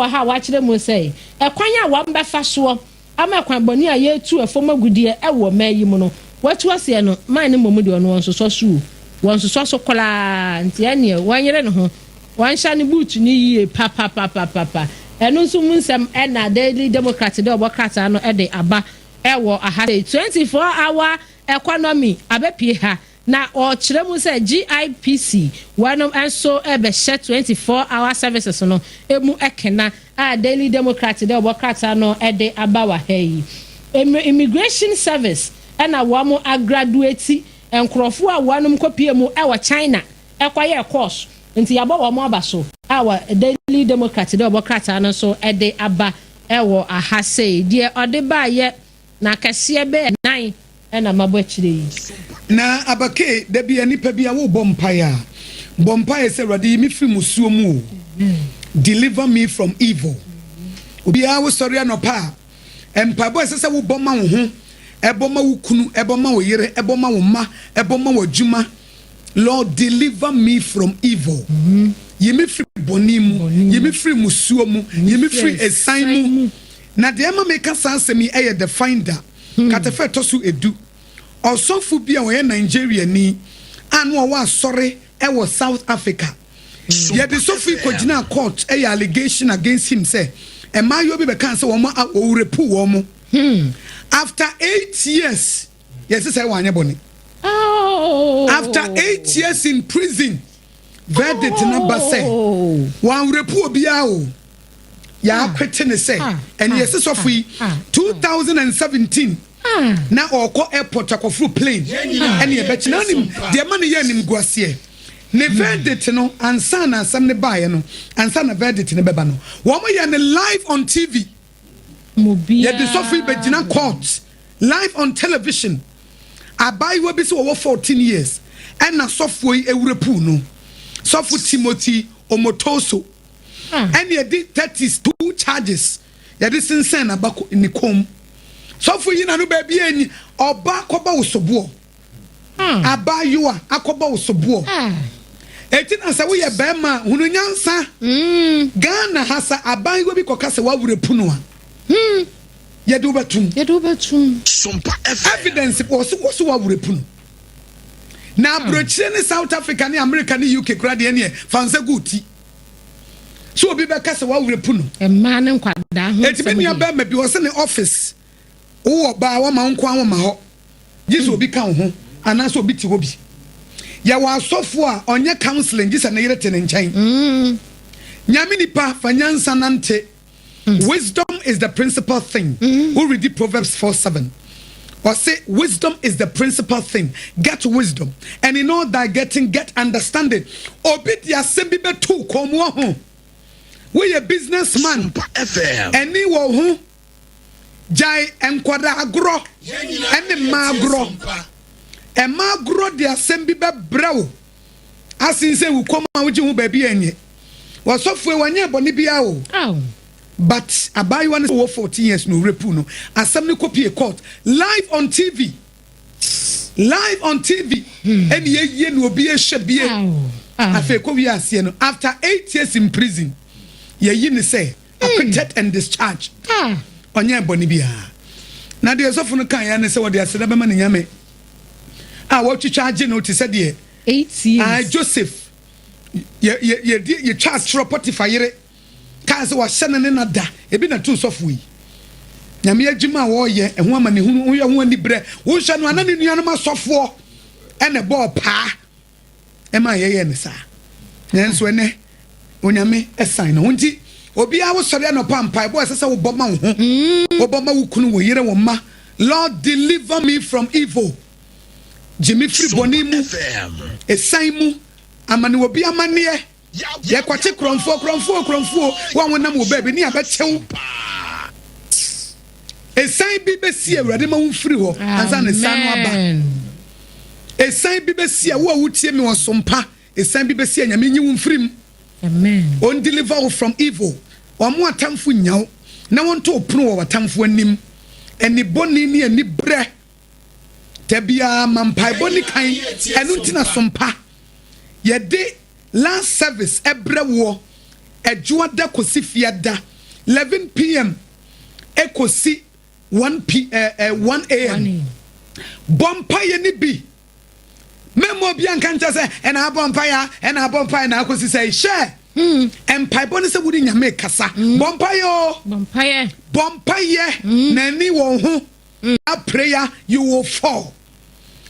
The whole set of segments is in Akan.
ha wachire mo say ekwanya wa mbefa so ama kwan boni a yetu efoma gudie ewo mayi mu no watu ase no man ne momu de ono nso so kola nti ene wanyere ne ho wansha ne boot ni yie pa eno nso munsem na Daily Democrat de obokata no de aba ewo aha 24-hour economy abepie ha na o kire mu say GIPC wanom enso ebe she 24-hour services no emu ekena a Daily Democrat de obokata no de aba wa hayi immigration service na wamo agraduate enkrofo a wanom kopie mu ewo China ekwaye course nti yabo wamo abaso awa Daily Democrat de obokata no so de aba ewo aha say de ode ba ye na kase be 9 na mabo akire na abake da bia nipa bia wo bompaya se radi mi fi musuo mu deliver me from evil obi a wo sori anopa empabo sese wo bomma wo ho eboma wo kunu eboma wo yere eboma wo ma eboma wo djuma Lord deliver me from evil yemi free bonimu yemi free musuo mu yemi free esan mu na de ma make sense me e the finder katefe tosu edu osofu bia wo Nigeria ni anu wa sorry e wo South Africa ye be sofi kogina court e allegation against him say e ma yo bi be kan say wo ma o repu wo mo after 8 years yes say wanye boni after 8 years in prison verdict number say one repu obia o ya kwete ne say and yes sofi 2017 na oko airport akofru plane and ye be china nim de man ye nim guase ne verdict no ansa na asam ne bae no ansa na verdict ne beba no wo mo ye ne live on TV ye de sofi be gina court live on television abai we be so over 14 years and na sofo ewurepu no sofo Timothy Omotoso and ye did 32 charges ye de sensen abako nikom sofo yi na no ba bia ni oba koba wosobo abayua akoba wosobo etina sa wo ye bema hunu nyansa Ghana hasa abai we bi kokase wa wurepu no a yedu betum Sompa evidence was wa wurepu no na brochire ni South Africa ni America ni UK krade ene fansa guti so obi be kase wa wurepu no e man nkwada ho eti me nua be bi wo se ne office wo ba wa ma nkwa wo ma ho Jesus obi kan ho ana so obi ti wo bi ya wa asofo a onye counseling Jesus na yere te ne nchen nyame nipa fanyansa nante. Wisdom is the principal thing. Who read the Proverbs 4:7? Or say, wisdom is the principal thing. Get wisdom. And in all that getting, get understanding. Obidia sembibe tu komo ho. We a businessman. And ni wo ho. Jai enkwada agro. Ene magro. E magro dia sembibe brao. Asin se wo koma wo ji ho ba bi enye. Wo sofo wanye boni bia o. But abai one is over 14 years no repu no assembly copy a court live on TV and ye no be a shebie afeko wi ase no after 8 years in prison ye yin say acquitted and discharged onye boni bia na de sofo no kan ya ne say wo de aseda be ma ne nyame wo twitwa no ti say de 8 years Joseph ye charge Potiphar yere kaze wa hyene ne nada ebi na tu sofo yi nyame adwuma wo ye eho ama ne hu ye ho ani bre wo hye no ana ne nuanom asofo ene ball pa e ma ye ne sa nenso ene onyame esan no nti obi a wo sori no pampa bo sese wo boma wo ho wo boma wo kunu wo yere wo ma Lord deliver me from evil Jimmy free bonimu esan mu amane obi amane ye kwate kromfo wa wonam wo baby ni abechew esan bi besi awurade ma wo firi ho anza ne san no aba esan bi besi wo awutie me wo sompa esan bi besi anyame nyi wo mfirim amen on deliver you from evil wa mo atamfo nyaw na won to opro wo atamfo anim eni boni ni ani bre tabia mampai boni kan enu ntina sompa ye de last service ebrewo ejuada kosifia da 11 p.m. ekosi 1 a.m. Bompire ni bi. Memo bi anka ncha se e na bompire na akosi say share. Empire bonus would nyame kasa. Bompire na ni won ho. A prayer you will fall.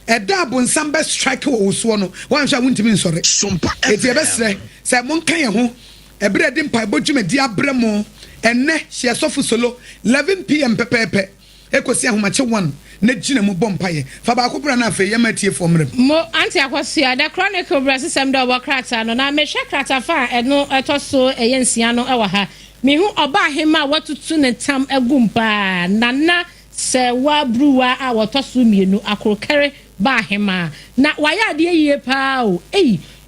A dab on some best strike or swallow. One shall win to me sorry. Sompa. It's your best say one can ho. A bread in pie bojume dia bremo. And ne she a sofu solo 11 p.m. pepe. Ekosi ahomache 1 na gina mu bompaye fa ba akobra na afa yematie fomrem mo anti akwasi ada chronicle brasisem da obokrata no na mehwe krata fa eno etoso eyensia no ewa ha mehu oba hema watutu ne tam agumpa nana se wa bruwa a wotoso mienu akrokere ba hema na waya de yie pa o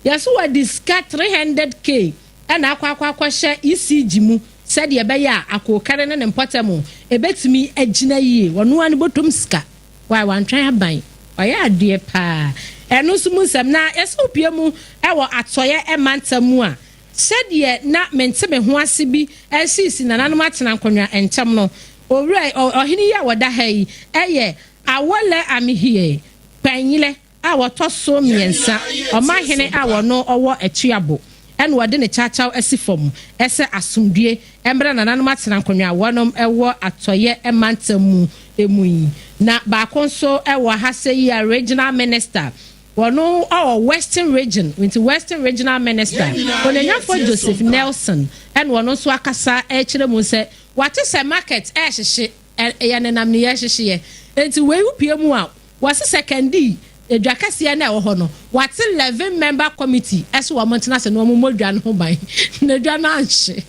yaso wa discard 300k ana akwa hye ECG mu said ye be ya akokare ne mpotemu ebetumi agina yie wono an botom ska why wan try aban why ade pa eno sumu sam na esopie mu ewo atoye emantamu a said ye na menteme ho ase bi asisi nananum atena nkonwa entem no owura ohini ya woda ha yi eye awole amihie panyile a wotoso miensa omahene a wono owo atuabo and wade ne chachaw asifom ese asumdue embra nananum atena nkonwa wonom ewo atoye emantamu emuyi na ba konso ewo haseyi regional minister wono our western region into western regional minister onenya for Joseph Nelson and wono so akasa e kire mu se wate se market e hyehye ya nenam ne ya hyehye enti we upie mu a wase secondary edwakase na ewo no wate 11 member committee eso wo montena se no mo modwa no ho ban na dwa na anhye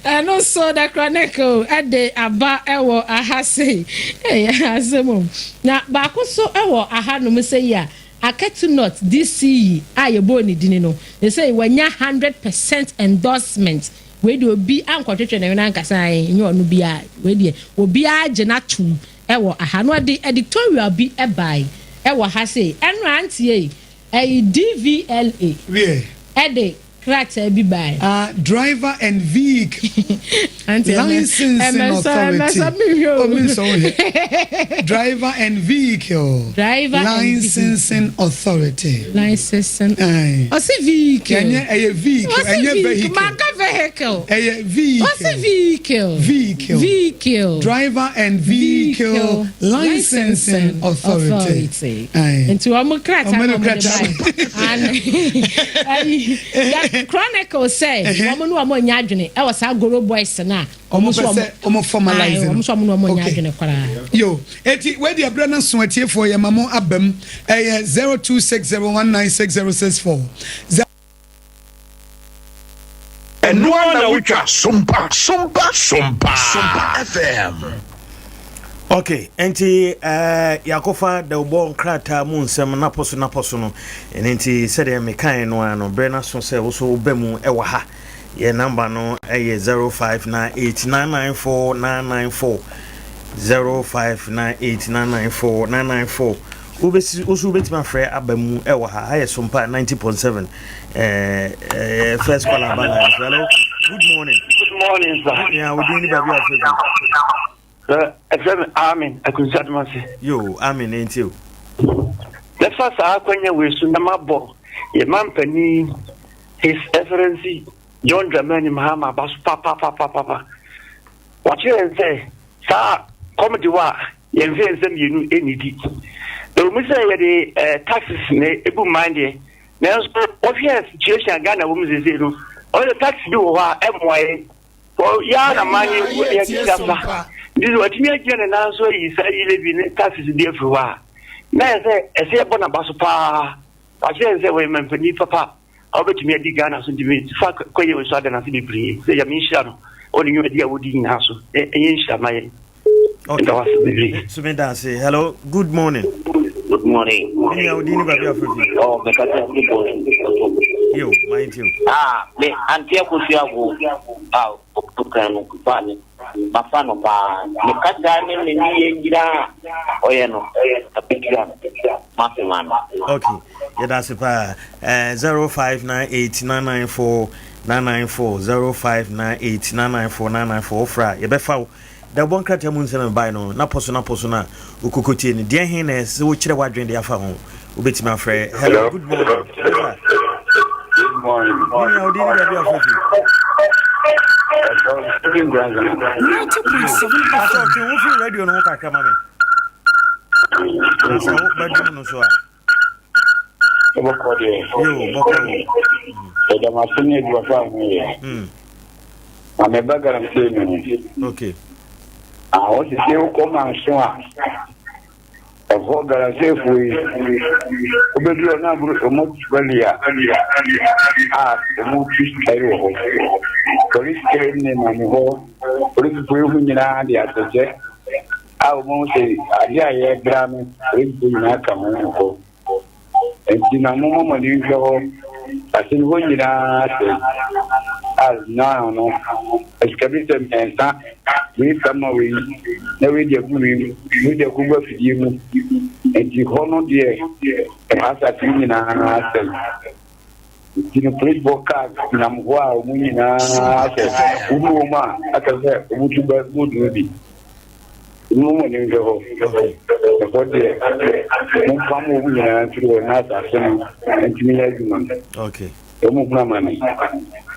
and also the chronicle Adea Aba ewo ahase asemo na ba so ewo aha no me say ya Aketu not DCE ayebo ni dini no they say wanya 100% endorsement we do obi ankotwetwe na na nkasa enye onu bia we de obi agena tum ewo aha no de editorial bi ebai ewo ha say enrantie DVLA we ede krata bi bai driver and vehicle licensing authority driver and vehicle licensing authority licensing o se vehicle enya vehicle enya vehicle maka vehicle vehicle o se vehicle driver and vehicle licensing authority into am krata and chronicle say woman no nya adwene e was agoro boys na omo formalize omo so no nya adwene kwara yo eti we de abra na so atiefo ye mamo abam 0260196064 eno na utwa Sompa FM. Okay, enti yakofa da ubon krata mu nsem naposo no enti sede me kan no ano brena so se wo so obemu e wa ha ye number no eye 0598994994 0598994994 ubesi osu betima frɛ abamu e wa ha aye Sompa 90.7 first call abala. Hello, good morning sir. Yeah, we doing baby afebi Amen. I could say myself. Yo, Amen, ain't you? The first I when we soon mabo, a man penny, His Excellency John Dramani Mahama Bas Papa. What you say, sir, comedy wa, you invent them you know any deed. The woman say the taxes able minded. Now, what yes, situation Ghana woman is zero. All the taxes do MY. For Yana money, this is what me again and answer is living taxes everywhere. Now say born about pa. I say women penny papa. I'll bet me a digana so to fuck quay was sudden as the free. Say a mission only you idea would in house. My okay. So me dance. Hello, good morning. Good morning. Oh, yo, mind you. Me antia kusiago. Tukano kufanya. Mafano pa nikata ni ngira oyeno apikira mafimana. Okay, yeah, that's it. 0598994994 994 0598 994 994 ofra ye befa da bon krata mu nsem bai no na poso na ukokoti ni de hin na se wo kire wadwen de afa ho obetima afre. Hello, good morning. Good morning. Morning, how did you be afofi? Nkoranza. 90.7. I thought you would radio no kakra mame. So bedroom no so a. Bokode. Yo, bokode. Da masini do fa mu ye. Ame bagara mse no. Okay. O ti se o ko ma so a. Ego gara se fui. O be do na buru o mo twalia. O mo twairo ho. Police came in and ho. Police fui hu nyina de atje. O mo se Adea ye drama. Police nyina ka mo ho. Enti na mo mo ni ho. Asin ho nyina se. No. Escabite mensa. We come away. Now we do we the Cuba for you. And you honor dear. As a thing in our in a place book card, Namwa, Munina, Uma, I can say, would you but good maybe. No one in the home. What dear, no come over through another and to me as man. Okay. Money.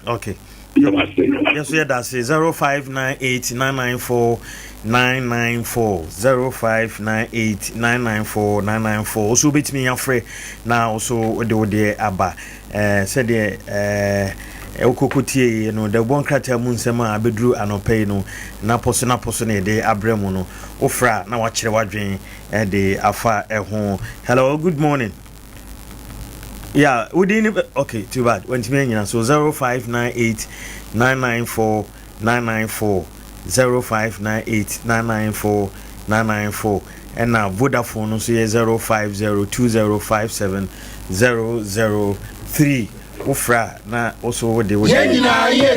Okay. Yes, we that's 0598 994 994 0598 994 994. Also bit me afre now also the aba said the okokotie no the bon krata mu nsema abedru anopai no na poso ne de abremu no ofra na wa kire wadwen de afa ho. Hello, good morning. Yeah, we didn't. Okay, too bad. When to so 0598 994 994 0598 994 994 and now Vodafone so 0502057 003. Ufra na also de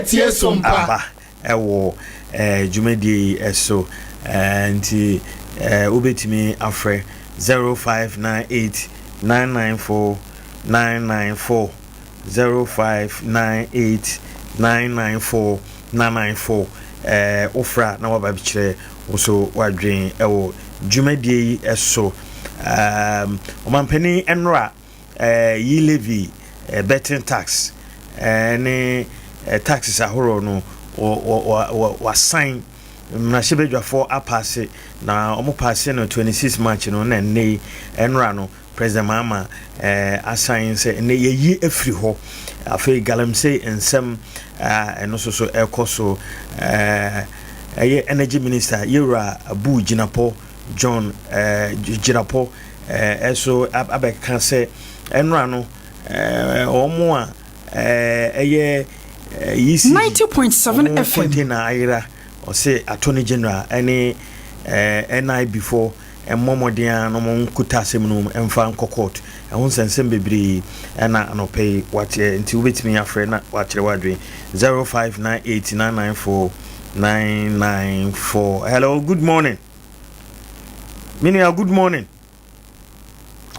tie Sompa ewo jumedi eso anti ubetimi afre 0598 994 994 0598 994 994 ofra na waba bichire so wadwen ewo dwumadie eso omampani enra yi levy betting tax ne taxes ahoro no wa sign na shebedwafo apase na omo passe no 26 March no na nei enra no President Mama assign say ne ye afri ho afei galamsey ensem eno so ekoso energy minister Yura Abu Jinapo John Jinapo eso abeka say enra no omo a yisi 90.7 FM container ayira o say attorney general any NI before momodia no mon kutasem no emfa nkokot ehun sensem bebre na anopay wache nti wobetimi afre na wachire wadwe 0598994994. Hello, good morning. Minia, good morning.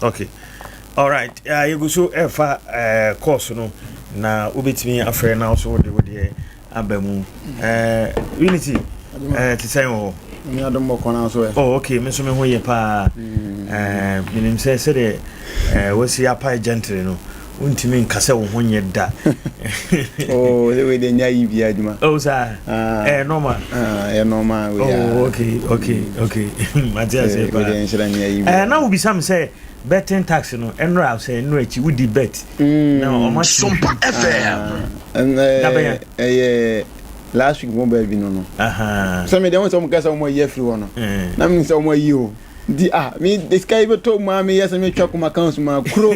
Okay, all right. You go so efa course no na wobetimi afre na so de abemu unity to say oh okay, me so me hoye pa minim say de we see apa gentle no untimi nkase wo honye da oh we de nya yi bia aduma oh sir normal normal we okay Matia say pa na wo bisam say betting tax no enra say no achi we di bet na o ma Sompa FM last week mo baby no so me dey want some kasa mo ye free one na me say mo yi o di me the sky be to ma me yes me twa kuma accounts ma kro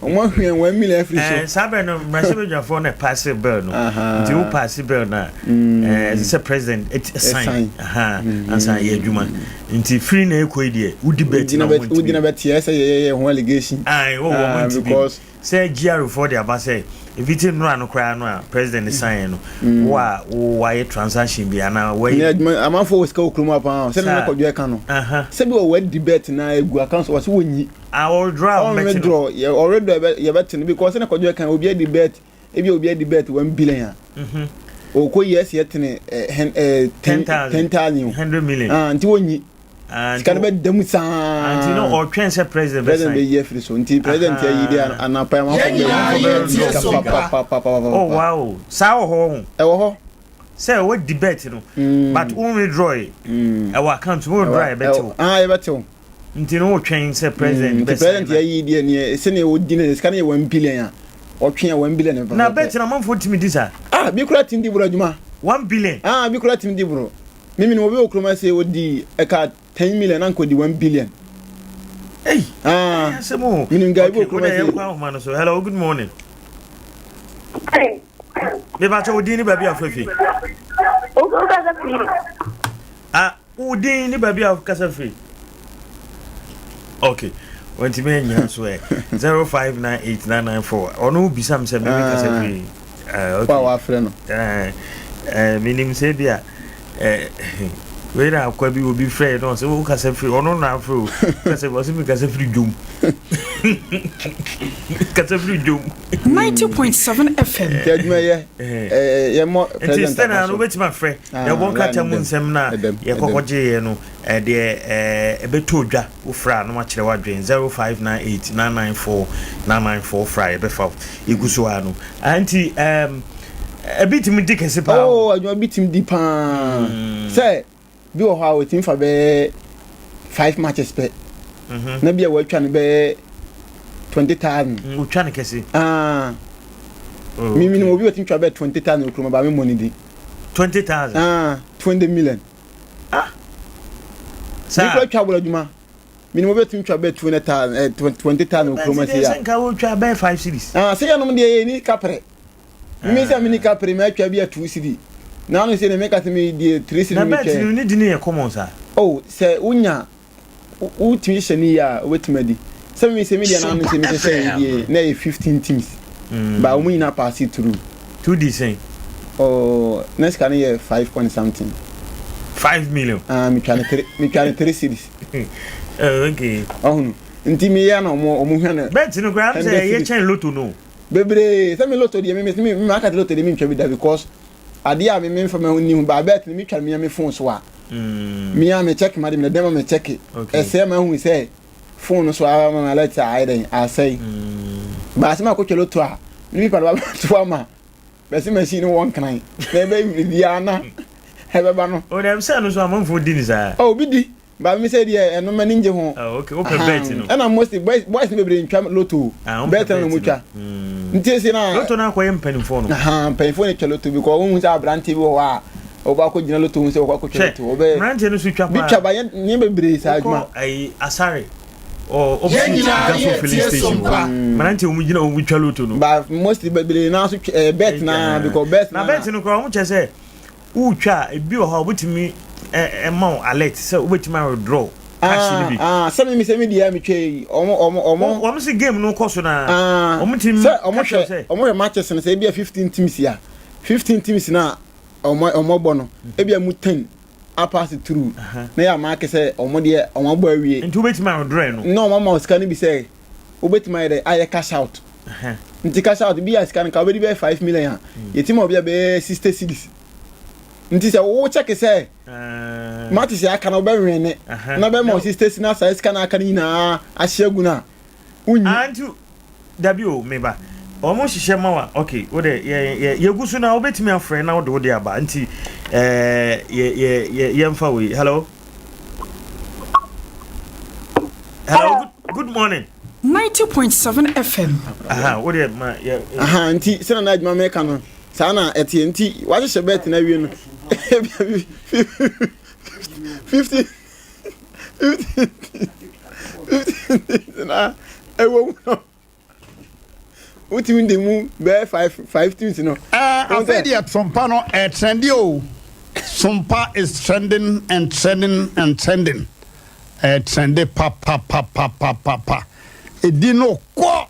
mo hwen 1 million free so sabe no machine be for na pass bill no di u pass bill na the president it sign and say ye adwuma nti free na ekoi de u debate na u di na bet yes ye ho allegation because say GR for the aba say if it no an kra no president sign no why transaction bi ana why am for ska okruma pa say na kodwe ka no say be we debate na egu account was wonyi I will draw you already you bet because na kodwe ka obi debate ebi obi adi bet 1 billion o ko yes yet ne 10,000 100 million nti wonyi sika no be demu sa anti no or twen say president be ye free so nti president ya yidi anapa ma oh wow sa ho say what debate no but only draw e wa account we draw e beto e beto nti no twen say president ya yidi ne se ne odi ne sika ne 1 billion a o twen 1 billion na bet na man 40 midisa bi kura tin di bro adwuma 1 billion bi kura tin di bro mimi no obi okroma say odi e ka 10 million anko di 1 billion hey semo mimi ngai bo okroma say so hello good morning me ba cho odi ni baby afefe odi ni baby of kasafe okay when ti me nya so 05989994 ono bisam se me kasafe okay wa afre no minim se bia we na akwa bi obi frɛ no so wo kasa free ono na afro kasa bo so mi kasa free dum kasa free dum 90.7 FM taduma ye mo president na no betima frɛ ye bon kata mu nsɛm na ye kokogye ye no de ebeto dwa wo fra no ma kyerɛ wadwen 0598994994 fra ye be fa iguso ha no anti a bit me dikese pa oh a bit me deep say bi o ha o tin fa be 5 matches pe na bia wa twa ne be 20,000 o twa ne kese mimi no obi o tin twa be 20,000 okroma ba me money di 20,000 20 million sa bi twa bolo juma mimi no obi o tin twa be 20,000 20,000 okroma si ya nka o twa be 5 series se ya no de ni kapre mimi se mini kapre ma twa bi a 2 series na no se ne make me di 3 series me che na bet ni e common sa se unya utimi shani ya wetimadi se me dia na no se me say di na 15 teams ba umu ina pass through 2D say next can year 5 point something 5 million me try 3 series okay nti me ya no mo hwa na bet no gram say ye chen lotto no bebre se me lotto di me aka lotto di me ntwa bi da because Adea me from ni ba bet me twa me phone so a me am check ma dem na dem me check e say ma hu say phone so a ma let I then I say ba se ma ko chelo to a ni pa ba to ma be se machine won kan na be dia na he be ba no o dem say no so am fo di ni sa bi di ba me say dia eno ma ninje ho okay open bet no and most boys be bre ntwa lotto bet no mu twa nti se na lotto na ko yem penifo no penifo ne chaloto because won say abranti bi ho a oba ko gina lotto won say oba ko chaloto obe brante no su twa bi twa ba ye be bre sa aduma ai asare opposite gaso filling station brante o mu gina o mu twa lotto no ba most be bre na so bet na because bet na bet no ko mo che say u twa ebi o ha obutimi amount alert say obutimi withdraw some me say me dia me twa omo se game no cost na omo team omo matches na say bia 15 teams ya 15 teams na omo bono e bia mu 10 a pass through na ya mark say omo de omo bo awie nti obetima draw no no mama scan be say obetima dey aye cash out nti cash out bia scan ka obi be 5 million yetima obi be 60 cities nti say wo check say Matis ya kana oba wene na be mo sisters na sa scan aka ni na ahyagu na unyi antu w meba omo hihye mawa okay wo de ye gusu na obetimi afre na wo de aba nti ye mfa we hello good morning 90.7 FM wo de ma nti sena na adwuma meka no sa na etie nti wa hye bet na wie no 50 na ewo no ultimate demu be 5 teams no afedi at Sompa no trendy o Sompa is trending and trending and trending trendy pa edi no ko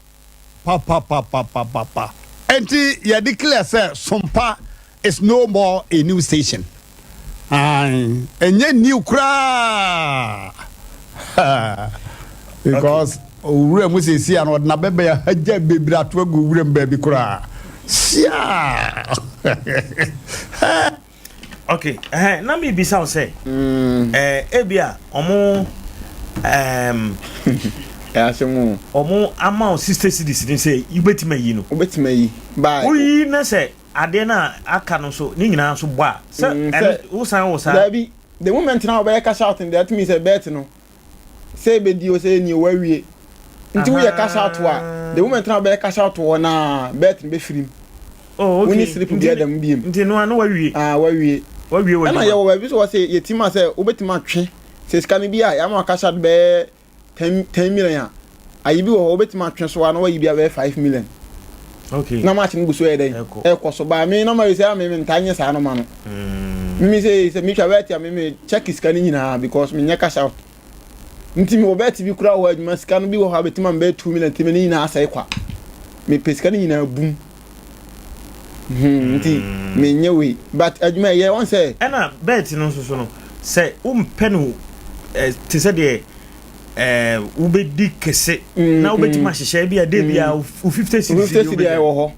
pa enti ya declare say Sompa is no more a new station. Enye new kra because owura mu sesi an odna bebe ya haja bebira to agu wura mba bi kra Yeah. Okay. Na me be sound say. Ebia omo asemu omo ama sister cities ni say you betima yi no. Obetima yi. Bye. Uyi na say ade na aka no so ni nyina so bo a. Say wo san Dabi the moment now be cash out in that means a bet no. Say be di o say ni wawie. Nti we cash out wa. The moment now be cash out wa na bet be free. Oh, okay. We need sleep there them biem. Nti no anu wawie. Wawie. Wawie. Na ye wo bi so say yetima say obetima twe. Say scan bi a ya ma cash out be 10 million. Ayi bi wo obetima twe so na wa yi bi be 5 million. Okay. Na match nguso e dey. E koso ba me na ma say me ntanye sa no ma no. Me say me twa bet ya me check scan nyina because me nya cash out. Nti me obeti bi kura wo adwuma scan bi wo ha betima be 2 million ti me nyina asai kwa. Me pescan nyina bum. Nti me nyewe but adwuma ye won say na bet no so no say umpenu te say de ubedi kese na ubeti ma hihye bia de bia 50 cedi e wo ho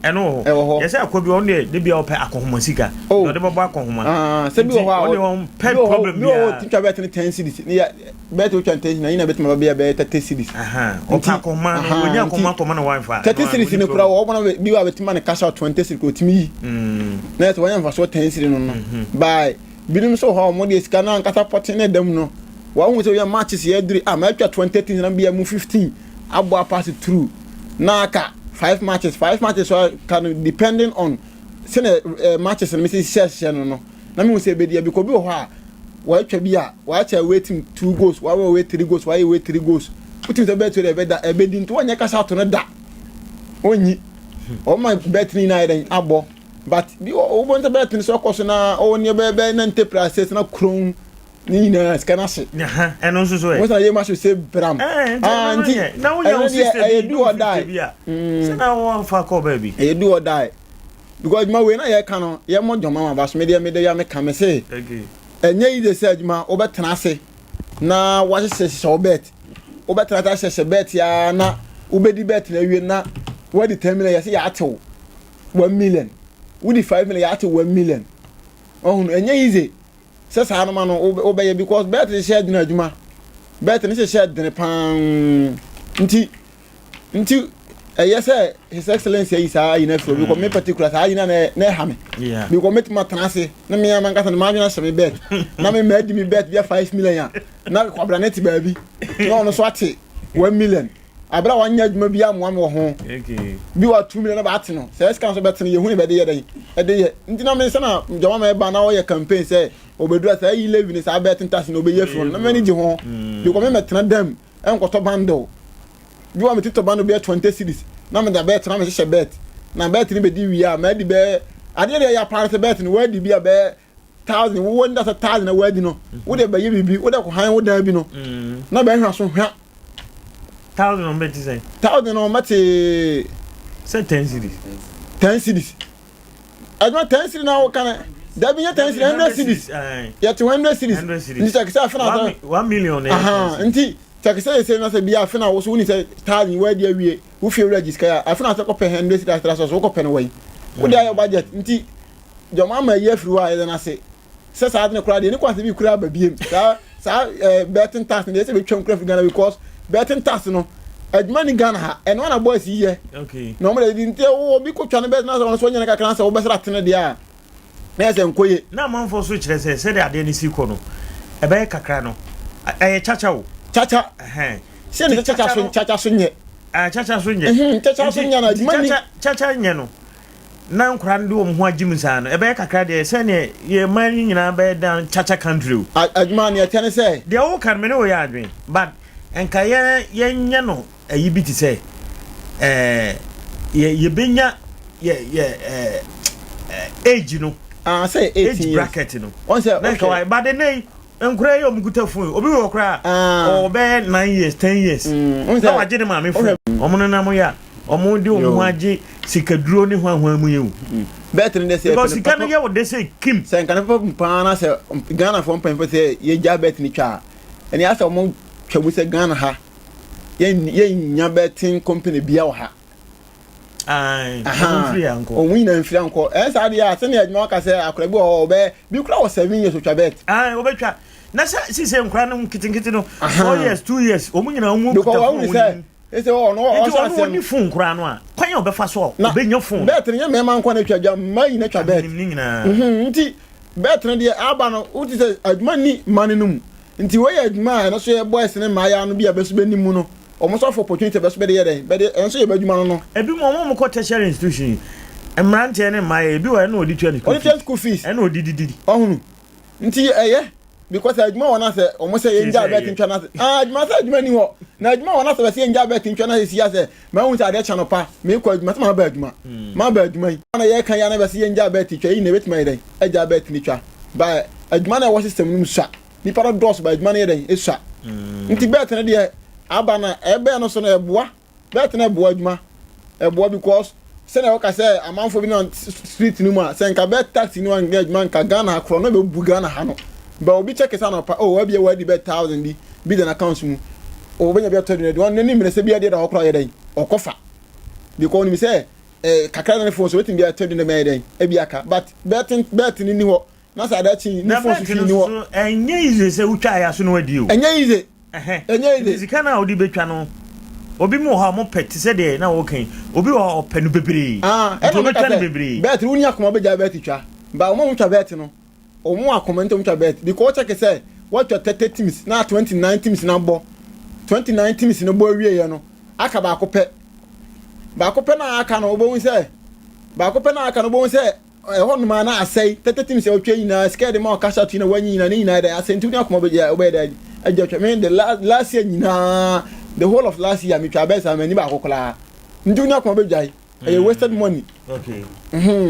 eno yes akobi on de bia ope akohoma sika no de babo akohoma se bi wo ha on pe problem bia o tinka bet 10 cedis ni bet o 20 na ina bet ma bia be 30 cedis opa akohoma no wonya akohoma to ma na wifi 30 cedis ni kura wo bona bi wa bet ma na cash out 20 cedis ko timi na to wonya mfa so 10 cedis no bye binim so ha mo de sika na nkata pot na dam no wa hu say matches ye diri ma twa 20 na bia mu 15 abo pass through na aka 5 matches so can depending on say matches and me say share no na me say be dia because bi ho a wa twa bi a wa cha waiting 2 goals wa wait 3 goals wa wait 3 goals put it bet to the bed da e be din to anya kasa to no da onyi o my bet ni na iden abo but bi o bon to bet ni so koso na o ni be na enterprise na kron ni na scanase eno so so e what ye must say bram nti na wo ya system do or die say na wo fa call baby e do or die because my way na ye kan no ye mo joma ma bas me de ya me kan me say okay enye yi de say adwuma obetena ase na wa hye obet obetena ta hye bet ya na ubedi bet na wie na what the 10 million ya say ya atew 1 million with the 5 million ya atew 1 million oh enye yi say sa no ma no obeye because bet is share dina adwuma bet ni share dina pan nti yes his excellency is na for because me particular sa na ha me because me matana se na me man kasa na ma nwena me bet na me made me bet via 5 million na kwabra net ba bi no so ate 1 million abra wanya adwuma bi amwa me ho okay bi wa 2 million na ba ate no say scan so bet na ye hu be de ye de nti na me se na jama me ba na wo ye campaign say obedura say yi levi ni say bet ntas na obeye fro na mani ji ho because me metena dam enkoto bando bi wa metito bando be 20 cedis na me da bet na me hye bet na bet ni be di wi a ma di be ade de ya part bet ni wa di bi a be 1000 wo won that 1000 na wa di no wo de be ye bibi wo de ko han wo da bi no na be hwa so hwa 1000 on bet say 1000 on mate say 10 cedis 10 cedis adwa 10 cedis na wo kana da bi 10 cedis 100 cedis ya 200 cedis ni say kisa afina 1 million nti takisa say na say bia afina wo so woni say 1000 wa di awie wo fi register ya afina say ko pe 100 cedis tra so ko pe no wai wo dia your budget nti joma ma ye free wa ya na say sa adne kura de ni kwase bi kura ba biem sa betting tax ni say be twam kura fi Ghana because betting tax no adwuma ni Ghana ha eno na boys yi okay no mo de nti wo bi ko twa ne bet na so nyane kakra na say wo besra tene de a na say nkoye na manfo so kire say de ade ni si ko no e be kakra no chacha wo chacha se ne chacha so nye chacha so nye chacha so nye na adwuma ni chacha nye no na nkura ndi wo ho agim sa no e be kakra de se ne ye man nyina be dan chacha country adwuma ni atene say de wo kan me ne wo ya adwen but enka ye nye no ayi bi ti say ye benya ye age no say 18 age bracket no on say okay why but the name nkura ye omuguta phone obi wo kra o be 9 years 10 years na waje ne ma me phone omo na mo ya omo di omo age sikaduro ni hwanhwan mu yewu better than say because sikana ye wo de say kim say kan pa na say Ghana for pempe say ye ja bet ni twa eni asa omo twabu say Ghana ha ye nya betting company bia wo ha free uncle. O win and free uncle. Esa dia se na adwuma ka se akora bi o be bi kura o 7 years otwa bet. Obetwa. Na si se nkura no kitinkiti no 4 years 2 years o munyina o mu kuta. Ese o no so ase ni phone nkura no a. Kwanya obefa so obenya phone. Bet nya me man kwa na twa dwa mai na twa bet. Nti bet no dia aba no uti se adwuma ni mane no mu. Nti we adwuma na so ye boys ne maya no bi abeso beni mu no. Omo so for opportunity abeso be de be de enso ye badwuma no. Ebi mo ko tertiary institution. Emrante ne maya ebi wa na odi 20 school fees. E na odi didi. Ohunu. Nti because adwuma wona se omo se ye nja bet ntwa na adwuma se adwuma ni ho. Na adwuma wona se se nja bet ntwa na se ya se ma hu se ade chano pa me ko adwuma se ma ba adwuma. Ma ba adwuma yi. Na ye kan ya na be se ye nja bet ntwa yi na betima yi den. Eja bet ni twa. Ba adwuma na wo system num sha. Ni para dos ba adwuma na ye den e sha. Nti bet na de aba na ebe no so na eboa. Bet na eboa adwuma. Eboa because se na wo ka se amanfo bi na street ni mu a se nka bet taxi ni wan get man ka Ghana akro no be buga na ha no. Ba obi check sa na pa o abi wadi bet 1000 bi den account mu o benya bi atodi na one ni mene se bi ade da okro ye den okofa because ni say kakra na phone so wetin bi atodi na me den e bi aka but bet ni ho na sa da chi ni phone so ni ho enye ize se utwa ya so no wadi o enye ize enye ize zikana odi betwa no obi mu ha mo pet se de na wo kan obi wo openu bebre e no betwa no bebre bet uni akoma beja bet twa ba o mo twa bet no omo akomento mtwa bet because check say what your 30 teams na 29 teams na bo 29 teams no bo wie ye no aka ba akopɛ na aka no obo say ba akopɛ na aka no obo say ho no ma na asai 30 teams e otwa nyina scared ma cash out na wanyi nyina nyina da asai ntu ni akoma be obey da ajatwa me the last year nyina the whole of last year me twa bet am ni ba akokola ntu ni akoma be jai e wasted money okay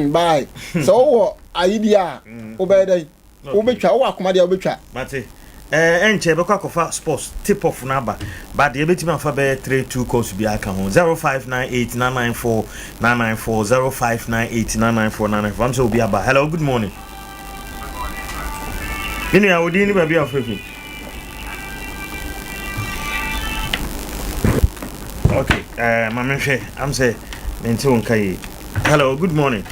bye so idea obey obetwa wo akoma dia obetwa mate enche be kwa kofa sports tip off number but the betima afa be 32 course bi aka ho 0598994994 0598994994 am so obi aba hello good morning ini ya odi ni ba bi afrefi okay mama hwe am say mente won kai hello good morning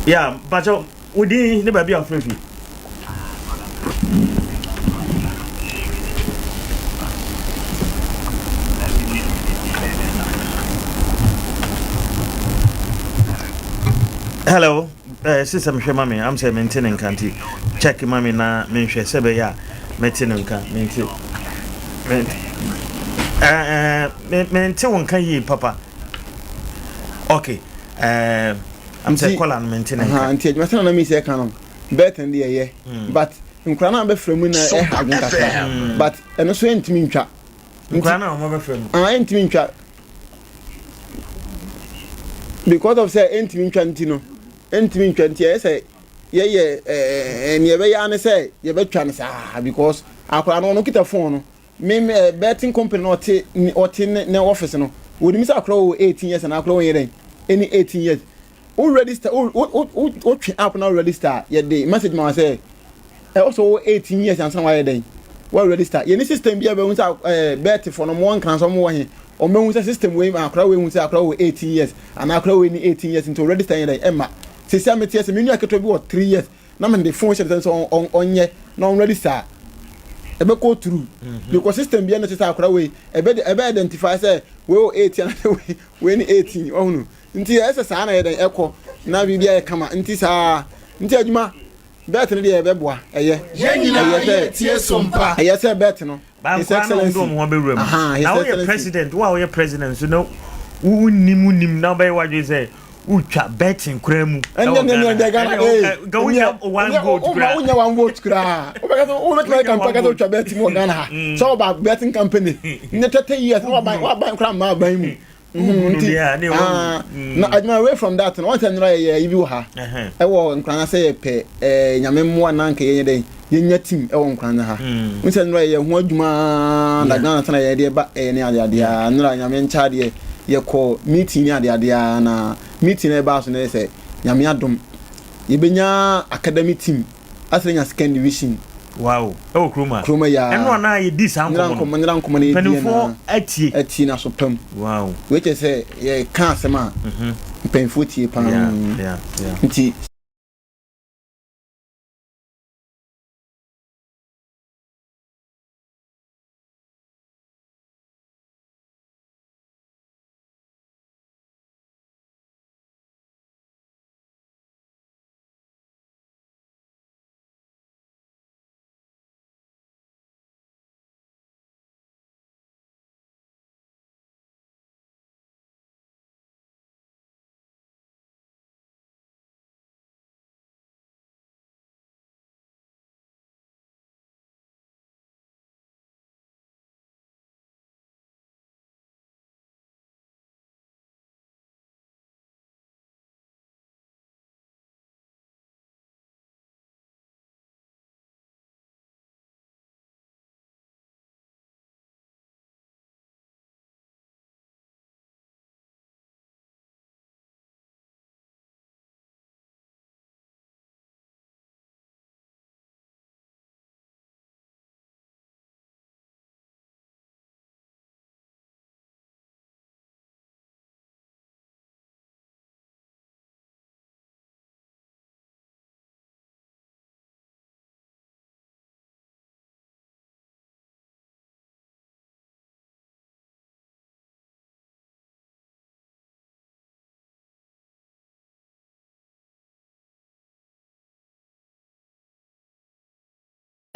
yeah but odi ni ba bi afrefi hello sister me mami am say maintaining kanti check mami na me hwe se be ya maintaining kan maintain kan yi papa okay am say call and maintaining anti adwuma na me say kan bet and ye but nkura na be fremu na e ha gun kasa but eno so entimi ntwa nkura na mo be fremu entimi ntwa because of say entimi ntwa ntino entimi ntwa ntia say ye eni ebe ya ne say ye betwa ne sa because akura no kita phone no me betting company no oti ne office no wodi mi say akura 18 years na akura ye den any 18 years who register who train up now register ye the message ma say also 18 years and some why den well register ye ni system bia be hu say bet for no one kan so mo he o me hu say system we akura we hu say akura 18 years and akura we ni 18 years into register ye den emma say say me tie say me nu aketo bi 3 years na me the phone share so onye na on register ebe go through because system bia na say akura we ebe identify say we 18 and we ni 18 ohunu nti ese saa na ye den ekọ na bibia ye kama nti saa nti adwuma bet ne de ye beboa eye ye tie sompa eye say bet no his excellence mo be wura mu na we president wa we president so no nim na be wadwe say utwa betting kura mu and de Ghana go unya one vote kura unya one vote kura o be try campaign utwa betting mo Ghana so about betting company ne 30 years wa ban kura ma ban mu na adwuma away from that no want to ye ibi wo ha e wo Nkoranza say pe nyame mmoa na nka ye den ye nya team e wo Nkoranza ha nse no ye ho adwuma da Ghana tana ye de ba ne ade nra nyame ncha de ye ko meeting ni ade na meeting e ba so na say nyame adom ye benya academy team asenya second division Wow. Oh, Kruma. Kruma ya. And one I did some company. Penifo Etina so pem. Wow. Which is a cancer man. Painful tea pan. Yeah.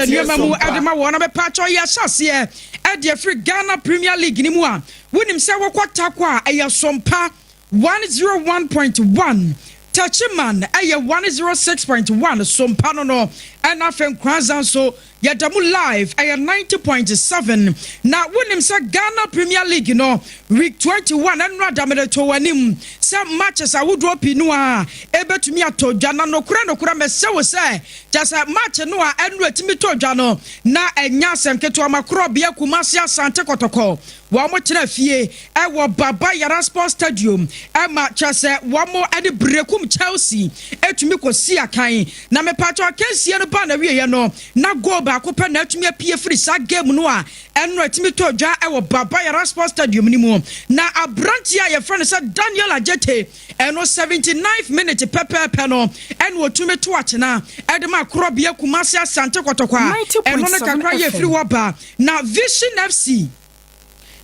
Niyamamu adema wona be pacho ya sase Adea free Ghana Premier League ni mu a wonim se wokota kwa eya Sompa 101.1 Tachiman eye 106.1 Sompa no and afen Nkoranza so yadamu live eye 90.7 na wonim se Ghana Premier League no week 21 enra damede to wanim se matches awudo pinu a ebetumi atodwa na nokura mesewo se just match no a enra timi todwa no na enya semketo amakro bia kumasi asante kotoko wa mo tena fie ewo baba yara sports stadium ma chase wa mo ade brekum Chelsea etumi kosi akan na me pacho akansie no ba na wiye no na go ba akopɛ na etumi apie free sa game no a enra timi todwa ewo baba yara sports stadium ni mu na abranti a ye friend say Daniel Ajete eno 79th minute pepe no eno otumi to atena edema krobia kumasi asante kotokwa eno ne kakra ye free waba na Vision FC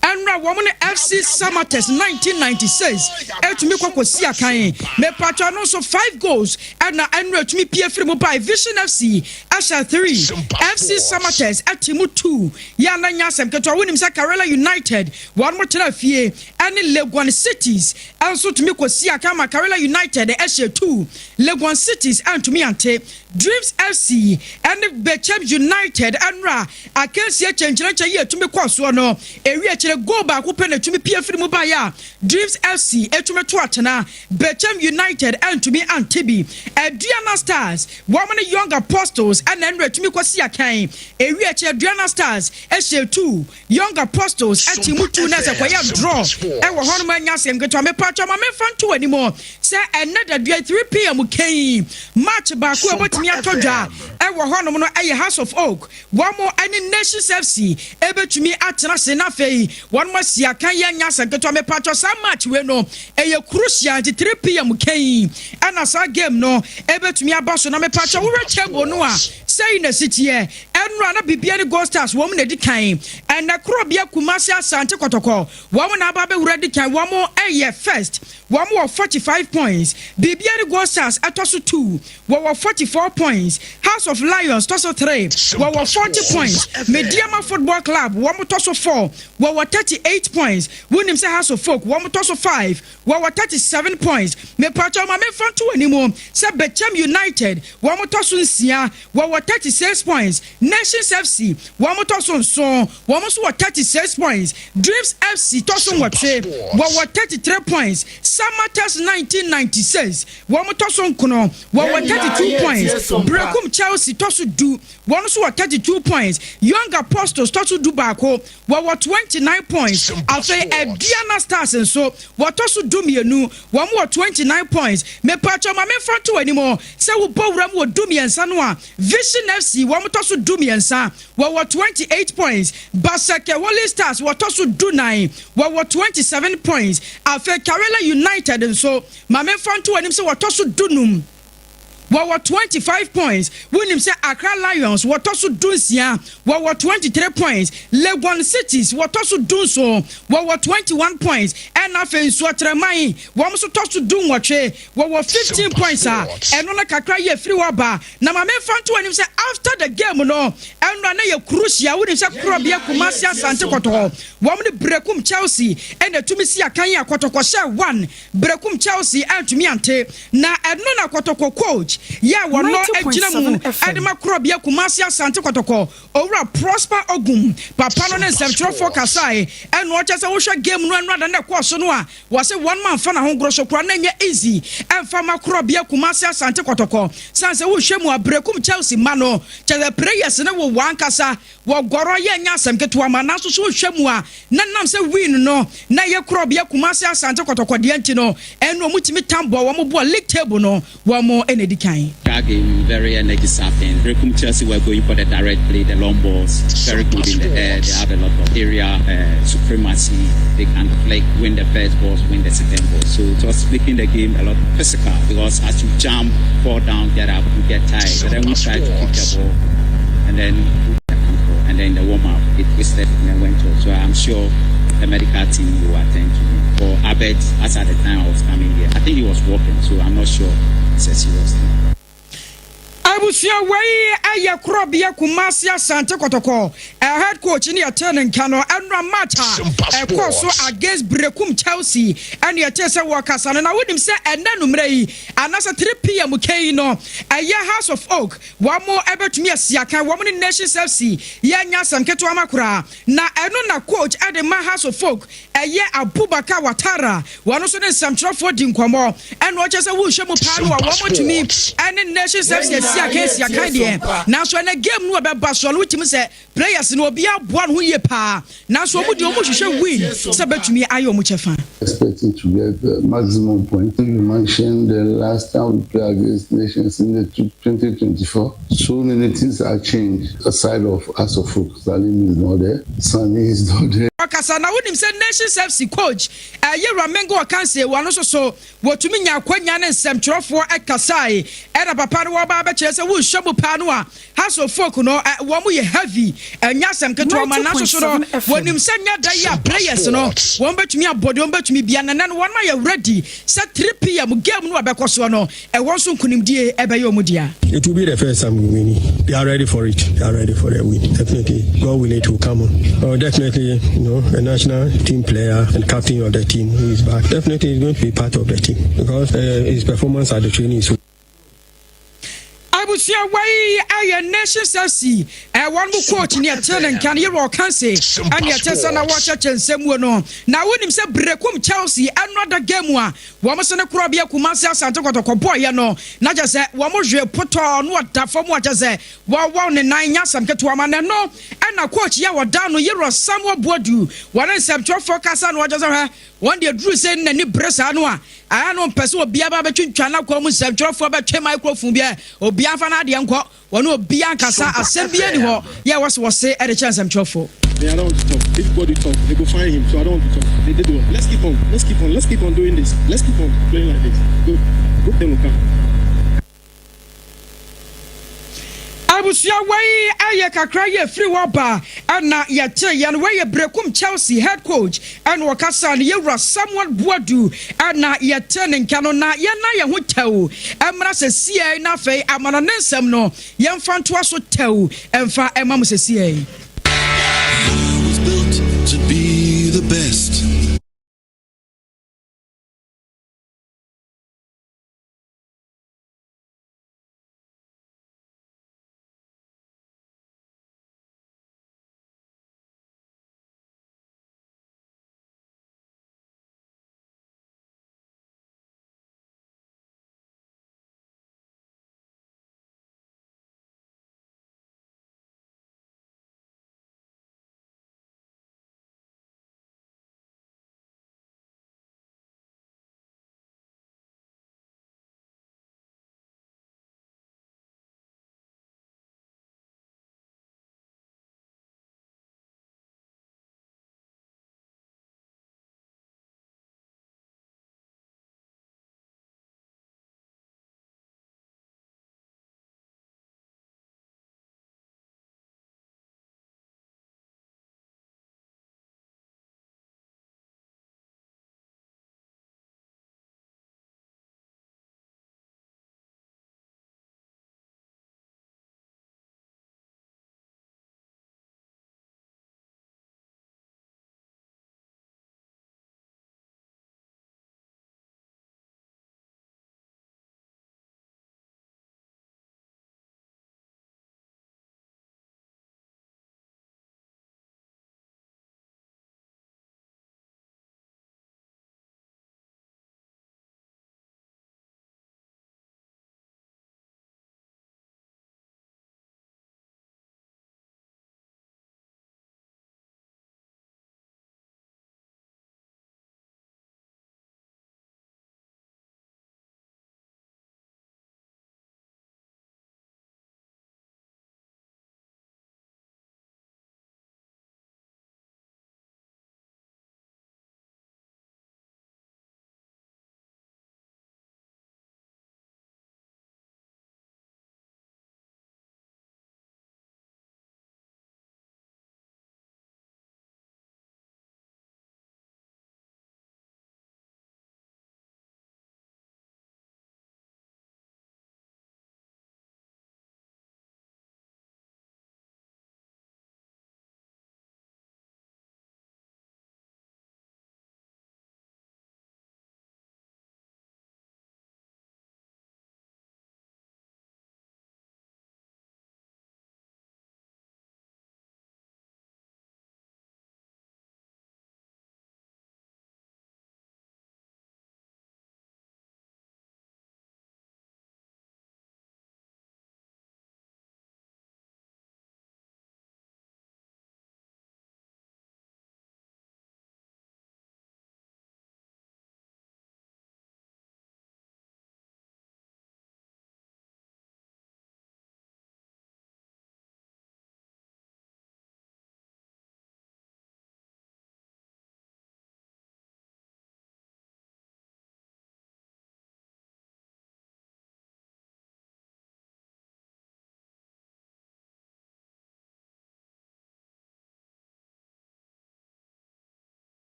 Enra woman FC Samates 1996 etumi kwakosi akan me patro no so 5 goals and enra etumi pie free mo by Vision FC Asha 3 FC Samates atimu 2 ya na nyasem keto wonim sa Karela United one more tena fie and Legon Cities also tumi kwakosi akan ma Karela United Asha 2 Legon Cities and tumi ante Dreams FC and Bechem United enra akensi echenjira ye tumi kwaso no ewi go back open to me pia free mobile Dreams FC etume to atena Bechem United and to me Antibi Adriana Stars woman young apostles and then to me kwasi akan ewi Adriana Stars eshe 2 young apostles atimu 2 na se kwaya draw e wo hono manya se ngeto me patcho ma me fanto anymore say another 3 p.m. kan match back we botimi atodwa e wo hono no e House of Oak one more any Nations FC ebetumi atena se na fei one more see akan ya nyasa ngeto me patcho sa match we no e crucial 3 p.m. kan and as game no ebetumi abaso na me patcho we chebo no a say na city e enra na bibia ni Gold Stars wo na di kan and na krobia kumasi asante kotoko wo na aba be wura di kan wo mo eye first wo mo 45 points bibia ni Gold Stars atoso 2 wo 44 points House of Lions toso 3 wo 40 points Mediama Football Club wo mo toso 4 wo 38 points wonim say House of Folk wo mo toso 5 wo 37 points me pacho ma me fanto animo say Bechem United wo mo toso nsia wo 36 points Nations FC wo mo toso nso wo mo so 36 points Dreams FC toso nwotwe wo 33 points Samatas 1996 wo mo toso nkono wo 32 points Brekum Chelsea toso du wo so 32 points Young Apostles toso du baako wo 29 29 points. After Diana Stars and so what also do me no one more 29 points. Me pacho ma me front to anymore. Say wo bowram wo do me and sanwa. Vision FC one more also do me and san. What 28 points. Basake Wally Stars what also do 9. What 27 points. After Karela United and so ma me front to anymore. So what also do num. What 25 points. When him say Accra Lions, what also do sia. What 23 points. Legon Cities, what also do so. What 21 points. And after Swatremai, what also to do what 15 points are. And on a Kakra ye free waba. Now my man found to him say after the game no. And run a crucial with his Akrobia Kumasia Santa Koto. One the Brekum Chelsea and the Tumisia Kanya Kotokosha 1. Brekum Chelsea and to me ante. Na Ednona Kotoko coach. Yeah, one no ejinamu adema krobia kumasi asante kotoko owura prosper ogum papa no ne nsɛmtwerɛ fo kasai ɛno ɔkyɛ sɛ wohwɛ game no anura da ne kɔ so no a wɔse one man fa na ho gro so kora na nya easy ɛmfa ma krobia kumasi asante kotoko sanse wohwɛ mu abrekum Chelsea ma no kyɛ the players ne wo wan kasa wo goro ye nya asɛm ketewa ma na so so wohwɛ mu a na nam sɛ win no na ye krobia kumasi asante kotoko de anti no ɛno mutimi tambo wo mo bo league table no wo mo enedi That game very energy sapping. Brekum Chelsea were going for the direct play, the long balls, very good in the air. They have a lot of area supremacy. They can win the first balls, win the second ball. So it was making the game a lot physical because as you jump, fall down, get up, you get tired. But then we tried to kick the ball, and then the warm up it twisted and then went off. So I'm sure the medical team will attend to me. For Abed, as at the time I was coming here, I think he was walking, so I'm not sure. Seriously. Abusia way aya krobia kumasi asante kotoko head coach ni attending kano enra mata so against Brekum Chelsea and ya tese workers and na wonim say ena numre yi anasa 3 pm kei no aya House of Oak one more ebetumi asiaka one more Nations FC ya nya samketo amakura na eno na coach ade ma House of Oak aya Abubakar Watara one so ne samtrofo di nkwamo eno chese wo hwemu pa no one more to me and Nations FC against your kind now so na game no be basol which say players no obi aboa no ye pa now so omo di omo hwehwe win say betumi ayo omo chefa expecting to get the maximum point. You mentioned the last time we played against Nations in the 2024. So many things are changed aside of Asofuk. Salim is not there. Sani is not there. Kasa na wonim say Nations FC coach ye Ramengo Akanse wano so wotumi nya kwanya ne nsɛmtwerɛfoɔ ɛkasai ɛna papa no ba ba kyerɛ sɛ wo hwɛmu pa no a House of Folk no wo mo ye heavy nya asɛm ketewa ma na so no wonim sɛ nya da ya players no wɔn betumi abɔde wɔn betumi bia na no wɔn ma ye ready sɛ 3 pm game no abɛkɔ so no ɛwɔ so nkunimdie ɛbɛyɛ omudia. It will be the first time we win. They are ready for it. They are ready for the win. Definitely God will need to come on. Definitely a national team player and captain of the team who is back. Definitely is going to be part of the team because his performance at the training is. Abusia way aya Nations FC one more coach ni attending kan ye ro kan say and ye tesa na watch chensem wo no na wonim say Brekum Chelsea another game a wo mo se ne krobia kumasi asante kotoko boy no na je say wo mo hwe poto no da fam wa je say wo ne nan nya sam keto ama ne no na coach ya woda no ye ro Samuel Boadu one nsɛmtwerɛ focus na wo je say one day drew say na ni bresa no a aya no pese obi aba betwintwa na kwa mu nsɛmtwerɛfo betwe microphone bia obi afa na de nkɔ wɔn obi ankasa asɛm bia ni hɔ ya wɔse ɛde kyɛn nsɛmtwerɛfo. I don't want to talk. Everybody talk. They go find him, so I don't want to talk. They do it. Let's keep on doing this. Let's keep on playing like this. Good thing will come. Abusia way aya kakra ye free waba na ye che ye no way Brekum Chelsea head coach and wakasa ne yewra Samuel Boadu na ye turning kano na ye na ye ho tew emra se sie na fei amano ne nsem no ye mfa nto aso tew emfa emam se sie. I was built to be the best.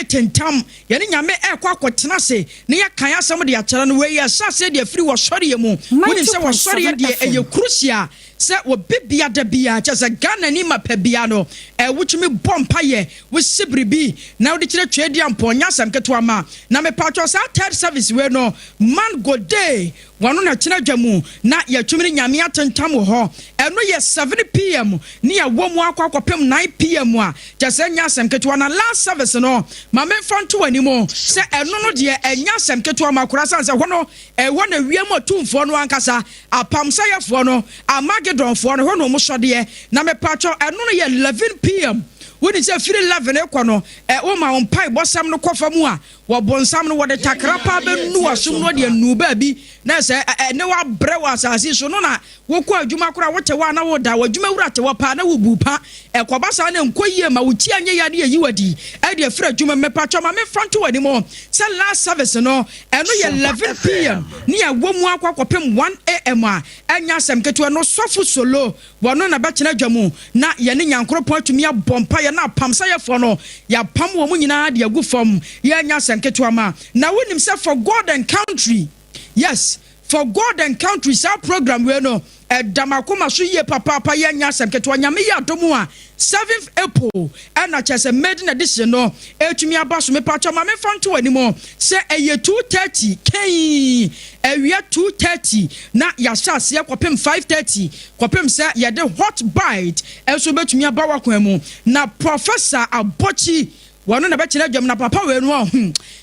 tentam yɛne nyame ɛkɔ akɔtena se ne yɛkan asɛm de akyerɛ no wei yɛsa sɛ deɛ firi wɔsɔreɛ mu wonim sɛ wɔsɔreɛ deɛ ɛyɛ krusia sɛ wɔbibia da bia kyɛ sɛ Ghana ni ma pɛ bia no wotumi bɔ mpayɛ wosi biribi na wode kyerɛ twɛdi ampɔ nya asɛm ketewa ma na mepatwɔ saa third service wei no man go day wano na tena dwa mu na yɛtumi ne nyame atentam wɔ hɔ ɛno yɛ 7 pm ne yɛwɔ mu akɔkɔpem 9 pm a kyɛ sɛ nya asɛm ketewa na last service no ma memfa nto w'ani mu sɛ ɛno no deɛ ɛnya asɛm ketewa ma kora san sɛ hɔ no ɛwɔ na wiem atumfoɔ no ankasa apamsayɛfoɔ no amagedonfoɔ no hɔ no ɔmosɔdeɛ na mepatwɔ ɛno no yɛ 11 pm woni sɛ firi 11 ekɔ no woma wo mpai bɔsam no kɔfa mu a wɔbɔnsam no wɔde takra pa bɛnu wasom no de anu baabi na sɛ ne wabrɛ wɔ asase so no na wokɔ adwuma kora wote wa na woda wadwuma wura te wɔ pa na wobu pa ɛkɔba saa ne nkɔ yie ma wotie anye ya de yi wadi ɛde afira adwuma mepatwa ma memfa nto wadi mo sɛ last service no ɛno yɛ 11 pm ne yɛ wɔ mu akɔkɔpem 1 am a ɛnya asɛm ketewa no sɔfo solo wɔno na bɛkyena adwa mu na yɛne nyankropɔn atumi abɔmpa yɛ na apamsayɛfoɔ no yɛapam wɔ mu nyinaa de agu fam yɛnya asɛm ketewa ma na wonim sɛ for God and country yes for God and country sa program we no damakoma so ye papa yɛnya asɛm ketewa nyame yɛ adomu a 7th April and a maiden edition no etumi aba so mepatwa ma memfa nto wani mo sɛ ɛyɛ 2:30 kɛn ɛwia 2:30 na yɛhyɛ aseɛ kɔpem 5:30 kɔpem sɛ yɛde hot bite ɛso betumi aba wakwan mu na Professor Abochi wɔno na bɛkyerɛ dwam na papa we no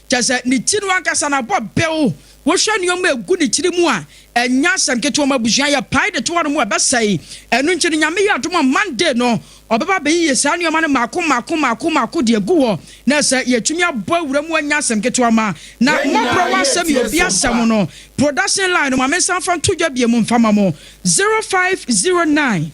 kyɛ ne ti no ankasa na bɔ bɛw wohwɛ nneɔma egu ne tiri mu a ɛnya asɛm ketewa ma busua yɛ pae de to no mu ɛbɛsɛe ɛno nkyɛ nyame yɛ adom Monday no ɔbɛba bɛyi saa nneɔma no maako de agu hɔ na sɛ yɛtumi abɔ awura mu anya asɛm ketewa ma na mmɔborɔ wɔ asɛm yɛ obi asɛm no production line no ma mensa fa nto dwa bie mu mfama mo 0509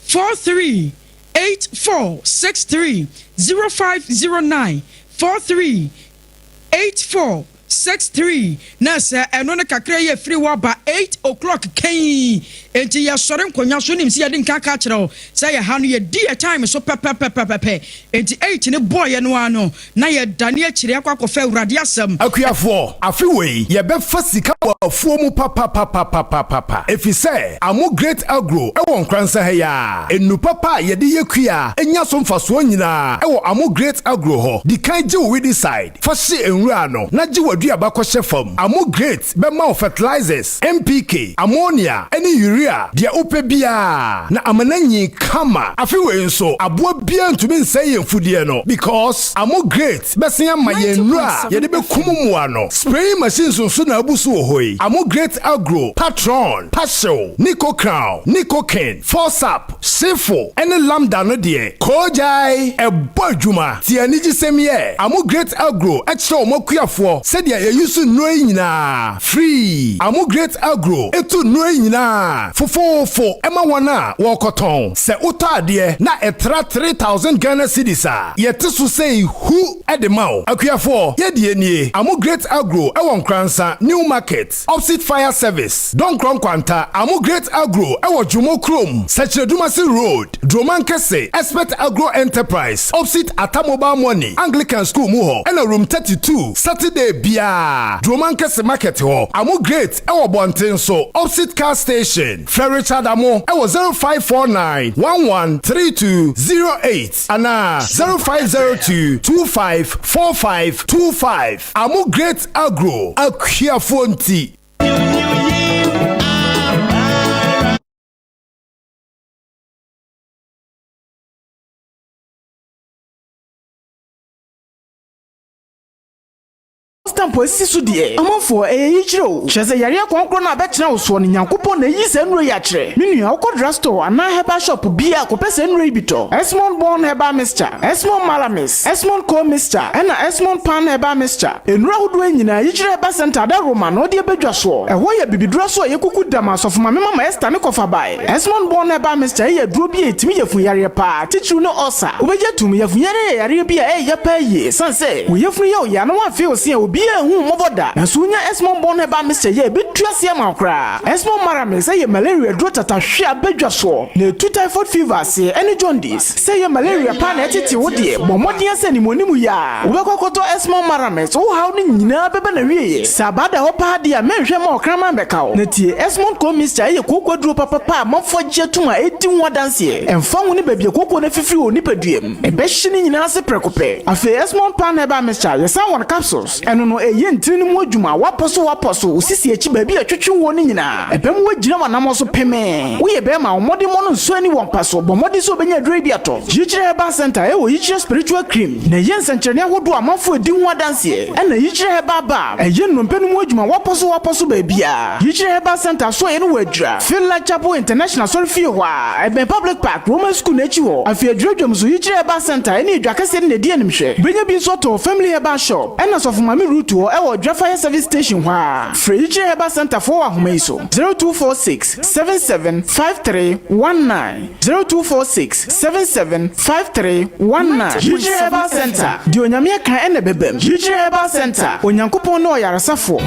438463 0509 438463 na sɛ ɛno no kakra yɛ firi wɔ ba 8 o'clock kɛn enti yɛ sɔre nkonya so nim sɛ yɛde nkaka kyerɛw sɛ yɛ ha no yɛ di time so pɛpɛpɛpɛpɛ enti 8 ne boy no ano na yɛ dane akyire akɔkɔfa awurade asɛm akuafoɔ afi wei yɛbɛfa sika wɔ afuo mu papapapapapapa efisɛ amo great agro ɛwɔ Nkoranza ha ya enu papa yɛde yɛkua enya so mfasoɔ nyinaa ɛwɔ amo great agro hɔ di kan gye wo di side fa hye enwura no na gye wadua bakɔhyɛ fam amo great bɛma fertilizers NPK ammonia ɛne urea dia upe bia na amananyi kama afi we nso aboa bia ntumi nsɛyɛ mfudie no because amo great bɛsia ma yenura yɛde bɛkumu ano spraying machines nso na abuso wɔ hɔ yi amo great agro patron passion nico crown nico ken forsap sifo ɛne lambda no de kojai ɛbɔ adwuma ti ani gisɛm yɛ amo great agro ɛkyerɛ ɔmakuafoɔ sɛdeɛ yɛyusu nnuro nyinaa free amo great agro etu nnuro nyinaa fofofo ɛma wɔn a wɔkɔtɔn sɛ wotɔ adeɛ na ɛtra 3000 Ghana cedis a yɛte so sɛ hu ɛde ma wo akuafoɔ yɛdie nie amo great agro ɛwɔ Nkoranza new market opposite fire service donkron kwanta amo great agro ɛwɔ Jomo Krom Sachredumasi road Dromankese expert agro enterprise opposite Ata mobile money Anglican school mu hɔ ɛna room 32 Saturday bia Dromankese market hɔ amo great ɛwɔ Bonten so opposite car station Richard Amo ɛwɔ 0549 113208 ana 0502 254525 amo great agro akuafoɔ nti stampo esi so de amafo yijiro chese yare konkro na betena oso ne nyankopon na yi se nuro ya kire menua okodra store ana heba shop bia ko pese nuro ibito Esmond born heba mixture Esmond malamis Esmond co mixture na Esmond pan heba mixture enura hodo nyina yijire ba center da Roma no de bedwa so eho ya bibidro so yekuku dama so fuma mama Esther ne kofa bai Esmond born heba mixture ye duro bi etimi ye funyare pa tichiru no osa obeje tum ye funyare yare bia ye pa ye sanse wo ye funu ye o ya no wa fe o se obi obia hu moboda na sunya esmon bon heba Mr. Ye betuasie ma okra esmon marame say ye malaria dro tatahwe abadwa so na tu typhoid fever se ene jaundice say ye malaria pa na etete wo de bomodin se ni monimu ya ubekwakoto esmon marame so how ni nyina bebe na wiye sabada ho pa de a menhwe ma okra man bekawo na tie esmon ko Mr. Ye kokwaduro papa mafo gye tuma edi ho danse emfa hu ni babie kokwo na fifiri o nipaduem ebe hye nyina se prekope afi esmon pa na heba Mr. Ye san won capsules eno no eye ntini mu adwuma waposo usisi echi ba bi atwetwe wo ni nyina ebem wagina manam so peme wo ye be ma omode mo no nso ani won paso bomode so benya adure bi ato yichire heba center e wo yichire spiritual cream na ye nsankyerene ahodo amanfo edi ho adanse na yichire heba ba eye nnompenu mu adwuma waposo ba bia yichire heba center so ye no wadra Finla Chapel International so fie ho a ebe public park Roman school na echi ho afi adwudwam so yichire heba center ene dwakase ne di animhwe benya bi so to family heba shop ena so mami route ho e wo dwafire service station ho a Freyichire Heba Center for ahomaiso 0246 775319 0246 775319 Yichire Heba Center di onyame kan ene bebem Yichire Heba Center onyankopon no yarasafo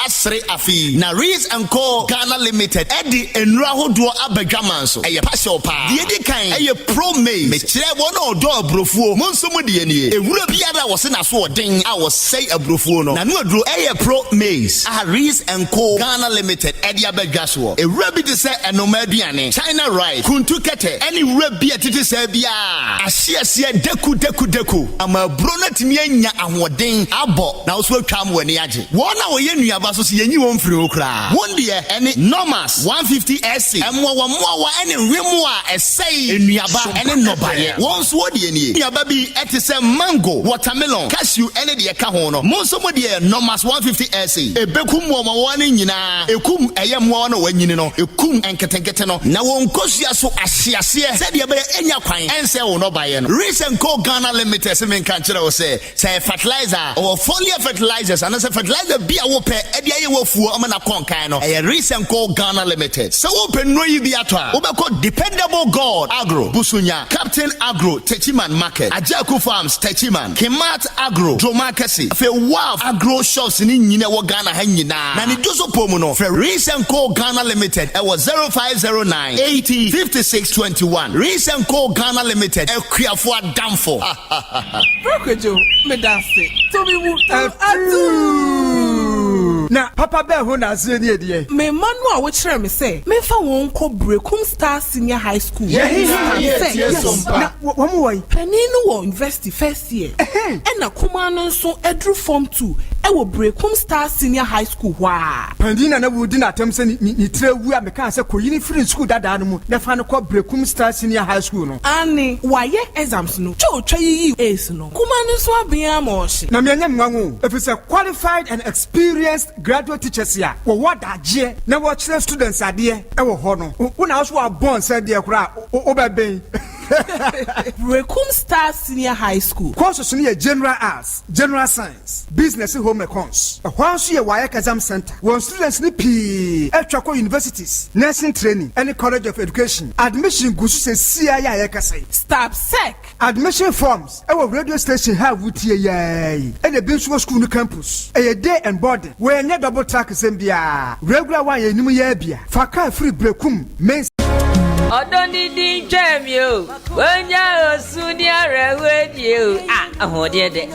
asre afi na Rees and Co Ghana Limited Eddie enra hodo abadwaman so eye passion pa de di kan eye pro maize me kire won odo abrofuo monso mu de nie ewura biara wo se na so odin a wo sei abrofuo no na no aduro eye pro maize Rees and Co Ghana Limited Eddie abadwaso ewura bi de se enoma aduane China rice kuntu kete any wura bi atete se bia ahyease deku ama bro na timi anya ahoden abo na wo so atwa mo ani age wo na wo ye nuaba so se yenyi won firi okra won de any normas 150 SC emwo wo any wemu a esei nuaba any nobaye won so wo de nie nuaba bi etese mango watermelon cashew any de ka ho no mo so mo de normas 150 SC ebekum wo ma wo ne nyina ekum eye mo no wanyini no ekum enketenkete no na won kosua so ahyease se de be enya kwan ense wo nobaye no Rees and Co Ghana Limited se men kan kire wo say fertilizer or foliar fertilizers and say fertilizer bi a wo pe e de aye wo fuo am na konkan no e Rees and Co Ghana Limited so wo pe no yi bi ato a wo be ko Dependable God Agro Busunya Captain Agro Techiman Market Ajaku Farms Techiman Kemat Agro Dromakasi fe Wow Agro Shops ni nyina wo Ghana ha nyina na ni dozo pomu no fe Rees and Co Ghana Limited e was 0509 80 5621 Rees and Co Ghana Limited e kuafo adamfo Brokejo me dance to be wu na papa be ho na azre ni edie me manu a wo kire me say me fa won ko Brekum Star Senior High School yes na wo mo wai paninu wo university first year e na kuma no so edru form 2 e wo Brekum Star Senior High School wa pandina na wo di na atem se ni tire wu a me kan se ko yini free school dada no mu na fa no ko Brekum Star Senior High School no ani wa ye exams no cho twa yi ace no kuma no so abia mo hye na me anya nwanwo if it's a qualified and experienced graduate teachers ya wo wadaje na wo kire students ade e wo ho no wo na so abon said de kura obeben Brekum Star Senior High School courses ni general arts, general science, business home econs. Ahwanso ye wire exam center. Won students ni p Etwako universities, nursing training, any college of education. Admission gusu se sia ya yekasai. Stop sec. Admission forms. Our radio station have wutie yai. And the Binsuo School campus. A day and boarding. We nye double track sembia. Regular one ye nimu ye bia. Faka free Brekum main Odondidi jemio wanya osunia rewedio ahodiede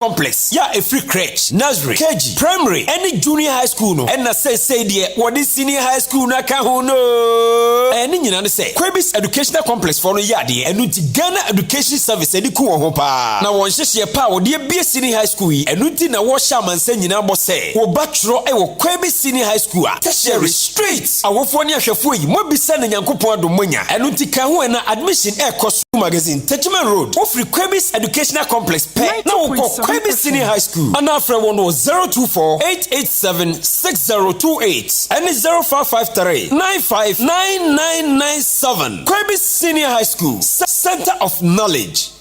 complex ya a free crèche nursery KG primary any junior high school no and na say there what this senior high school na ka ho no any nyina no say Kwebis educational complex for no ya de enu ti Ghana education service edi ku ho pa na won hyehye pa wo de bia senior high school yi enu ti na wo sha mansa nyina bo say wo batro e wo Kwebis senior high school a tertiary street awofo ne ahwefo yi mo bisa na Nyankopon adomonya enu ti ka ho na admission e cost magazine Techiman Road wo free Kwebis educational complex pe na wo Kwebis Senior High School. And after 024-887-6028 and 0553-959997. Kwebis Senior High School, Center of Knowledge.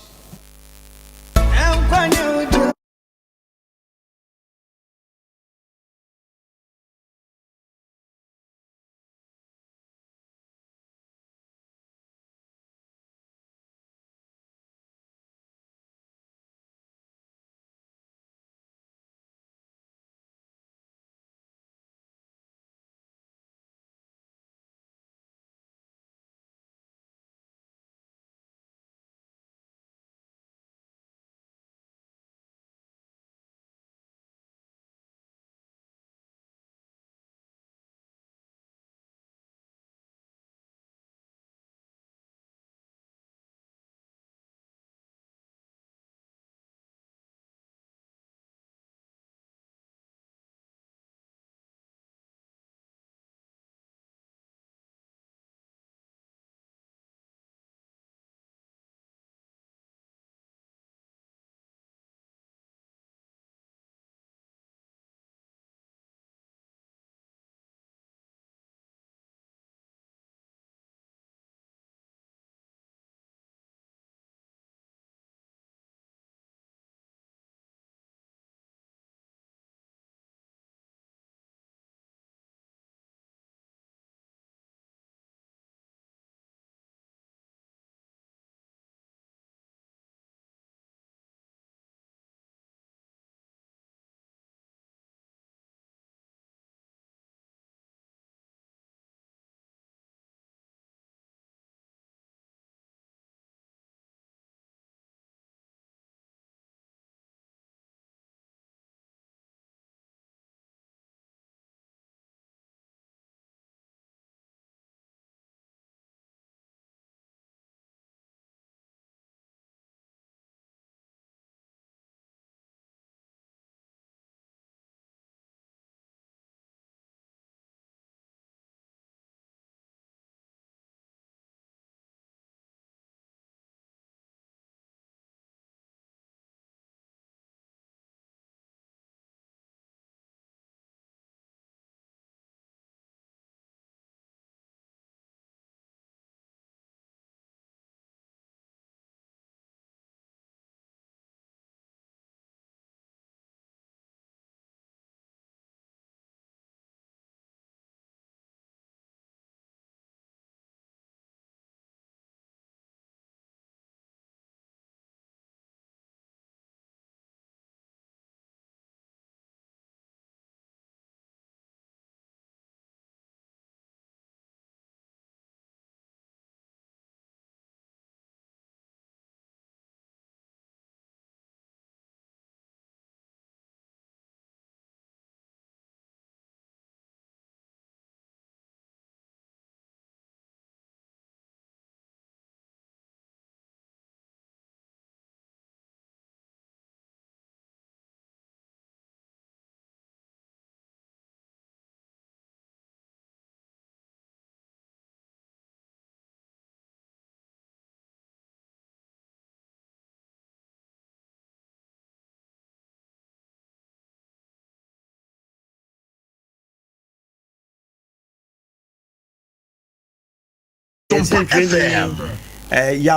ya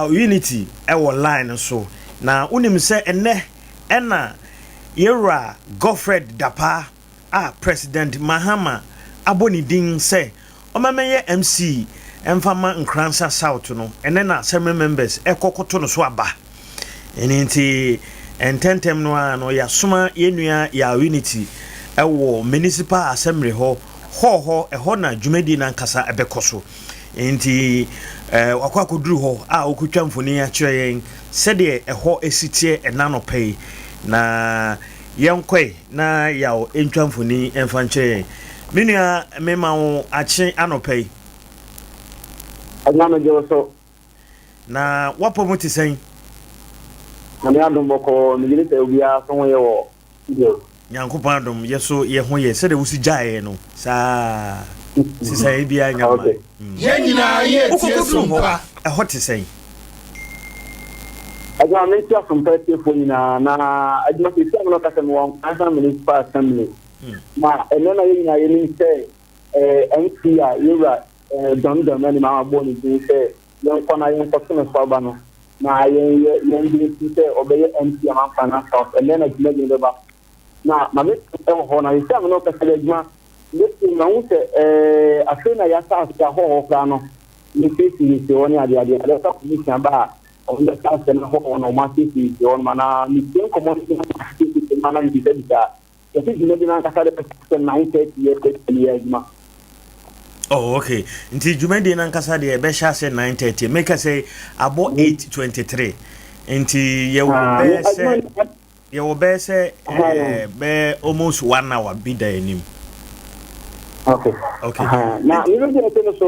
unity line so na unim se ene ena yera Godfred Dapa President Mahama abonidin se omameye MC emfama Nkoranza South no ene na assembly members ekokoto no so aba enti ententem no ya suma yenua ya unity ewo municipal assembly ho eho na dwumadi na nkasa ebekoso enti wakwa koduru ho okutwa mfoni ya kyerɛ sɛde eho esitie enanopɛ na yenkwe na yawo entwa mfoni emfa nkyerɛ menua mema wo akye anopɛ agama joso na wapo muti sɛn na me adom bɔkɔ migire sɛ obia so ye wo video nyankopɔn adom yeso ye ho ye sɛde wusi gyae no saa sisai bia nyama ye nyina ye tie Sompa ɛhɔ te sɛn agama me tia Sompa tie fo nyina na agama se tia no kasa me won asa municipal assembly ma enena ye nyina ye ni sɛ MP a yura don mani ma boni din sɛ yon kona yon kɔtɔn so aba no na yen din sɛ obeye MP a man fana south enena gina gina ba na mame ho na yesa no kasa agama leti na unse afena ya sa ho kra no ni fisi se woni ade ala ta commission ba on the task na ho no ma fisi se on mana ni ten commission fisi mana ni de da yesi gina gina kasa de 9:30 years ma. Oh, okay. Nti jumedi na nkasa de be sha se 9:30 make say abo 8:23 nti ye wo be say be almost 1 hour bi da enim. Okay. Now you know the so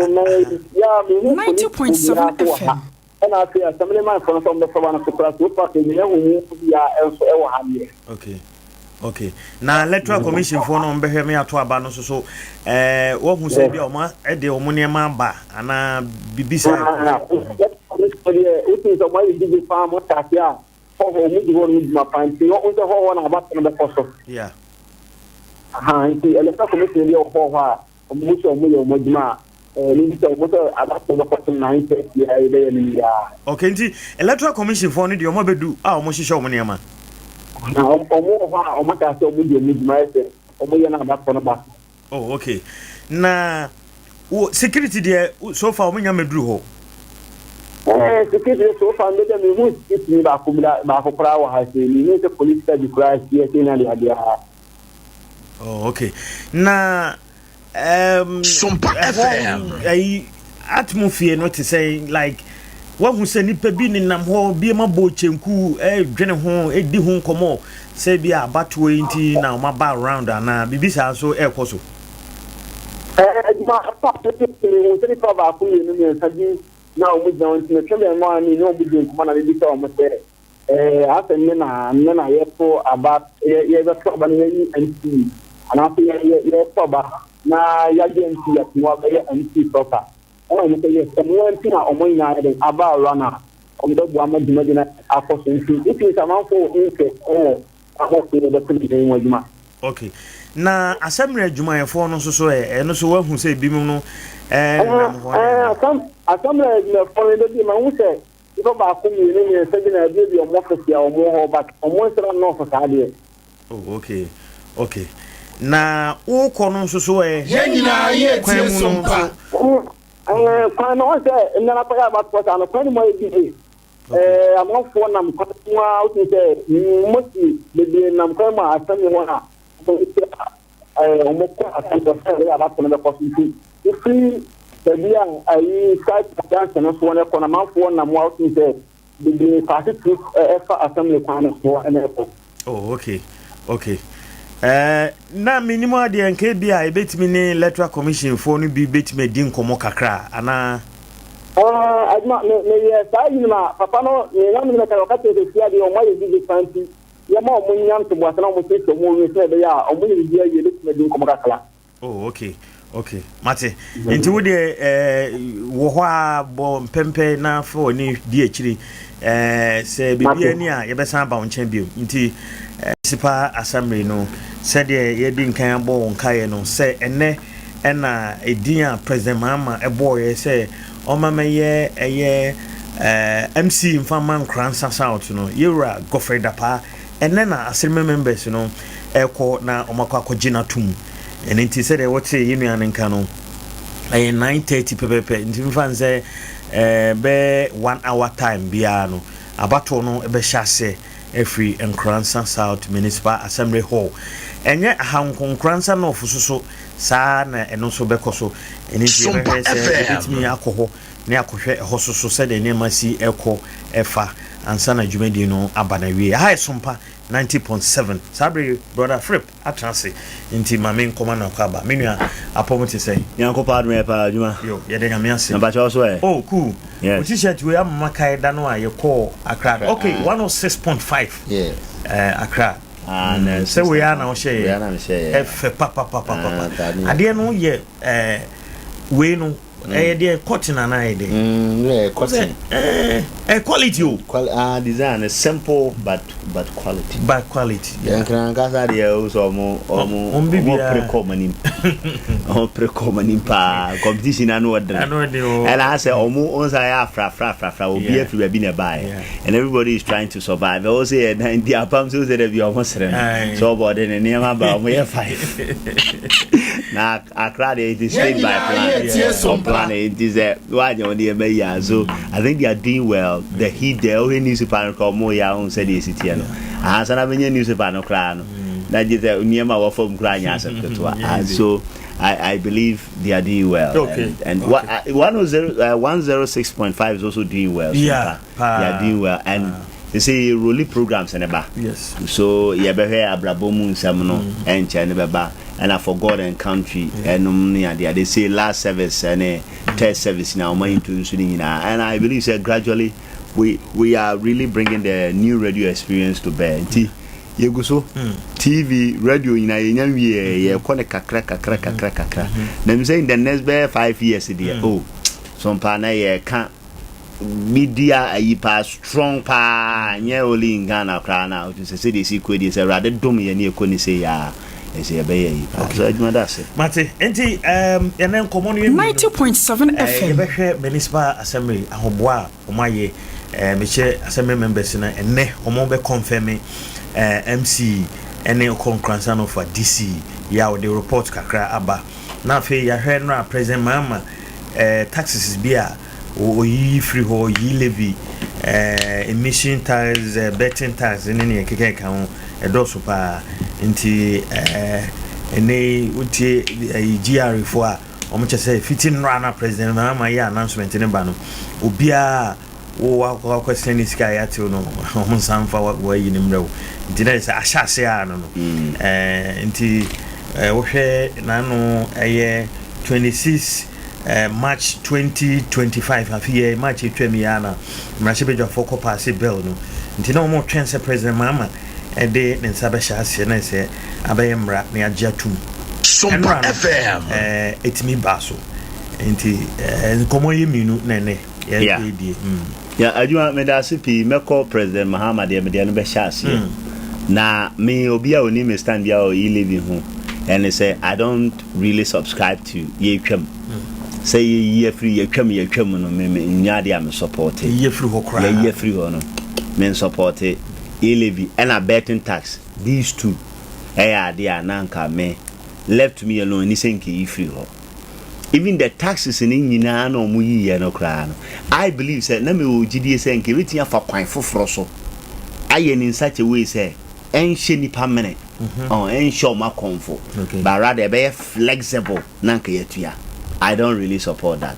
ya 90.7 FM. And I feel assembly man from the Savannah to class what part you ya also e wa here. Okay. Na electoral commission for no be me ato aba no so wo hu se bia o ma e de o mo ne ma ba ana bibisa it is a way big farm what ya ho mu di won mi ma pan ti o so ho na ba no be koso. Yeah. Nti electoral commission dey ho o mu so mo yo mo dima ni so mo so about the question 9:30 ya dey ni ya. Okay, nti electoral commission for no dey o mo bedu o mo hihye o mo ne ma. Na o mo ka se o mu di ni dima ese o mo ye na ba kono ba. Oh, okay. Na security there so far o mo nya meduru ho. Security so far me dem mu security ba ko pra wa ha se ni ne police service cry here na de Adea. Oh, okay. Na Sompa FM atmosphere no to say like what who say nipa bi ni nam ho bi ma bo chenku dwene ho edi ho komo say bi abato enti na ma ba around na bibisa so ekoso ma pa ni tiri pa ba ku ni ni saji na o mu down ti kele ma ni no bu din kuma na bibisa o mo say asa na ye ko about ye ba so ba ni anti ana fi ye so ba na ya gente ya tuwa ba ye anti proper o mo say someone tina o mo ina de aba rana o do bu amaduma de na akoso nti it is a man for interest akoso de be tin wajuma. Okay. Na assembly adwuma ye for no so no so wa hu say bi mu no assembly adwuma for no bi ma hu say ko ba ko mi ni se bi na bi o mo office o mo ho but o mo sra no for sa de. Oh, okay. Na wo kono so ye nyina ye tie Sompa kwa no se na pa ba ko sa no kwa ni mo bi amofo nam kwa o ti se mo ti be nam kwa ma asami ho na o mo ko asami ko se ya ba ko na ko si if bia ayi site dance no so na ko na amofo nam o ti se be party to efa asami kwa na so na ko. Oh, okay. Na minimum de nke bia ebetimi ni electoral commission for no bi betimi din komo kakra ana ajma me ye sa yima papa no ye na me ka ka te sia de o ma ye bi fanti ye ma o munyam to boasa na mo se to mo we se be ya o mo ye bi ye betimi din komo kakra. Oh, okay. Mate enti wo de wo ho a bo mpempe na fo ni di akiri se bibia ni a ye be san ba on chen bi nti sipa assembly no said ye din kan bo on kai no say ene na edin a president Mahama eboye say omameye MC Mfama Nkoranza South no yewra Godfrey Dapa enena asirme members no eko na omakwa akogina tum enti said what yenu anenka no 9:30 pepepe enti mfanze be 1 hour time bia no abato no be hyase every Nkoranza South Municipal Assembly Hall enye Nkoranza no ofusoso saa na eno so bekoso enti be akoho ne akohwe hososo said ene masi eko efa ansa na dwumadi no abana wie ha Sompa 90.7 sabre brother Flip atrase inti mame nkoma na kwaba menua apomote say yanko pa adme pa adwuma yo ye de nyame ase na ba cho so oh cool yes. T-shirt we am makai da no aye call Accra okay 106.5 yes Accra and say we are now share f papa ade no ye we no there cotton and I yeah cotton quality design is simple but quality yeah Nkoranza there also more pre-common pa competition and I say almost I fra will be everywhere be nearby and everybody is trying to survive also and the apam so that be almost so but then near about we have 5 now Accra it is stayed by plan it is why on the so I think they are doing well the heat the only newspaper called Moya on said the city and sana benye newspaper no kra no na just niema wa from kra nya so I believe they are doing well okay. and 106.5 is also doing well they are doing well and they say rolling programs and eba yes so you be here abrabomu nsam no enche ne beba and for God and country and they say last service and third service now and I believe that gradually we are really bringing the new radio experience to bear. TV radio in a kakra. Them saying the next 5 years some partner can't media a pass strong pa only in Ghana cry now to say this is a rather dumb and say okay. Mate, enti enen common 90.7 FM. Ebehwe municipal assembly ahoboa omaye meche assembly members na enne omo be confirm MC ene Nkoranza no for DC ya o the report kakra aba na fe ya hwe no president mama taxes bia oyi free ho yi levy emission tax betting tax ne keke kan edoso pa nti ene utie GR for a omoche say fitin rana president mama ya announcement ne ba no obia wo question is sky ati no omo sanfa wa yi nimrew nti na say ahase a no nti wo hwe na no 26 March 2025 afie March 20 yana mrashibejo foko pass bill no nti na omo twense president mama ede nsabe shase na se abayemra na ajatum Sompa FM etimi baso nti nkomo yeminu nene ya edie ya adwuma medasipi meko president Muhammad ya media no be shase na me obi a oni me stand ya o living ho and say I don't really subscribe to yetwam say ye free yetwam no me nyaade am support ye free ho kra ye free ho no men support levy and a betting tax these two Adea nanka me left me alone ni senki free ho even the taxes in nyina na omu yiye no kra no I believe say na me ogidie senki wetia fa kwan foforo so aye in such a way say enhye nipa mene enhye ma comfort but rather be flexible nanka yetua I don't really support that.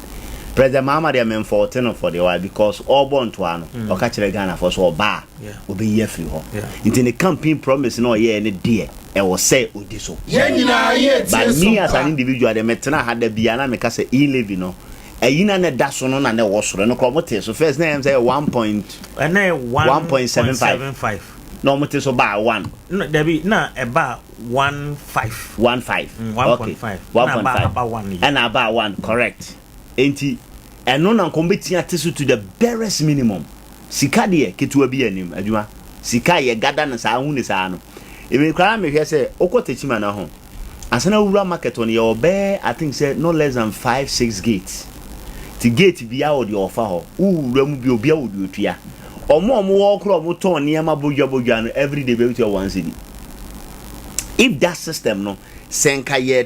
President Muhammad am 14 for the while because all born to ano o ka kire Ghana for so ba obi ye free ho into the campaign promise no ye any dear e was say odi so but me as an individual the metna had the bia na me ka say e-levy no eyina ne da so no na ne wo soro no kromote so first name say 1.75 no mote so ba 1 no there be na e ba 1.5 okay 1.5 and about 1 correct enti eno na nkombetia tesu to the barest minimum sika de ketua bi anim adwuma sika ye gada na sa hu ne sa no ebe kwara me hwe se okotechima na ho asana wura market on your bear I think say no less than 5-6 gates nti gate bia wo de ofa ho wura mu bi obi a wo de otua omo wo kro mo ton niam abodwa no every day be with your 1 cedi. If that system no senka ye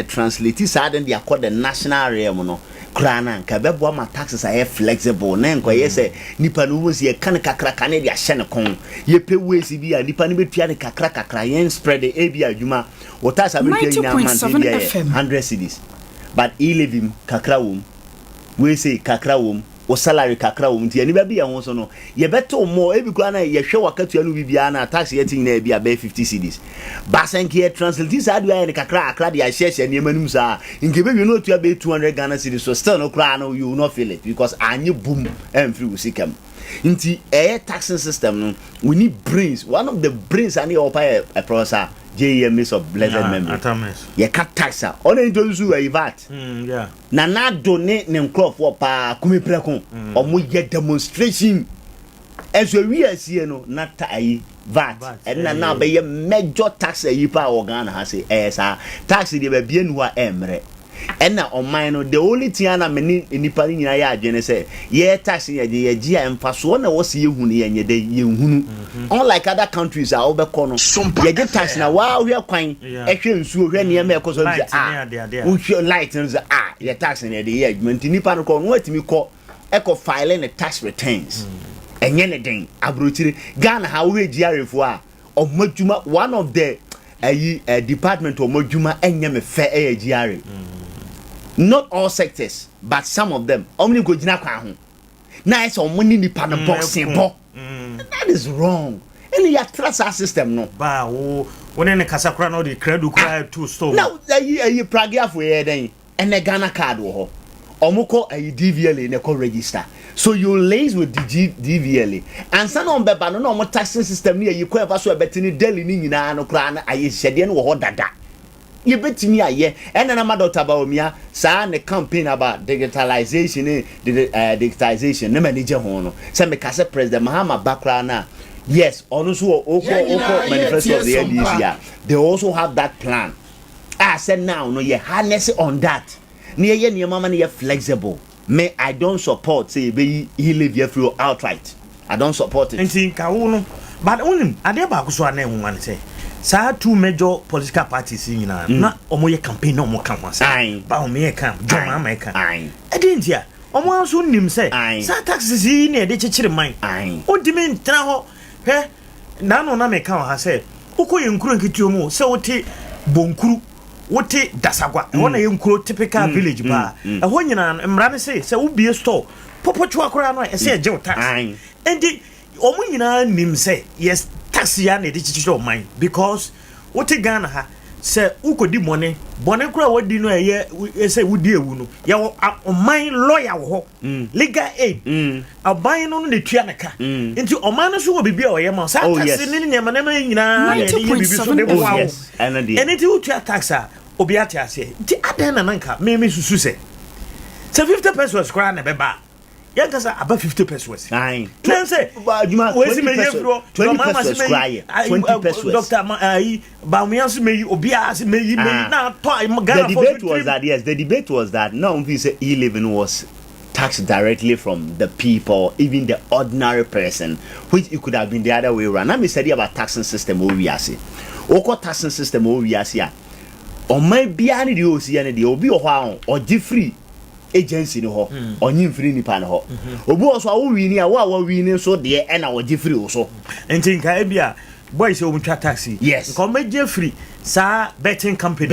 translate sa den de akọ the national realm no krana nka bebo ma taxes are flexible na nko ye say nipa no wo se kan kakra kan de ahye ne kon ye pe wesi bi a nipa no betua ne kakra yen spread the abi adwuma what tax a betua na man 100 cedis but e-living kakra wom we say kakra wom o salary kakra wom ti ani ba bi ho so no ye beto mo e bi kwa na ye hwe wakatua no bibia na tax ye tin na bi a 50 cedis basenke ye translate sa adu ye kakra akra de ahye ne manum sa nke be no tua be 200 Ghana cedis so still no kra no you will not feel it because anye boom and free usikam nti taxing system no we need brains. One of the brains ani opa a professor JMS of blessed memory ye cut taxa on introduce a VAT yeah na donate ne nkrofo pa kumi preko omo ye demonstration as we asie no na tai VAT and na be ye major tax a yipa organ ha say sa tax de be bia nu a emre and na on mine no the only thing na me nipa ni nyina ya adwene say ye tax ye gi emfaso na wo se yehunu ye nyede yehunu unlike other countries are obekọ no ye gi tax na wa hwe kwan ehwe nsuo hwe ne me ekoso nze light nze ye tax ne de ye adwuma nipa no ko no atimi ko eko file ne tax returns enye ne den abrochire Ghana ha we giarefo a omadwuma one of the department omadwuma enye me fe giare. Not all sectors, but some of them. Omni go jina kwa ho. Na ese omni nipa no boxing bo. That is wrong. Any ya trust our system no. Ba wo ne kasa kra no de credo kra to store. Now ayi pragiafo ye den. Ene Ghana card wo ho. Omukọ ayi DVLA ne ko register. So you lays with the DVLA. And some on beba no omo taxing system ni ayi ko eba so ebetini daily ni nyina no kra na ayi hyede no wo ho dada. You bet me aye and na madota ba omia sa ne campaign about digitalization digitization na manager ho no say me ka say president Mahama Bakra na yes also manifesto of the NDC they also have that plan. I said now no ye harness on that ne ye niam ma ne flexible me I don't support say be he live here through outright. I don't support it nti ka wo no but onim ade ba ko so ana hu wan say sa two major political parties nyina na omo ye campaign na omo kan wasa ba omo ye kan joma ma kan edintia omo anso nim say sa taxes yi na de chechire man odimi ntra ho he na no na me kan ha say ukoye nkuro nkituo mu say wote bonkuru wote dasagwa wona ye nkuro typical village ba ho nyina mra ne say ubie store popochu akora no e say je tax endi omo nyina nim say yes tax ya na de chichicho man because what Ghana ha say ukodi money bone kura wadi no eye say wudi ewu no ya oman lawyer wo legal aid aban no ne tua naka nti oman no so wo bibia oye ma sa tax ni nyama na nyina ye bibi so de bo awo eniti utua tax a obi ate ase nti adan na nanka me susu say 50 pesos kura na beba yankasa about 50 pesos. Then say, where's the 20 pesos cry? 20 pesos. Doctor, Baumians may obias may now. The debate was that yes, the debate was that no, we say e-living was taxed directly from the people, even the ordinary person, which it could have been the other way around. Now we study about taxing system over here. Oko taxing system over here. Or my biani the OC the obi or free. Agency no ho onyin free nipa no ho obi oso awo wini a wa wini so de e na wo je free oso enti nka bia boys say omtwa taxi yes nka me je free sa betting company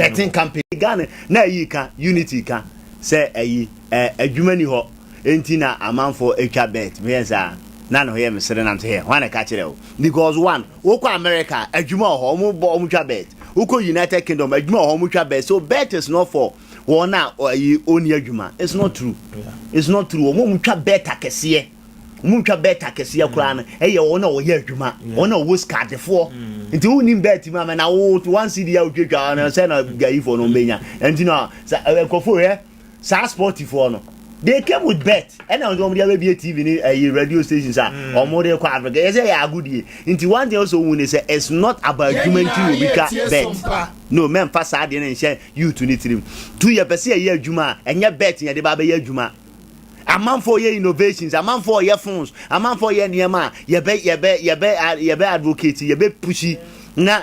Ghana na yi ka unity ka say ayi adwuma ni ho enti na amanfo etwa bet me say na no here me sere nam say here wan ka kire o because one wo ko America adwuma ho omtwa bet wo ko United Kingdom adwuma ho omtwa bet so bet is not for wona oni adwuma. It's not true. It's not true. Omo mutwa beta kese kura na eye wona wo ye adwuma wona wo skadefo nti woni bet ma na wo one cd ya odwetwa na say na gayi for no benya nti no ekofo he sa sport for no they came with bet and I was on the TV radio stations or more than Africa. Yes, I good year. Into one day also when they say it's not about human to bet. No man pass I didn't share you to need him. 2 years per year Juma and you're betting at the Baba Juma. A man for your innovations, a man for your phones, a man for your Niama, you bet advocate, you bet pushy. Na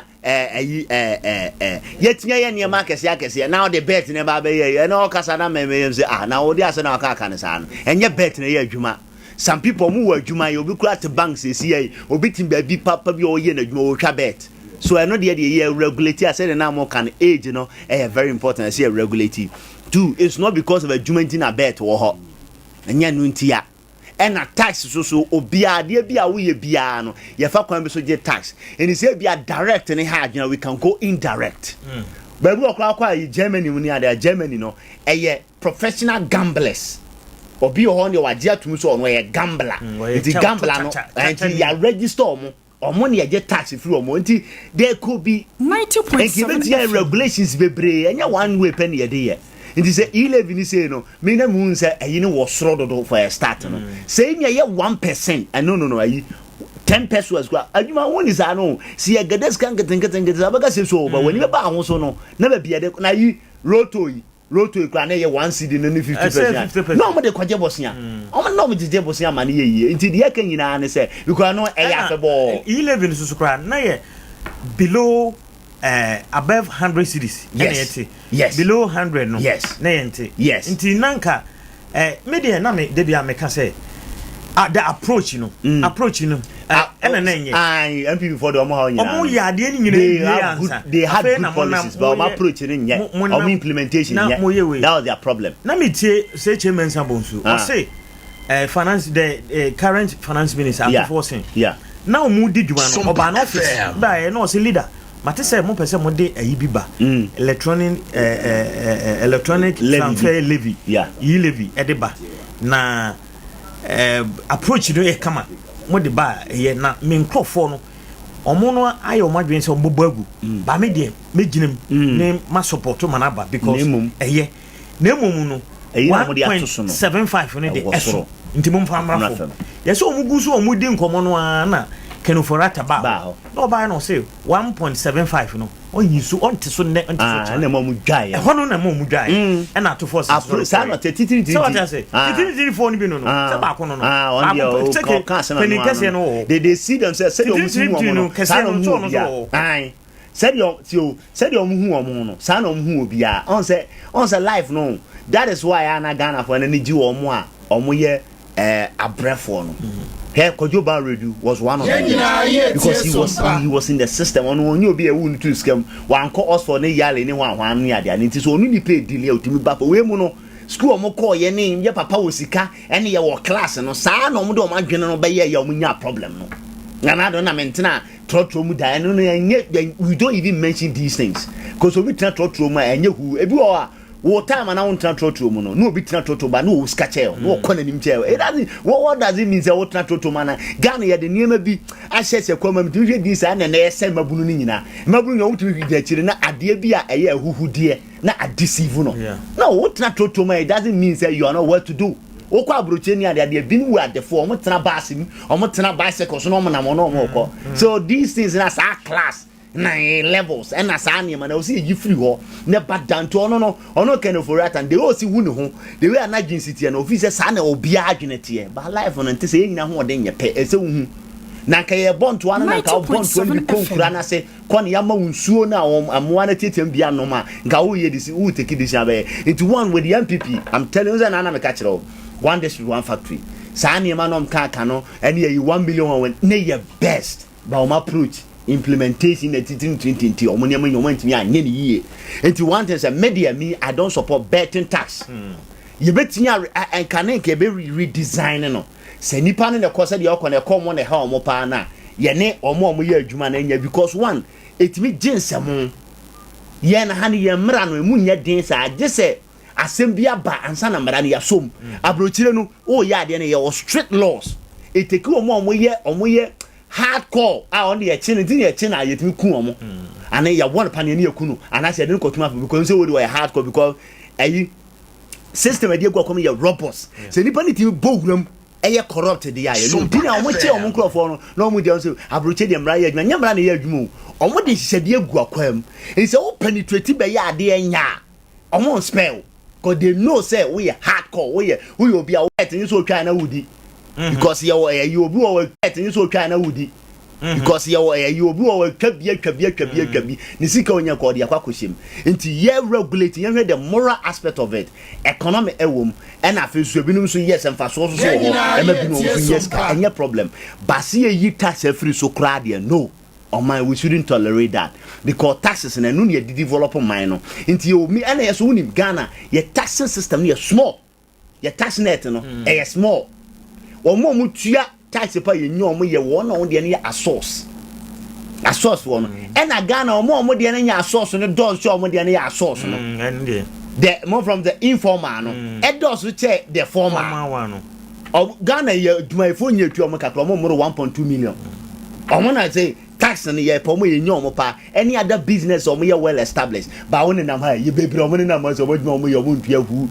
yet near Marcus Yakes now the bet in a baby and all Casana may say now the Asana Kakasan and you're betting a year Juma. Some people move a Juma you'll be cracked to banks this year or beating baby papa your yen and more bet. So I know the idea regulator I said now more can age very important I say regulating. 2 it's not because of a Juma in a bet or hot and yanuntia. And a tax so obia de bia we bia no ye fa kwan be so get tax and he say bia direct and hard we can go indirect but we kwa Germany we near Germany no professional gamblers obi o ne wa dia tum so no gambler it gambler no and you register omo ne get tax free omo nti there could be 90.7 regulations bebre anya one way penny a day. It is a 11 say no, Mina Moon say a was sroddo for a start. Saying ye 1% and no, 10 pesos. Adwuma one is I know. See a gades can get Abaga so, but when you buy also no, never be a na you roto cranay 1 seed in 50%. No, but the Quajabosia. I'm not with the Jabosia money. Into the Akan say, you can know a ball 11 is to below. Above 100 cities. Yes. Below 100 no. Yes. Yes. Inti nanka media na me debia me ka say the approach approach MP for the omo ya de ni nyina they had good policies but approach ni implementation that was their problem. Na me tie say chairman Sabonsu I say finance the current finance minister forcing. Yeah. Now mu di dwuma no oba no office ba no say leader Mate say mo pese mo de ayibiba electronic transfer levy levy edeba na approach no e kama mo de ba ye na me nkrofo no omo no ayo madwen se obobo agu ba me de me ginam ne ma support manaba because eye na emom no 1.75 no de eso nti mo mfa mrafo ye so omugu so omudi nkomo no na Kenu for Rataba. No buy no say 1.75 no. On you so on to so ne on to na mamu dai. E hono na mamu dai. E na to force. Sa no titiri. So what I say? Titiri for ni bi no no. Say ba ko no no. On your penny kese no. They see themselves say omu hu sa no hu no. Ai. Said you omu hu omu no. Sa no omu hu obi a. On say life no. That is why ana Ghana for na ji omu a omu ye abrefo no. Here, Kojoba Radio was one of them because he was in the system. On you be a wound to scam. One call us for ne yale, one near the and it is only pay delay to me. But we mono school mo call your name, your papa was sick, and your class and no son or mudo man general by your problem. No, and I don't maintain trotro muda and yet we don't even mention these things because we can't trotro and you who every hour. What time and I won't trotro mono, no bit trotro, but no scatchel, no conin chair. It doesn't what does it mean? The old trotro man, Ghana had the name be I said, a common do this and I said Mabunina. Mabun out to the children, Adea Akye Abia who dear, not a deceive no. No, what trotro man doesn't mean that you are not what to do. Okwa Bruchenia, they have been at the form of Trabassim or Motana bicycles, no more. So these things in our class. 9 levels and as any man see you free war never down to no kind of rat and they all see who they were an agency and officers and obia agility but life on and say na ho den ye pe so hu na ka ye born to one na ka born to be konkura na say kon ya ma nsuo na amoa na tetem bia no ma ga wo ye this who take this abe into one with the MPP I'm telling you na me ka kire one district one factory sa na ma no ka no and ye 1 million when na ye best ba o approach implementation at 2020 or money you want me and ye into one thing say media me I don't support betting tax you bet me and can be redesign no say nipa no course the okon come on the how mo pa na ye ne omo ye adwuma na nya because one it me ginsem ye na ha ne ye mra no emu nya den sa age say asem bia ba ansa na mra ne ya som abrochire no o ya de ne ye strict laws it take omo ye hardcore on the chin I yet me kuomo and then you want pan near kunu and I said don't come because say we were hardcore because system ade go come your robots se nipa ni ti boguram eye corrupt de ya no bi na omo che omo nkrofo no na omo de so abroche de mra ya adwuma nyamra na ya adwuma omo de hihede agu akwam en se wo penetrate be ya ade enya omo spell because they know say we hardcore we obi a wet ni so twa na wudi because you obi o wet ni so twa na wudi because you obi o twabia ni sika onya ko de akwakohyem nti ye regulate ye the moral aspect of it economy ewom and afi so ebinum so yes emfa so ho e ma bi no yes ka anya problem but see yi tax free so kra de no man, we shouldn't tolerate that because taxes and no need develop mine no nti you me and yes unim Ghana your taxing system is small your tax net no is small omo mutua tax pa ye nyo omo ye won no de ne a source won and a Ghana omo de ne a source no does show omo de ne a source no the more from the informal no it does check the formal one no Ghana ye dwumayfo nya tu omo kakra omo 1.2 million omo na say tax and ye pomo ye nyo pa any other business omo ye well established ba won nam ha ye bebre omo nam so omo ye omo ntua hu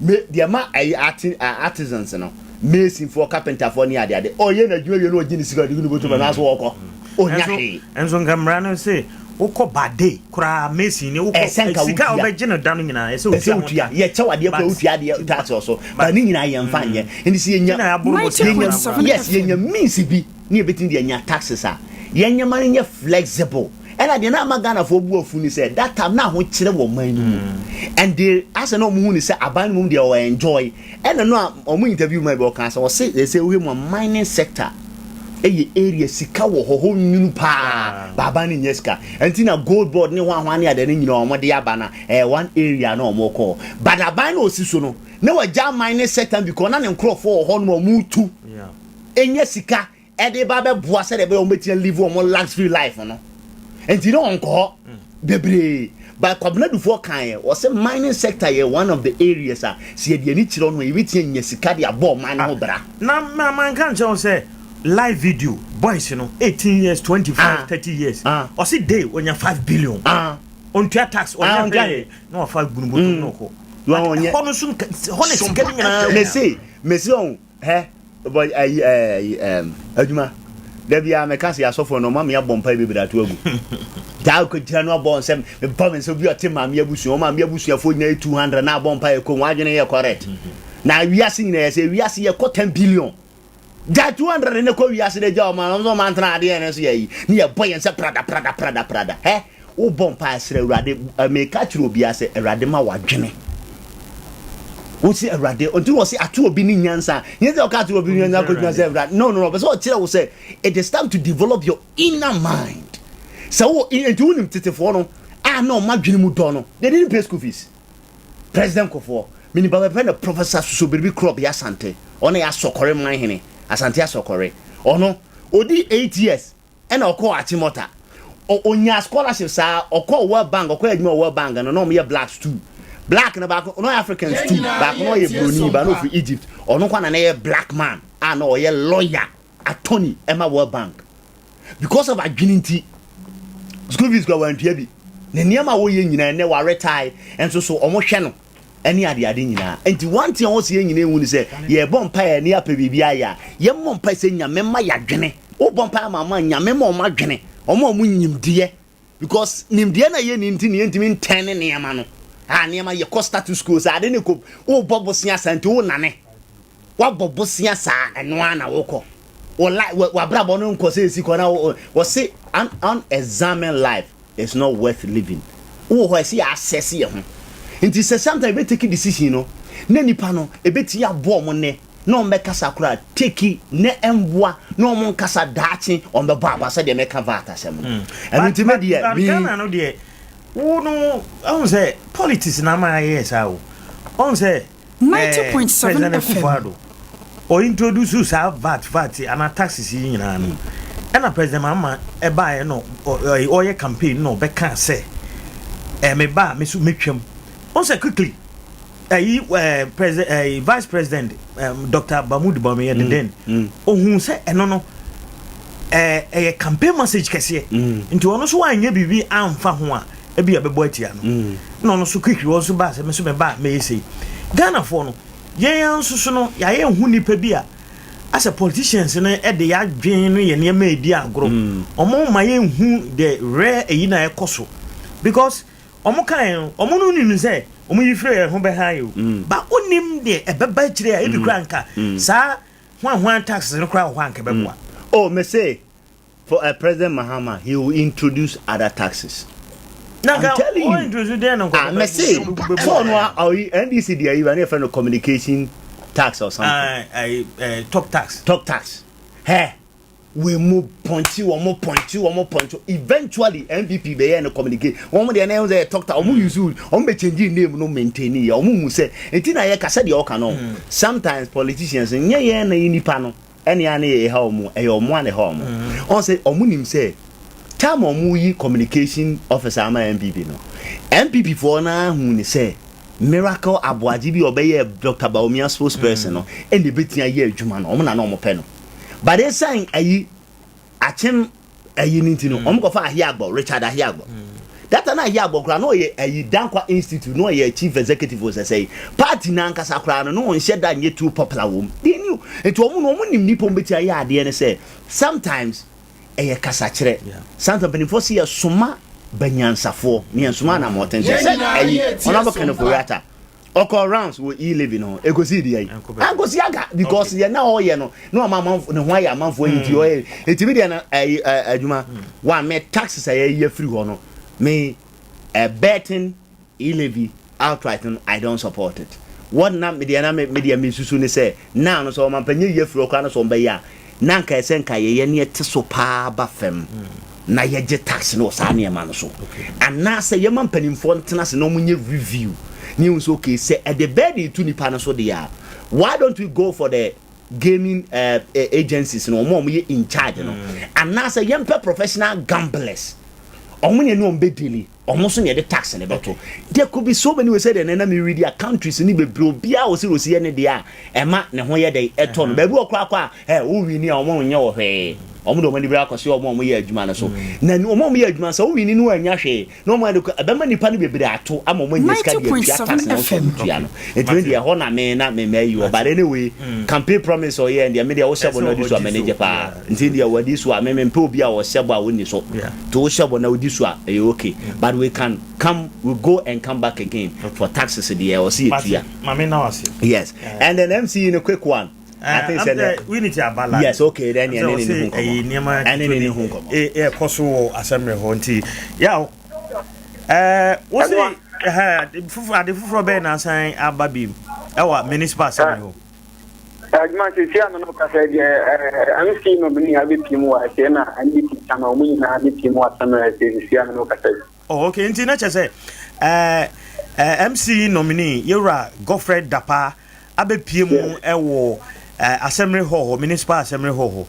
me de ma artisans no mason for carpenter for ni ade o ye na dwuwe no ogini sika de no boto ba na so woko onya he enso ngamra no say woko bade kura mason ni woko sika obegine dan nyina ye se otua ye chawade kwa otua de tax so ba ni nyina ye mfa nye ndi se ye nya yes ye nya means bi ni ebetin de nya taxes a yenye man nye flexible and I didn't Ghana for bu afuni say that time na ho kire wo man and they as no mu ni say aban mu dey enjoy and no omu interview my be kan say they say we mining sector area sika wo ho nyunu pa baba ni nyeska enti na gold board ni hwan ni ade ni nyina omo de aba na one area na omo ko but aban na osiso no na wa ja mining sector because na nkrofo ho no mu tu enye sika ede ba be boa se de be o metia live o mo luxury life no enti no onko bebre ba kwabna dufo kan o se mining sector ye one of the areas se de ani kiro no e betia nya sika de abo man ho bra na man kan che say live video boys no 18 years 25 30 years o se day onya 5 billion on tua tax on no 5 bunubutu no ko hono sun hono sika ni na mesi on boy adwuma da bia me kan se asofo no ma me abompa bebira to agu da ko tira no abon sem me bomb so bi ote ma me abusu o ma me abusu afo nya 200 na abompa e ko wadwene ye correct na wiase nyina ye se wiase ye ko 10 billion da 200 ne ko wiase de ja o ma no ma ntra ade ne so ye ni ye boy en se prada o bompa asre urade me ka tira obi ase urade ma wadwene we see a rade until we see atu obi ni nyansa nyansa o ka atu obi nyansa ko twa say no but so tell we say it is time to develop your inner mind so into nim tetefo no no madwene mu do no they didn't pay school fees president kofo mini baba pen professor so be crop ya sante ona ya sokore man hene asante ya sokore ono odi 8 years and okọ achimota onya scholarship sa okọ World Bank okọ adwuma World Bank no me blacks too black na back no Africans too back no ye broni ba no for Egypt ono kwa na ye black man no ye lawyer attorney Emma World Bank because of agility school fees go wan bi na niam a wo ye nyina ne wa retire enso so omo hwe no ani ade nyina enti one thing wo se ye nyina ehu ni se ye bompa ye ne apa bibia ya ye mompa se nyame ma ya dwene wo bompa mama nyame ma o ma dwene omo nyimdie because nimdie na ye ni nti ne ntimi ntene ne yama no niam ye costa to school sa ade ne ko wo bobosia santi wo nane wa bobosia sa eno ana woko wa brabo no nko se ko na wo say an examine life is not worth living wo ho see access ye ho nti se sometimes be take decision no na nipa no e beti abo mo ne no mbeka sakura take ne emboa no mo nkasa daachi on be baba se de meka vata sem and nti me de mi no de wo no on say politics na ma yes awo on say 90.7 FM o introduce sa VAT and taxes nyina no and a president mama e ba no o ye campaign no be kan say me ba me su metwam on say quickly president vice president Dr. Bamudi Bameye den ohun say eno no campaign message kese nti ono so anya bibi amfa ho a e bia be boatia no no so quick was so bad me so me ba me say Ghana for no yen so no ya yen hu nipa bi a as a politicians no e de ya dwen no ye ne ma edi agro omo ma yen hu the rare eyi na ekoso because omo kan omo no ni say omo yifre ho be ha yo ba onim de e beba kire a e bi kra nka sa hwan taxes no kra hwan ka beboa oh me say for President Mahama he will introduce other taxes. I'm telling you. I say for no NDC they even if no communication tax or something. Talk tax. Hey, we move point you. Eventually MPP be no communicate. One dey na say talk tax. Omo use omo be change name no maintain ya. Omo say entina ye kasa de oka no. Sometimes politicians nye na nipa no. Any ane ha omo omo ane ha omo. On say omo nim say time omo yi communication officer ama MPP no. MPP for na hu ni say Miracle Abuaji bi obeye Dr. Baumia spokesperson no and the betia ye adwuma no omo na omo pe no. But they saying ayi achem ayi ninti no omo ko fa Ahiagbo Richard Ahiagbo. That na Ahiagbo kra no ye ayi Dankwa Institute no ye chief executive was say party na nkasa kra no no nhye da nye too popular wom. They knew enti omo nim nipo betia ye ade ne say sometimes eye kasa kire. Sometimes benifo see soma banyansafo ni ensuma na moten say ayi onabo kind of rata okọ rounds we living on egosi di ayi agosi aga because ye na o ye no amamfo ne ho ya amamfo yi di o ye etimi dia na ayi adwuma wa me taxes ayi free ho no me betting levy outright and I don't support it. What na media me susu ne say now no so mampanye ye free okra no so mba ya na nka esenka ye ne teso pa ba fam na ye je tax no sa na ma no so ana say ye mampanimfo ntena se no munye review ni unso okay say at the bed to nipa no so there why don't we go for the gaming agencies no mo ye in charge no ana say ye mpe professional gamblers omunye no mbe daily almost near the tax and beto. There could be so many we said and enemy media countries in Ibro Bia or Sirusi and dia and Mat Nahoya day a ton. Bebu Quaqua, we near one your way. Omo many bracos your mom we edman so. Then no more edman so we knew and yashe. No matter a many penny be to a moment this can be FM. It really a honor may not may you, but anyway, campaign promise or yeah, and the media was several this one manager pa. Until the were this one, Memon Pobia or Seba winning so to Seba now this one, okay. But we can come, we go and come back again for taxes in the air or see it here. Yes, and then MC in a quick one. I think said we need to balance. Yes, okay, then you need Kosovo assembly honti. Yeah. What's it? The fufu ben na sign Ababim. Our municipal assembly. Agma se no ka say I'm seeing no bini abi pimu a say na ani kitama mu na abi pimu assembly se no ka say. Oh, okay, nti na che say MC nominee Yura Godfrey Dapa abepiemu ewo assembly hall municipal assembly hall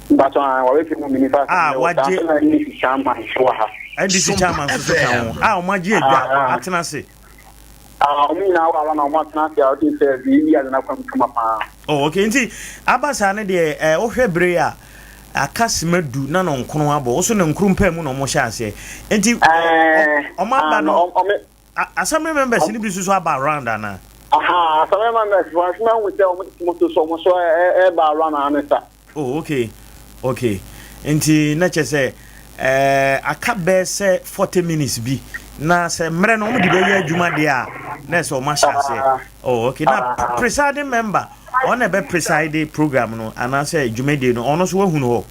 but we piemu municipal assembly chairman so ha ndc chairman so kan o maji egba atena se mi na wa na o atena se o ti se bi ya na kwam pa. Oh, okay, nti abasa ne de o hwebre a akasimadu na no nkono abo wo so na nkrumpa mu no mo hya ase nti o mamba no assembly members ni bi so aba around ana. Aha, some members was now with the so around answer. Oh, okay. Nti na che say aka be say 40 minutes bi na say mre no mo di be ya adwuma de a na so ma sha say. Oh, okay. Na presiding member on a be presiding program no and say adwuma de no ono so wa hu no ho.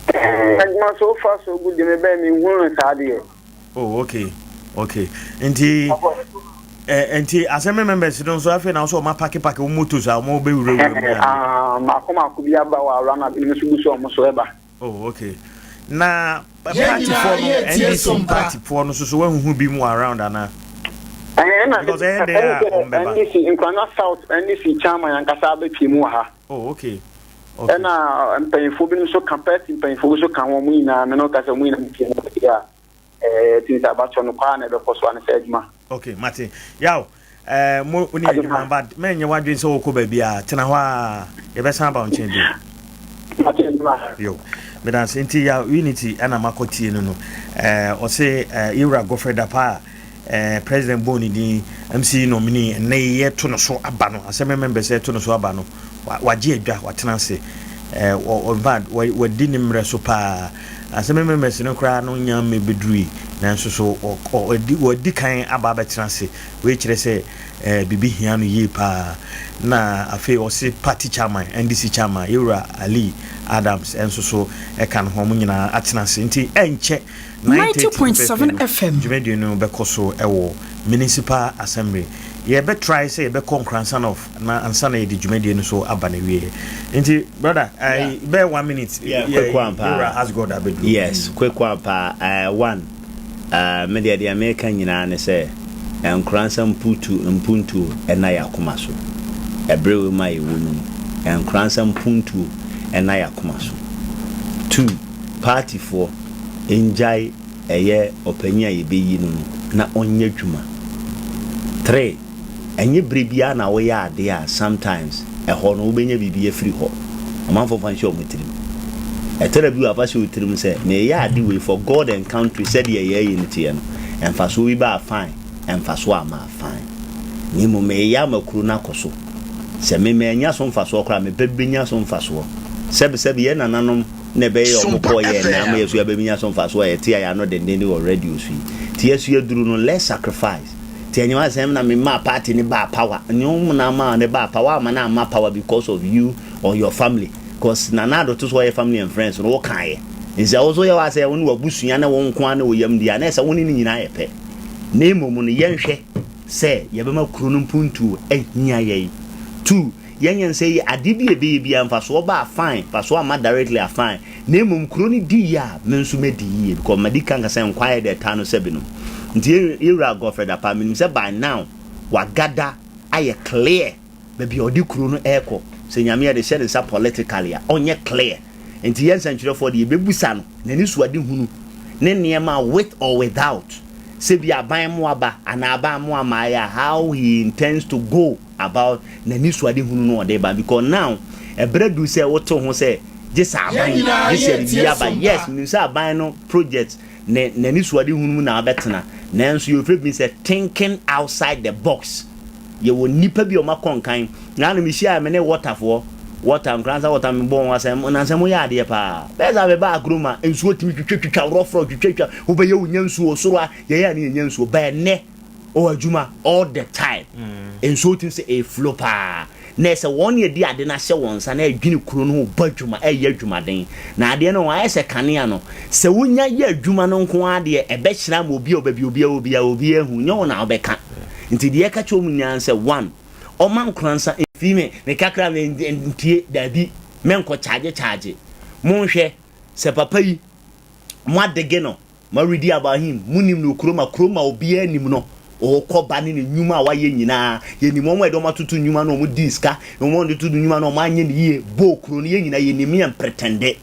Adwuma so far so good me be me hu sa de. Oh, okay. Nti enti assembly members don't so afi na so ma pack motos a mo be wure ma ko bi aba wa rana bi no so so mo so eba. Oh, okay. Na party for no NDC party for no so wa hu bi mu around ana. Because NDC in Nkoranza South NDC chairman and kasa be pimu ha. Oh, okay. Na mpanyfo bi no so campaign mpanyfo so kan wo mu ina me no kasa mu ina pimu ya. Things about on kwa na be koso an sedma. Okay, Martin. Yaw, mo uni adwuma bad. Men ye wadwen so ko ba bia tena ho a ye be san ba on change. Martin ma. Yo. Me dan senti ya unity ana makotie no no. O say Ira Godfrey Dapa President Boni di MC nominee na ye to no so aba no asem member say to no so aba no waje adwa watena se o bad wadi nimre so pa asem member se no kra no nya me bedrui na so so wadi kan aba betena se we kire se bibi hia no ye pa na afi o se party chairman NDC chairman Yura Ali Adams enso so e kan ho mo nyina atena se nti enche 90.7 FM Jumedu no bekoso ewo municipal assembly ye be try say ye be Nkoranza of na ansa na ye di Jumedu no so aba na wie nti brother I be 1 minute quick one pa as God abedu yes quick one pa one media the American nyina ne say Nkoranza mpuntu ena yakoma so ebrewe mai wonu Nkoranza mpuntu ena yakoma so 2 party for enjoy eye opanya yebeyi no na onye dwuma 3 enye brebia na wo ya ade a sometimes ho no obenya bibie free ho amanfo fanhye o mutirim etera bi aba se utirim se na ya ade we for God and country said ye ye ntie no emfaso wi ba fine emfaso ama fine ni mo me ya makuru na koso se me anya so mfaso okra me bebenya so mfaso sebe ye nananom ne be yo mpo ye na ma yesu ya bebenya so mfaso ye tie ya no de ndeni already osu tie yesu ya duru no less sacrifice tie anywa sem na me ma party ni ba power nyum na ma ne ba power ma na ma power because of you or your family because nanado to so your family and friends no kan ye is also ya wa say wonu wabusua na won ko na wo yam dia na say woni ni nyina ye pe na emomu no yenhwe say ye be ma kuru no mpuntu ehia ye 2 yenyen say adibie be amfaso ba fine faso ama directly a fine na emum kuro ni di ya mensu medi ye because medical can say inquire the tano sebino nti Yura Godfrey da pa menim say by now wa gada aye clear baby odi kuro no eko say nyame de share nsa politically onye clear nti yen century for the bebusa no na ni suade hunu ne niema with or without say bi aban mo aba ana aba mo amaya how he intends to go about na ni suade hunu no ode ba because now e bredu say woto ho say just aban this year ba yes ni say aban no project na ni suade hunu na abetena na nso you fit me say thinking outside the box ye wo nipa bi o makonkan na na mi share me ne water Nkoranza water me bon wasem na nsem ya ade pa beza be ba agroma ensuo timi twetwetwa rofro twetwetwa wo be ye wonya nsuo soro ye ya ne nya nsuo ba ne o adwuma all the time ensuo tin say e flow pa na se won ye di ade na hye wonsa na adwini kuro no ba adwuma ye adwuma den na ade no wa se kanea no se wonya ye adwuma no nko ade e be hyira ma obi obi ehu nya wona obeka nti de ye ka cho munya se 1 o man Nkoranza fime me kakra me ntie dabi menko charge monhwe se papa yi mo adege no ma ready about him munim no kroma obi anim no o koba ne nyuma a waye nyina ye ni mo mo edo matutu nyuma no mo diska no mo ndu tutu nyuma no ma anye ne ye bo kro ne ye nyina ye ni me pretende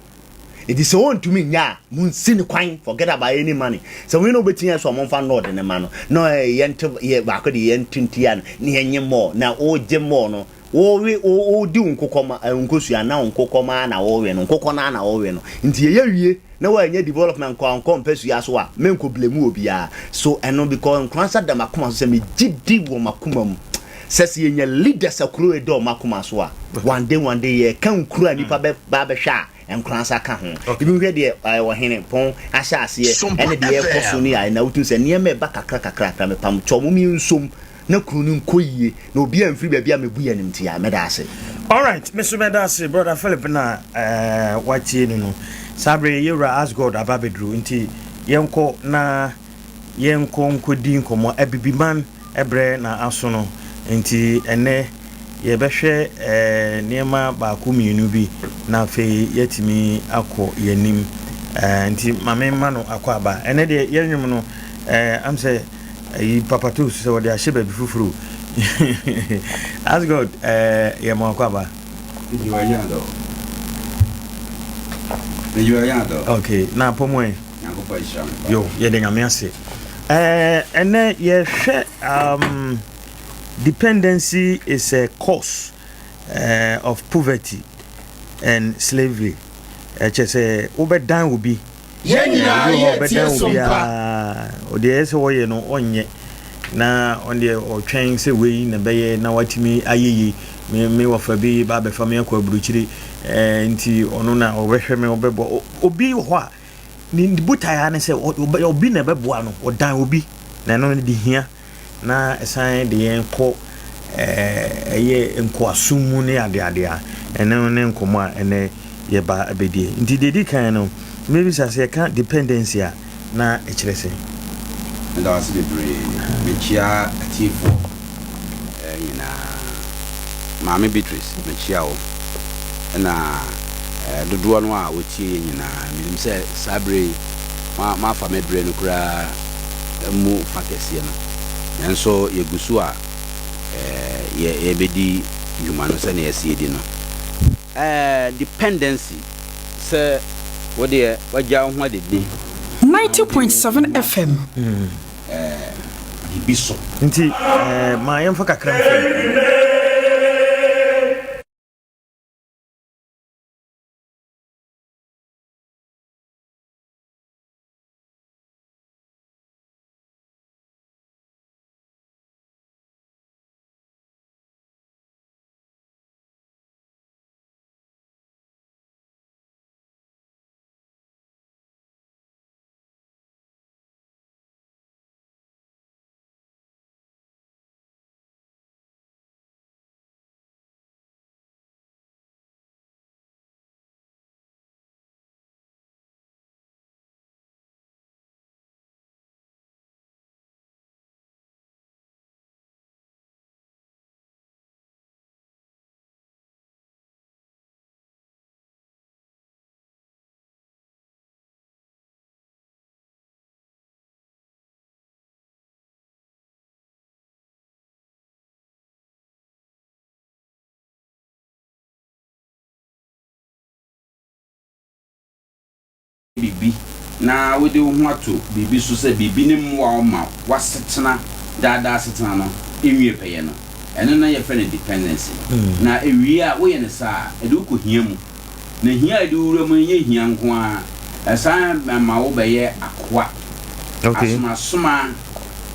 it is on to me nya mun sin kwan forget about any money so we no betin so mo fa no de ne ma no yento ye ba ko de yentintia ne yenye mo na o je mo no o di nkokoma nkosua na nkokoma na wo we no nkokona na wo we no nti ye wie na wa nya development kwa mpesua so a menko blemu obia so eno because Nkoranza da makoma so me gidi wo makoma mu sese ye nya leaders akuro e do makoma so a one day ye kan kura nipa ba be hwa Nkoranza ka ho ibi hwe de wo hene pon ahya ase ene de ye koso ni ai na utu se ne me ba kakra me pam chomo mi nsom na krunu nkoyie na obi amfiri bia bia mebu ya nimti ya medase. All right, Mr. Medase, brother Philip na watie no sabre Yura as God ababedru nti yenko na yenko nkodi nkomo abibiman ebre na aso no nti ene ye behwe niema ba ku mienu bi na fe yetimi akọ yanim nti mamemma no akọ aba ene de yenwum no am say papa too so they are shebe bifufuru as God ye mo akọ aba you are yado okay na pomwe yakọ isham yo ye de nyame ase ene ye hwe dependency is a cause of poverty and slavery. Say obedan will be. Obedan will be. O de ese wo ye no onye na on the or train say we na be na watimi ayeyi me wafa bi ba be fami akwa buruchiri nti ono na obehwe me obebo obi ho a ni buta ya ne say obi na bebo ano odan obi na no di hia na esan de enko eye enko asumu ne ade a ene ne nkomo a ene ye ba abedie nti dedi kan no maybe say can dependency na echirese and I was the Mechia Tifo in Mammy Beatrice, Mechia, and the Duanwa, which he in said Sabri, my family brain cry move Fakesiana, and so Yagusua, ye ebedi humanus and ye see dinner. Dependency, sir, what dear, what young, what did he? 90.7 FM. Biso. Nti ma yemfa kakra mfa. Bibi na we de ho ato bibi so se bibi ne mwa ma wasetena dada setena no enwie peye no eno na ye friend dependency na ewie a we ye ne sa e do ko hia mu na hia de wura mu ye hia nko a esan ma wo beye akwa okay asuma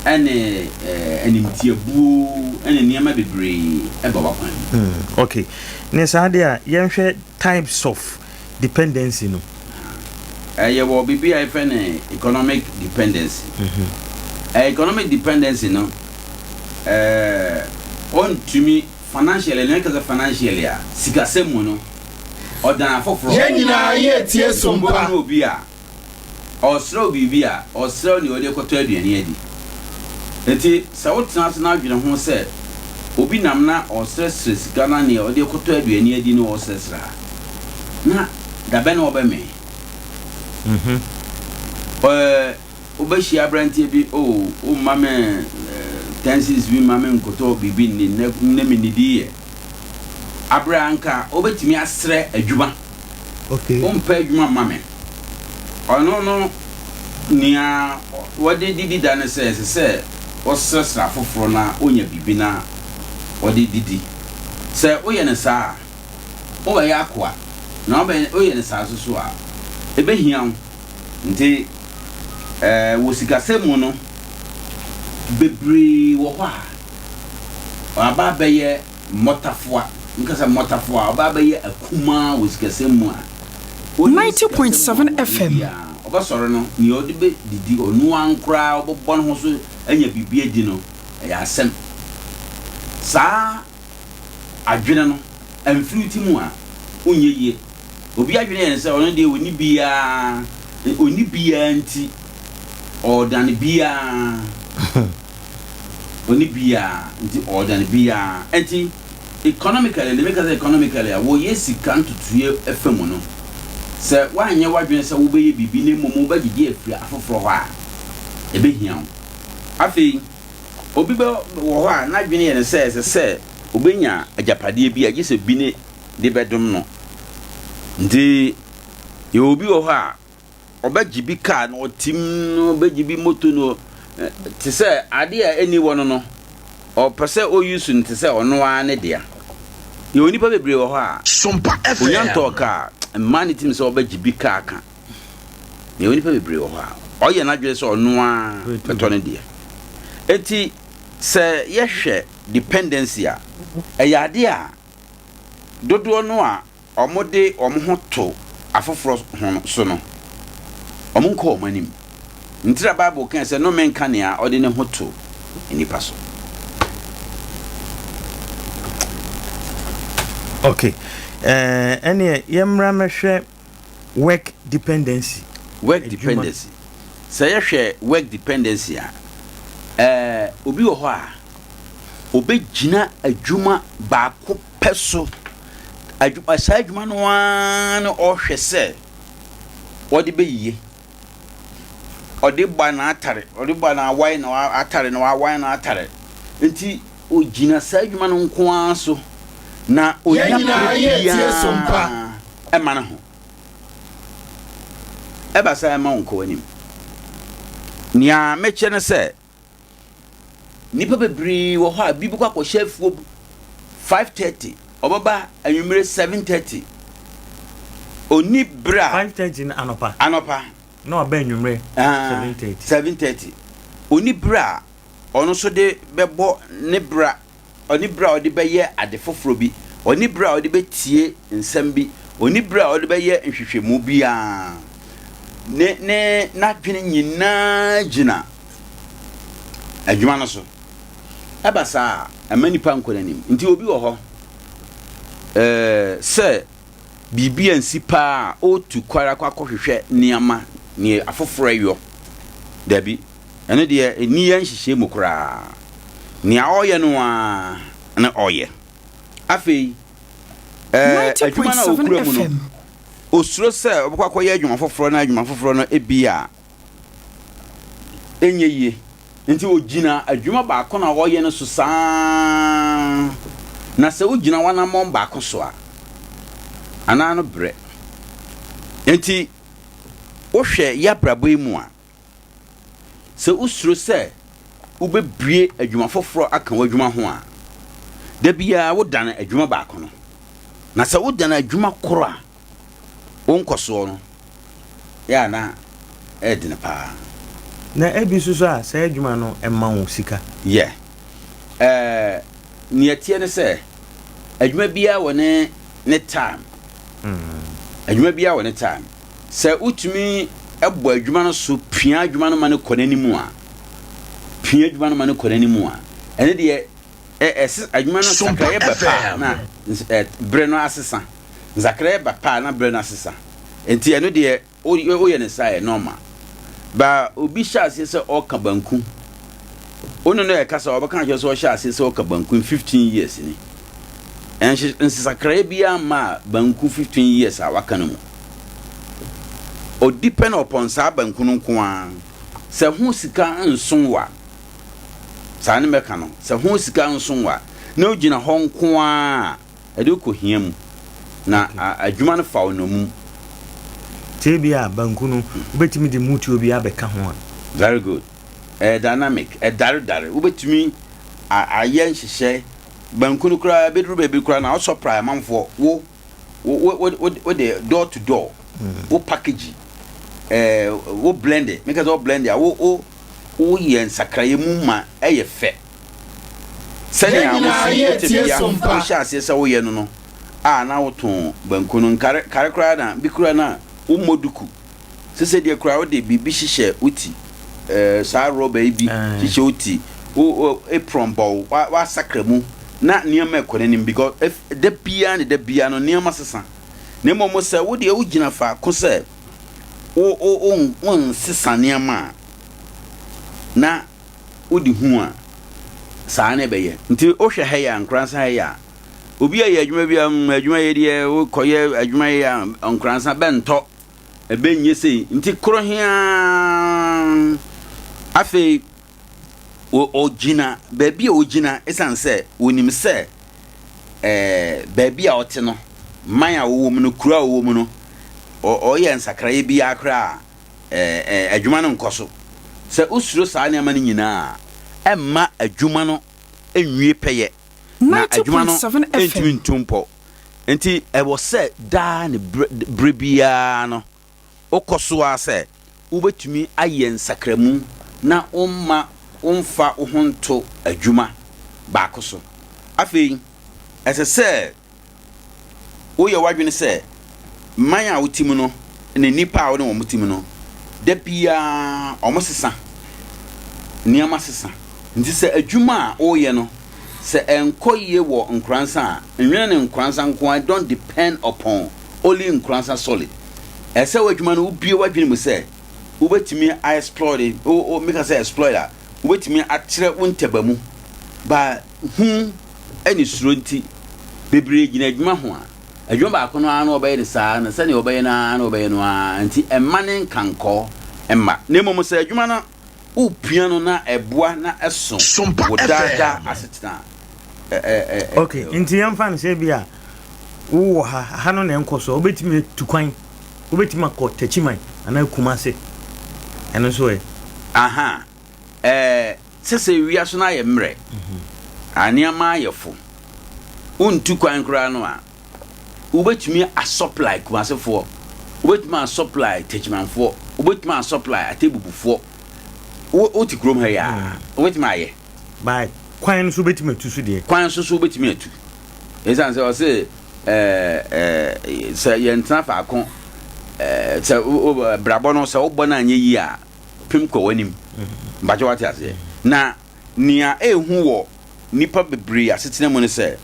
ene animtiabu ene niam bebre e baba kwan okay ne sa dia ye hwe types of dependency no you will be economic dependency. Economic dependency, no. On to me financially, like as a financially, Sikasemono, or than for Jenina, yet, yes, Sompa no beer, or slow beer, or slow the audio coterie and yedi. It South National, you know, who said, Obinamna or stress Ghana near audio coterie and yedi no sesra. Na, the Ben Obeme. Obeshi abrantie bi o mame tenses bi mame nkoto bibi ni ne menidi abranka obetimi asre adwuma okay ompa adwuma mame ono nia wode didi dane se osesra foforo na onya bibi na wode didi se oye ne saa o ba yakwa na oye ne saa so a ebe hiam nti wosikasemu no bebre wo ho a aba beye motafoa nkasa motafoa aba beye akuma wosikasemu a 90.7 FM oba soro no ni odi be didi onu ankra obobon ho so anya bibie di no ya asem saa adwene no amfruti mu a onyeye obi adwene yen se ono de oni bia nti or dan bia oni bia nti or dan bia enti economically le make us economically wo yesika ntutuye efemu no se wanye wadwene se wo be ye bibi ne momo ba gidi afiri afoforo ho a ebe hian afi obi be wo ho a na dwene yen se obenya ajapade bi agese bi ne de bedom no ndi ye obi wo ho a obajibi car no tim no obajibi moto no te se ade a eni wono no o pese o use nte se ono a ne dia ye oni pa bebre wo ho a Sompa FM onyanto ka man tim se obajibi car ka ye oni pa bebre wo ho a o ye na dwele se ono a beto ne dia enti sɛ yɛhwɛ dependency a ɛyɛ ade a dodoɔ no a ɔmo de ɔmo ho to afoforɔ ho so no ɔmo nkɔ ɔmo anim ntira bible kan sɛ no menka nea ɔde ne ho to nipa so. Okay. Any yamra mehwe work dependency. Work dependency. Sɛ yɛhwɛ work dependency a obi wɔ hɔ a obɛgyina adwuma baako pɛ so adwuma saa adwuma no no ɔhwɛ sɛ ɔde bɛyie ɔde ba na atare ɔde ba na awan na atare na awan na atare nti ogyina saa adwuma no nko ara so na onya yɛ sompa ɛma no ho ɛba saa ɛma nko anim nia mekyɛ no sɛ nipa bebree wɔ hɔ a bibi kɔ akɔhyɛ afuo 5:30 ɔbɛba anwummere 7:30 oni bra 5:30 na anopa na ɔbɛ anwummere 7:30 oni bra ɔno so de bɛbɔ ne bra oni bra ɔde bɛyɛ ade foforo bi oni bra ɔde bɛtie nsɛm bi oni bra ɔde bɛyɛ nhwehwɛmu bia ne na dwene nyinaa gyina adwuma no so aba saa ama nipa nkɔ n'anim nti obi wɔ hɔ sɛ biribi ansi paa otu kwara kwa kɔhwehwɛ nneɛma ne afoforo ayɔ dabi ɛno deɛ ni yɛn hyehyɛ mu koraa nea ɔyɛ no a na ɔyɛ afei adwuma na okura mu no osuro sɛ ɔbɛkɔ akɔyɛ adwuma foforɔ na adwuma foforɔ no ebia enye yie nti ogyina adwuma baako na ɔyɛ no so saa na sɛ ogyina wanamɔn baako so a anaa no brɛ nti wohwɛ yabrabɔ yi mu a sɛ usuro sɛ wobɛbrie adwuma foforɔ aka w'adwuma ho a da biara wodane adwuma baako no na sɛ wodane adwuma koro a wonkɔsoɔ no yɛ na ɛdene paa na ebi susu a sɛ adwuma no ɛma wo sika yɛ niatie ne sɛ adwuma biara wɔ ne time adwuma biara wɔ ne time sɛ utumi ɛbɔ adwuma no so pia adwuma no ma ne kɔ n'anim a pia adwuma no ma ne kɔ n'anim a ɛne deɛ adwuma no sakrae bɛpa na brɛ no asesa sakrae bɛpa na brɛ no asesa enti ɛno deɛ oyɛ ne saa yɛ normal ba obi hyɛ ase sɛ ɔka banku ono no ɛka sɛ ɔbɛka kyerɛ sɛ ɔhyɛ ase sɛ ɔka banku 15 years ni sakrae bia ma banku 15 years a waka no mu o depend upon saa banku no nko a sɛ ho sika nson wa saa ne mɛka no sɛ ho sika nson wa na ogyina hɔ nko a ɛde kɔ hia mu na adwuma no fa wo no mu tebia banku no wobɛtumi de mutuo bi abɛka ho a very good dynamic dare wobɛtumi ayɛ nhyehyɛ banku no kura beduru baby kura na also prime manfo wo de door to door wo package wo blend it make us all blend it wo yen sakraye mu ma eye fe sɛnea wo sha ase sɛ wo ye no na wo ton banku no kare kura na bi kura na wo moduku sese de kura wo de bibi hyehyɛ uti saa rubber bi hyehyɛ uti wo apron ball wa sakra mu na nneɛma ekonenim because if the bia no nneɛma sesa na mmom sɛ wo de wo gyina fa ko sɛ wo sesa nneɛma na wo di hu a saa ne bɛyɛ nti wo hwɛ ha ya Nkoranza ha ya obi a yɛ adwuma bi adwuma yɛ deɛ wo kɔyɛ adwuma yɛ Nkoranza bɛntɔ ɛbɛnyɛ sei nti koro hia afei o gina baby o gina esan sɛ onim sɛ baby a ɔte no man a wo mu no kura wo mu no ɔyɛ nsakraye bi akra adwuma no nkɔso sɛ usuro saa ne ama no nyinaa ɛmma adwuma no enwie pɛyɛ na adwuma no entumi ntumpo enti ɛwɔ sɛ daa ne brebia no okɔso a sɛ wobɛtumi ayɛ nsakramu na umma womfa wo ho nto adwuma baako so afei ɛsɛ sɛ woyɛ wadwene sɛ man a wotim no ne nipa a wo ne wɔn tim no da bia ɔmo sesa nneɛma sesa nti sɛ adwuma a woyɛ no sɛ ɛnkɔ yie wɔ Nkoranza a nwene ne Nkoranza nko I don't depend upon only Nkoranza solid ɛsɛ wadwuma no wobie wadwene mu sɛ wobɛtumi a exploit o make us exploiter wobɛtumi akyerɛ wo ntabamu ba ɛni suro nti bebree gyina adwuma ho a adwuma baako no ana ɔbɛyɛ ne saa na sɛ ne ɔbɛyɛ na ɔbɛyɛ no a nti ɛma ne nkankɔ ɛma na mmom sɛ adwuma no wopia no na ɛboa na ɛso wodada asetena okay nti yɛmfa no sɛ bi a wowɔ ha no na ɛnkɔ so wobɛtumi tu kwan wobɛtumi akɔ tachiman anaa kumase ɛno so ɛ aha sɛsɛ wia so na ayɛ mmerɛ aneɛma ayɛfo wontu kwan koraa no a wobɛtumi a supply kumasefoɔ wobɛtumi a supply tachimanfoɔ wobɛtumi a supply atebubufoɔ woti kurom ha ya wobɛtumi ayɛ by kwan no so wobɛtumi atu so deɛ kwan so wobɛtumi atu ɛsiane sɛ ɔse sɛ yɛntena faako sɛ brabɔ no sɛ wobɔ no anyɛ yi a pem kɔ w'anim mbakyɛ wate aseɛ na nea ɛhu wɔ nipa bebree asetena mu ne sɛ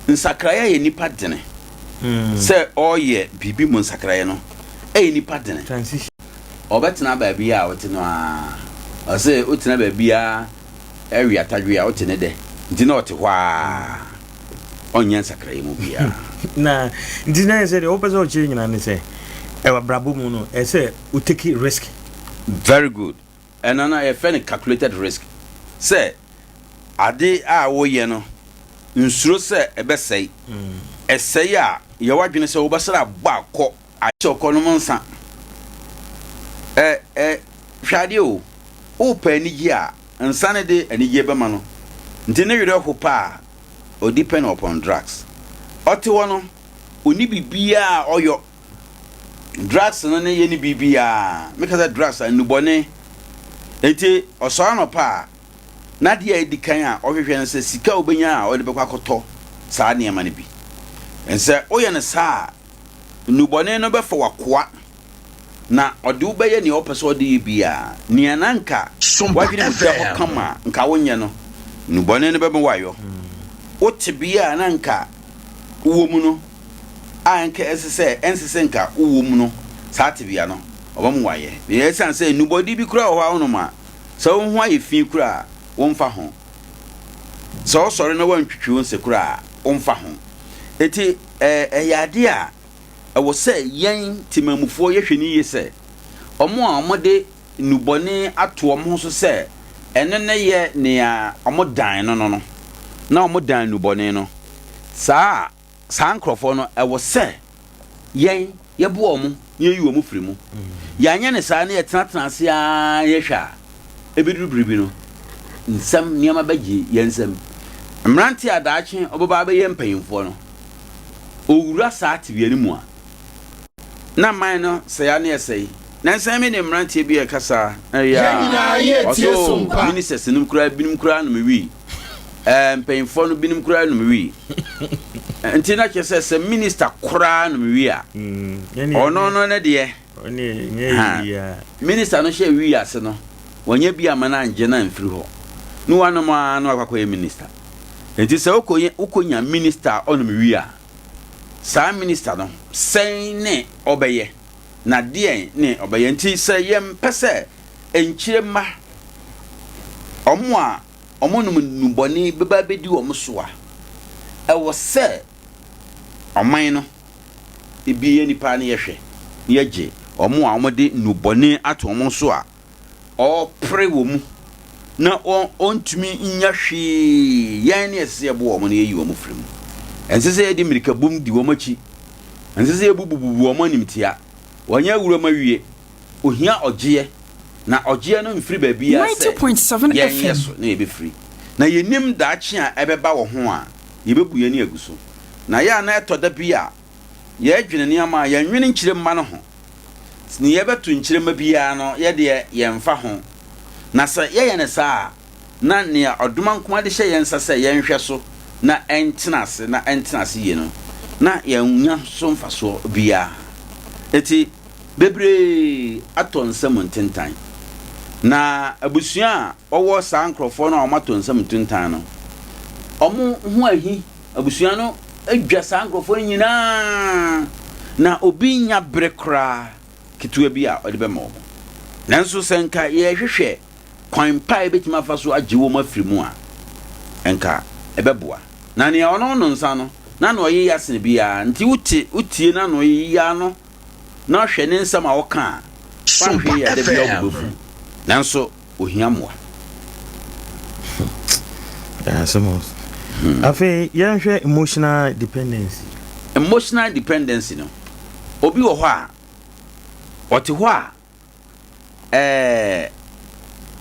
nsakraeɛ yɛ nipa dene sɛ ɔyɛ biribi mu nsakraeɛ no ɛyɛ nipa dene ɔbɛtena baabi a wote no a ɔsɛ wotena baabi a ɛwi atadwe a wote ne dɛ nti na ɔte hɔ a ɔnyɛ nsakraeɛ mu bia na nti na yɛ sɛ deɛ wopɛ sɛ ɔkyerɛ nyina ne sɛ ɛwɔ brabɔ mu no ɛsɛ wo take risk very good ɛno no yɛfɛ no calculated risk sɛ ade a woyɛ no nsuro sɛ ɛbɛsɛe ɛsɛe a yɛwɔ adwene sɛ wobɛsɛre abɔ akɔ akyɛ ɔkɔ no mu nsa hwɛadeɛ o wopɛ anigye a nsa ne de anigye bɛma no nti ne werɛ ho pa a ɔdepend upon drugs ɔte hɔ no ɔni biribiaa ɔyɔ drugs no ne yɛ ne biribiaa meka sɛ drugs a nnubɔne enti ɔsɔre no pa a na deɛ edi kan a ɔhwehwɛ no sɛ sika obenya a ɔde bɛkɔ akɔtɔ saa nneɛma no bi ɛnsɛ ɔyɛ no saa nnubɔne no bɛfa wakoa na ɔde wobɛyɛ nea ɔpɛ sɛ ɔde yɛ bia nea nanka wadwene mu sɛ ɔkama nka wonyɛ no nnubɔne no bɛma wayɔ wote bia nanka wowɔ mu no a nka ɛnsesɛ nka wowɔ mu no saa te bia no ɔbɛma wayɛ ɛsiane sɛ nnubɔde bi kora wɔ hɔ a wonom a sɛ wo ho ayɛ fi kora womfa ho sɛ wosɔre na wantwitwi wo nsɛ kora womfa ho eti ɛyɛ ade a ɛwɔ sɛ yɛn timamufoɔ yɛhwɛ ne yie sɛ ɔmo a ɔmode nnubɔne ato ɔmo so sɛ ɛno ne yɛ nea ɔmo dan no na ɔmo dan nnubɔne no saa nkurɔfoɔ no ɛwɔ sɛ yɛn yɛboa ɔmo yɛyi ɔmo firi mu yɛanyɛ ne saa ne yɛtenatena ase a yɛhwɛ a ɛbɛduru biribi no nsɛm nneɛma bɛgye yɛn nsɛm mmerante a daakye ɔbɛba bɛyɛ mpanyimfoɔ no owura saa tebea no mu a na man no sɛ ya ne ɛsɛe na nsɛm me ne mmerante bi ɛkasa ɔso ministers no binom koraa no mewi mpanyimfoɔ no binom koraa no mewi nti na kyerɛ sɛ minister koraa no mewi a ɔno no ne deɛ minister no hyɛ wi ase no wɔnyɛ bi ama na angye na mfiri hɔ no wanom a na wakɔyɛ minister nti sɛ wokɔnya minister ɔnom wi a saa minister no sɛn ne ɔbɛyɛ na deɛ ne ɔbɛyɛ nti sɛ yɛmpɛ sɛ ɛnkyire mma ɔmo a ɔmo nom nnubɔne bɛba bɛdi ɔmo so a ɛwɔ sɛ ɔman no ebi yɛ nipa ne yɛhwɛ yɛgye ɔmo a ɔmo de nnubɔne ato ɔmo so a ɔpre wɔ mu na ɔntumi nya hwee yɛn ne ɛsɛ yɛbo ɔmo no yɛyi ɔmo firi mu ɛnsɛ sɛ yɛde mmirika bom di wɔn akyi ɛnsɛ sɛ yɛbububu wɔn animtia wɔnyɛ awura ma wie ohia ɔgyeɛ na ɔgyeɛ no mfiri baabi a sɛ 90.7 yɛn so na yɛbɛfiri na yɛnim daakye a ɛbɛba wɔ ho a yɛbɛbu yɛn ni agu so na yɛ a na ɛtɔ da bi a yɛdwene nneɛma a yɛnwene nkyerɛ mma no ho ne yɛbɛto nkyerɛ mma biara no yɛdeɛ yɛmfa ho na sɛ yɛyɛ ne saa na nea oduma nkoma de hye yensa se yenhwe so na entenase ye no na yenya so mfaso bia eti bebre atonsam ntentan na abusua owo saa nkrofo na omatonsam ntentan no omo ho ahi abusua no adwa saa nkrofo nyina na obi nya brekra kitua bi a ode be ma omo nanso senka ye hwehwe kwan pai betima fa so agyewo mafirimu a enka ebeboa na ne ono no nsa no na no ye yasene bia nti utie na no ye ya no na hwe ne nsam a woka fa hwe ya de bia obufu nanso ohiamoa somos afi yanhwe emotional dependency no obi wo ho a ote ho a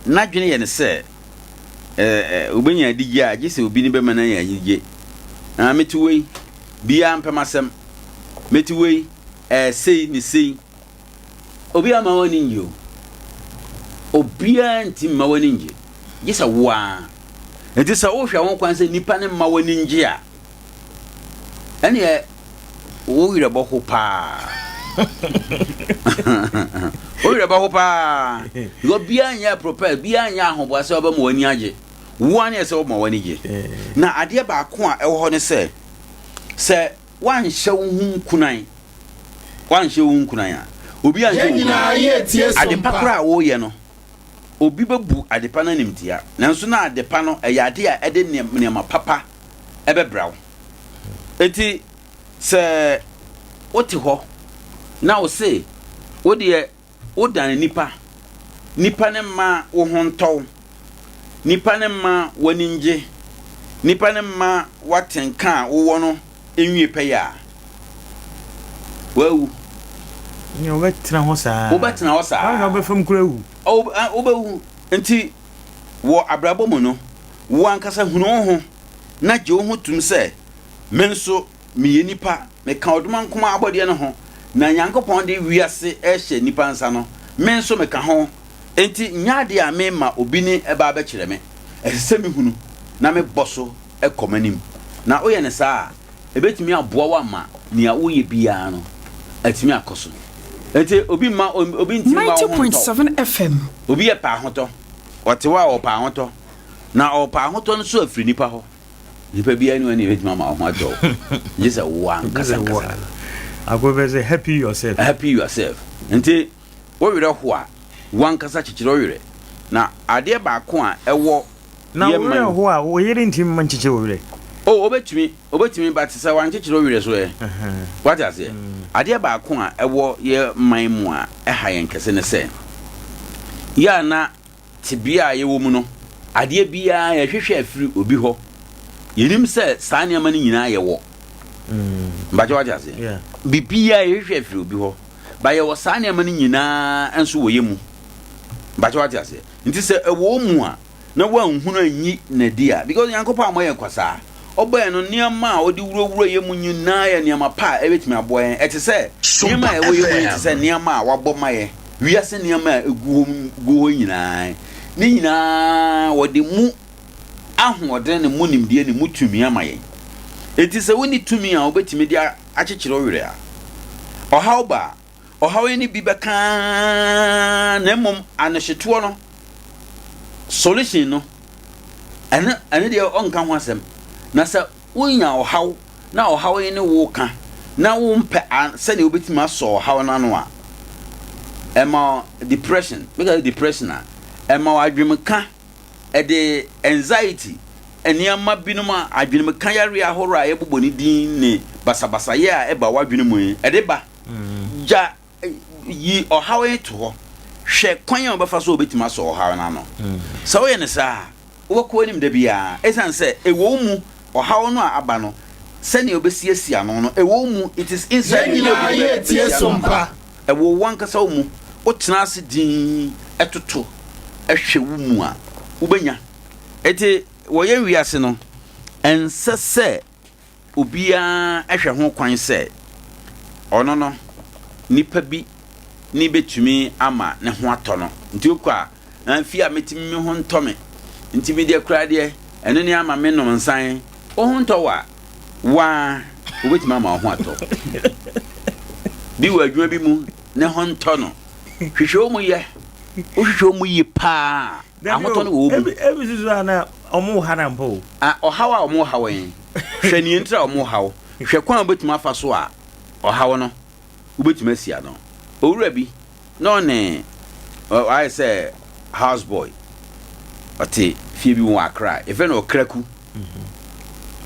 nadwene ye ne se obenya digye a gise obi ni be mana ya yigye na metuwei bia mpamasem metuwei sei ni sei obi ama woni nyo obi anti ma woni nje gise wa enti sa wo hwa won kwan se nipa ne ma woni nje a ene wo yire boko pa o yire boko pa go bia anya propel bia anya ahobo ase oba ma woni age wo anya se oba ma woni ge na ade ba ko a ewo ho ne se wan hye wo hu kunan a obi anje ade pakra wo ye no obi bebu adepa na nimtia nanso na adepa no eyade a ede nema papa ebebrawo enti se oti ho na o se o de o dan nipa ne ma wo hontow nipa ne ma waninje nipa ne ma watenka wo no enwie peya wawu ni o betina ho saa na be fam kura wu o bewu enti wo abrabo mu no wo ankasa hunu ho na je ho tum se menso me nipa me ka oduma nkoma abode no ho na Nyankopon de wiase ehye nipa nsa no menso me ka ho enti nyaade a me ma obi ni eba ba kire me ehse me hunu na me boso ekomanim na oye ne saa ebetimi aboa wa ma nia woye bia no atimi akoso enti obi ntimi ma 90.7 FM obi e pa hoto otewa o pa hoto na o pa hoto no so afiri nipa ho nipa bia ni wani ebetimi ma ho ajo just a one kasa agobeze happy yourself enti wo wire ho a wan kasa chichiro wire na ade ba ko a ewo na wo ho a wo yiri ntim man chiche wo wire obetimi but say wan chichiro wire so what I say ade ba ko a ewo ye man mu a ha yen kese ne se ya na tibia ye wo mu no ade bia ye hwehwe afiri obi ho yenim se saa ne ma ni nyina ye wo mbaje what I say bibia ye hwehwe afiri obi ho ba ye wo saa ne ma ni nyina enso wo ye mu mbaje what I say nti se ewo mu a na wan hunu anyi na dia because Nyankopon amoye kwasa oboye no niam a odi wuro ye mu nyina ya niam pa ebetimi aboye ete se niam a ewo ye mu ete se niam a wabo maye wiase niam a egu nyina ni nyina wodi mu ahode ne mu nimdie ne mutumi amaye ete se woni tumi a obetimi dia akyekyere wure a ohaw ni bibeka na mom anahyeto no solution no ene de onka ho asem na sa wonya ohaw na ohaw ni wo ka na wo mpe se ne obetima so ohaw na no a ema depression because depression a ema adwemka e de anxiety eniama binuma adwemka yare ahoro a yebobɔ ni din ne basabasa ye a eba wadwemu e de ba ja yi ohaw to ho hwe kwan obefa so obetima so ohaw na no so wo ye ne sa wo ko nim da bia esan se ewo mu ohaw no a aba no se ne obesiesia no no ewo mu it is inside you ye tie sompa ewo wan kasa wo mu o tena ase din etoto ehwe wo mu a ubenya ete wo ye wiase no ense se obia ehwe ho kwan se ono no nipa bi ni betumi ama ne ho atɔ no nti okwa na fi a metimi me ho ntɔme nti bi de kura de eno ne ama me nom nsan ohun to wa obetimi ama ho ato bi wa adwuma bi mu ne hon to no hwehwe mu ye o hwehwe mu yi pa ahoto no wo mu ebisu ana omo harampo ohawa omo hawen hwe ni ntra omo haw hwe kwan obetimi afa so a ohaw no obetimi asia no owura bi no ne I say house boy ati fie bi won akra efe no kraku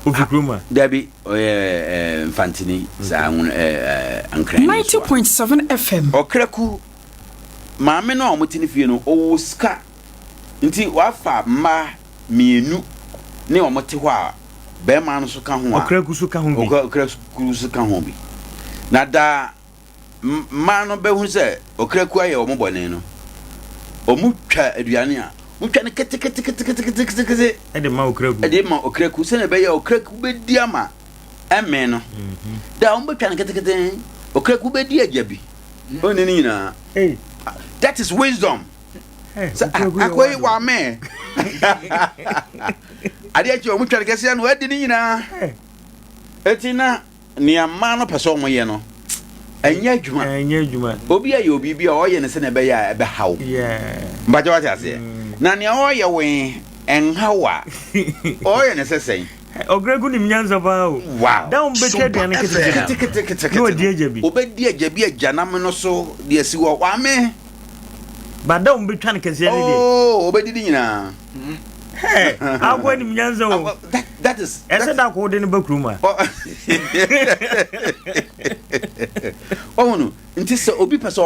ofikroma dabi fantini za ankra 90.7 FM okraku maame no omotini fie no owo ska nti wafa ma mienu ne omote ho a be ma no so ka ho a okraku so ka ho bi okraku so ka ho bi na da ma no be hu se okraku aye omobone no omutwa aduane a mutwa ne kete ede ma okraku se ne be ya okraku be di ama eme no da ombetwa ne kete okraku be di ajabi oni ni nyina that is wisdom akwai wa me ade achi omutwa ne kese no adi ni nyina etina ni ama no pese omoye no anya adwuma obi aye obi bia oye ne se ne be ya ebe haw mbaje wate ase na ne oye we enhawa oye ne se sen ogregu ni mnyanza ba o da on betwa aduane kete no di ajabi obedi ajabi ajanam no so de asi wo wa me ba da on betwa ne kese ne de obedi di nyina agwa ni mnyanza o that is ese da ko de ne bakruma ohunu nti se obi pese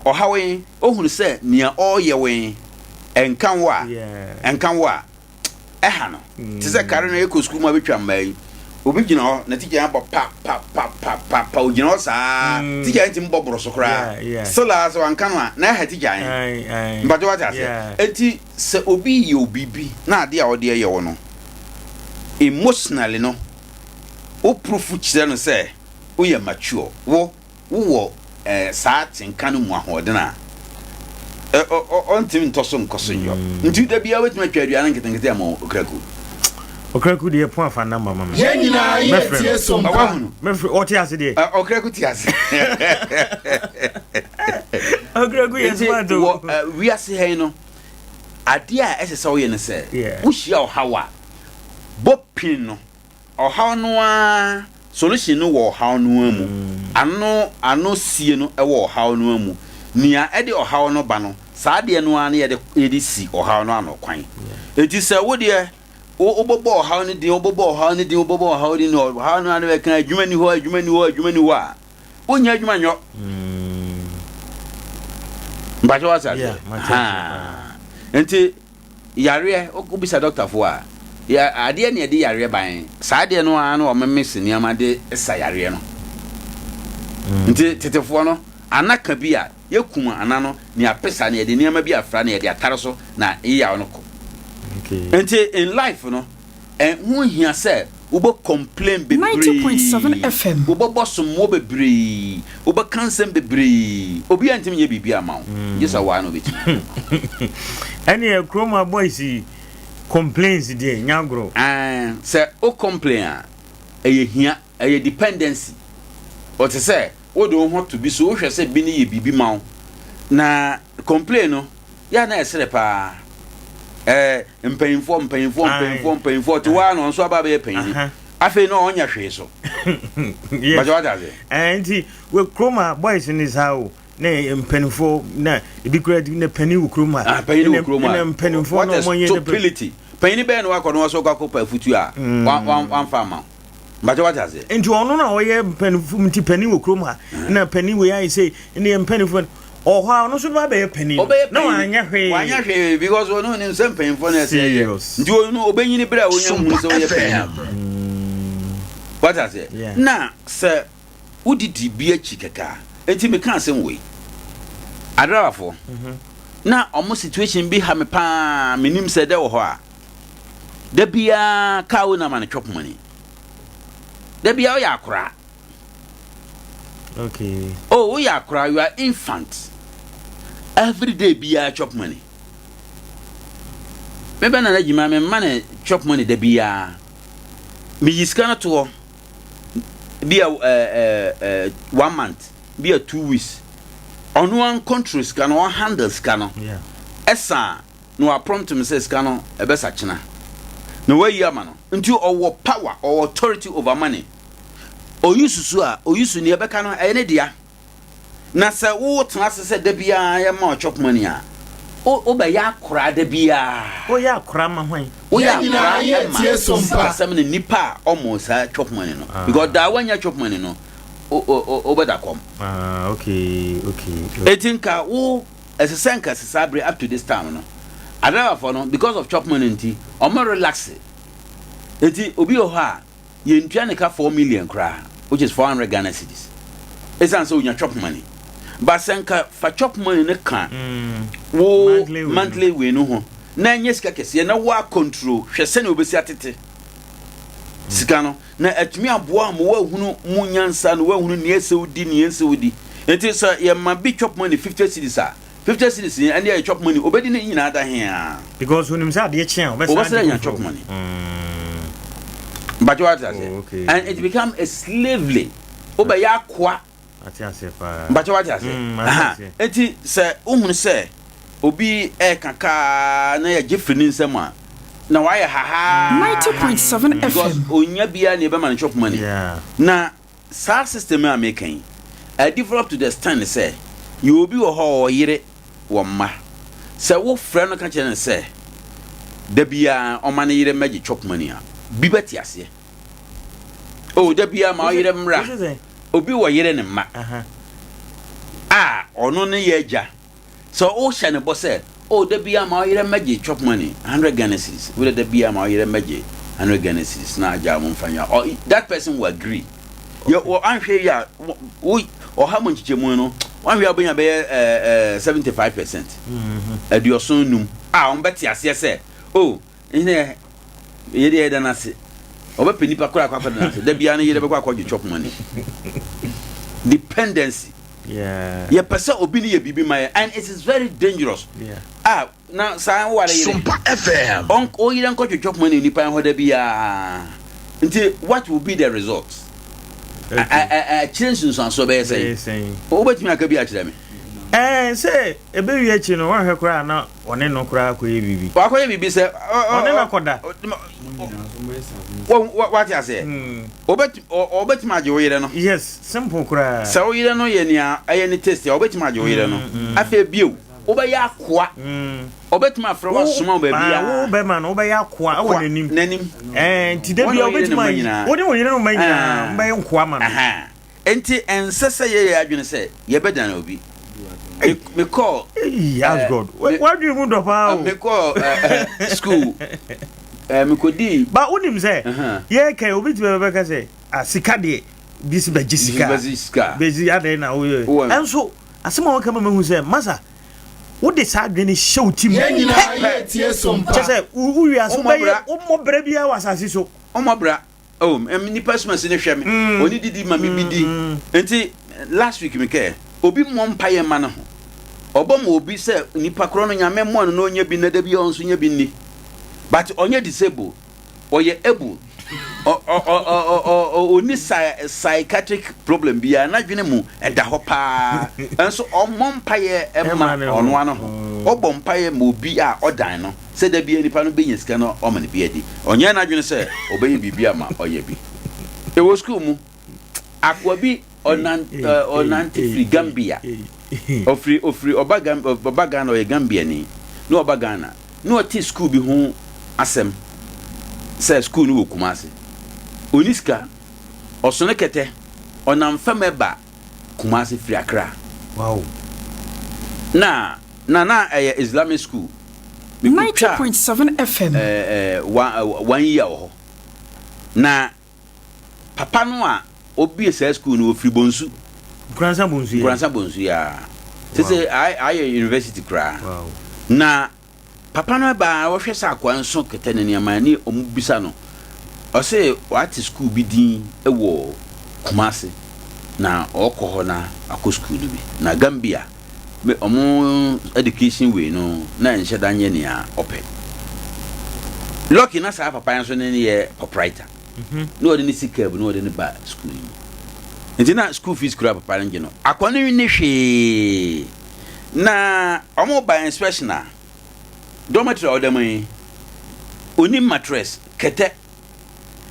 ohawe ohunu se nia oyewe enkanwa eha no ti se kare na eko school ma betwa mai obi gina ho na tija abo pa ogina ho saa tija nti mboboro so kra sola so anka no na ha tija an mbajo wa ta se enti se obi ye obibi na ade a ode ye wo no emotionally no o proof kire no se o ye mature wo saa tinka no mu ahode na on tim to so nkoso yo nti da bia wetima twa aduane nketenkete ama okraku de po afa na mama ye nyina ye tie Sompa mefre oti ase de okraku ti ase okraku ye smart o we ase hey no ade a ese se wo ye ne se wo hia ohawa bopin no ohaw no a solution no wo ohaw no amu ano sie no e wo ohaw no amu nia e de ohaw no ba no saa de no a ne ye de si ohaw no ano kwan eti se wo de obobo ohaw ne de obobo ohaw ne de obobo ohaw ne no ohaw no ane kan adwuma ni ho a onya adwuma nyo mbajo wasa enti yare okubisa doctor fo a ya ade ne de yare ban saa de no a no o memese niam de esa yare no nti tetefo no anaka bi a yekuma anano ni apesa ne de niam bi afra ne de atare so na iya no ko enti in life no hu hia se ubo complain be 90.7 FM ubo bosom mo bebre ubo cancel bebre obi antim ye bibia ma yesa wa no beti any chroma boys complaints dey nyagro se o complain a hia dependency o te se o do ho to bi so o hwese bi ne ye bibi ma na complain no ya na esere pa mpanyinfo ti wa no nso aba be panyin afi no onya hwe so bajo wadaze nti we chroma boys ni sao na mpanyinfo na ebi kura na panyin chroma na mpanyinfo no monye stability panyin be no akọ no so kwa kopa futu a wan fama bajo wadaze nti ono na oye mpanyinfo mti panyin chroma na panyin we ai say ne mpanyinfo oha no so ba be penny na wanya hwe because ono ni nsem pen for na say ndi ono obenyini bra onya hu so ye pen what I say na se udidi bi achi kaka enti me kan sem we adrafo na omo situation bi ha me pa menim se de wo ho a da bia ka wo na man chop money da bia o ya akura okay oh we are cry you are infant every day be a chop money Maybe na jima me man chop money da bia. Me yiska to be a 1 month, be a 2 weeks. On one countries can one handles can. Yeah. Esa no a prompt me says can e be sachina. No way ya man. Until our power or authority over money. O yusu a o yusu ne be kan no e ne dia. Na se wo tena se da bia ya ma chop money a. O be ya kora da bia. O ya kora ma hwan. O ya kora ya tie sompa. Some ne nipa almost chop money no. Because da when ya chop money no. O be da kom. Okay. Etinka wo esesenka sesabre up to this time no. Adaba for no because of chop money nti o mo relax. Eti obi o ha ye ntua ne ka 4 million kra, which is 400 Ghana cedis. Esan so nya chop money. But senka fa chop money ne kan wo monthly we no ho na nya sika kese na wa control hwese na obesi atete sika no na atumi aboa mo wa hunu mu nyansa no wa hunu ne ese wudi enti so ye ma bi chop money 50 cedis a 50 cedis and ye chop money obedi ne nyina da here because when him say de chen obesa nya chop money but what does it and it become a slavery obeya kwa but what does it enti say uhunu say obi kaka na ya jefri nsem a na why ha 90.7 FM onya bia ne be man chop money na SAR system a making I develop to the stand say you obi wo ho yire wo ma say wo frɛ no ka kyerɛ say da bia o man yire magi chop money a bi beti ase o da bia ma yire mra obi wo yire ne ma ono ne ye agya so o hye ne bo say o da bia ma yire magi chop money 100 Ghana cedis we da bia ma yire magi 100 Ghana cedis na agya mo mfanya or that person will agree you anhwe ya o ha mo nchichemu no wan we abonya be 75% adioson num on beti ase say oh ine ye de da na se oba penipa kura akwa na se da bia na ye de be kwa chop money dependency ye pesa obi ni ye bibi my and it is very dangerous now say what are Sompa FM on o ye nko chop money ni pan ho da bia nti what will be the results change so be say o betimi aka bi a kire me say e be wi achi no wa hwe kura na one no kura akoye bibi akoye bibi say one na koda what you say o betimi age o yire no yes simple kura say o yire no ye ni aye ni test o betimi age o yire no afa bio o be ya akoa o betimi afra wa soma o ba bia wo be man o be ya akoa a wo nanim nti da bia o betimi wo de wo yire no manyina be nkoa man enti ensese ye adwene say ye be dan obi me call yes God what do you want to pa me call school me kodi ba unim say ye kai obi ti be ka say asika de this be jisika bezi ade na wo enso asema wo kama mehu say masa wo de sa adwene show team ye nyina tie sompa say wo wi aso be wo mobra bia wasase so o mobra ni personal ne hwe me oni didi ma me bidi enti last week me ke obi mo mpaye ma no ho obom obi se nipa kro no nyame mo no onya bi na da bi onso nya bi ni but onye disable oye able oni psychiatric problem bia na dwene mu eda ho pa enso ommo mpaye ma ono ano ho obom mpaye ma obi a odan no se da bi nipa no be nyesika no o ma ne bi adi onye na dwene se obeyi bibia ma oye bi e wo school mu akwa bi onanti free Gambia ofri obaga no ye Gambia ni no obaga na no ti school bi ho asem say school no Kumasi oniska osone kete onam fameba Kumasi free Accra wow na Islamic school 90.7 FM 1 year ho na papa no a obi say school no free bonsu Nkoranza bonsu ya say I university kra wow na papa no ba wo hwe sa kwa nso kete ne niam ni omubisa no o say what school bi din e wo Kumasi na okoho na akọ school bi na Gambia me omo education we no na enhye danye ne a ope Lucky na sa papa nso ne ye operator no de ni sika bu no de ni ba school nti na school fees kura papa nje no akwane ni hwe na omo ba inspection a dormitory odamai oni mattress kete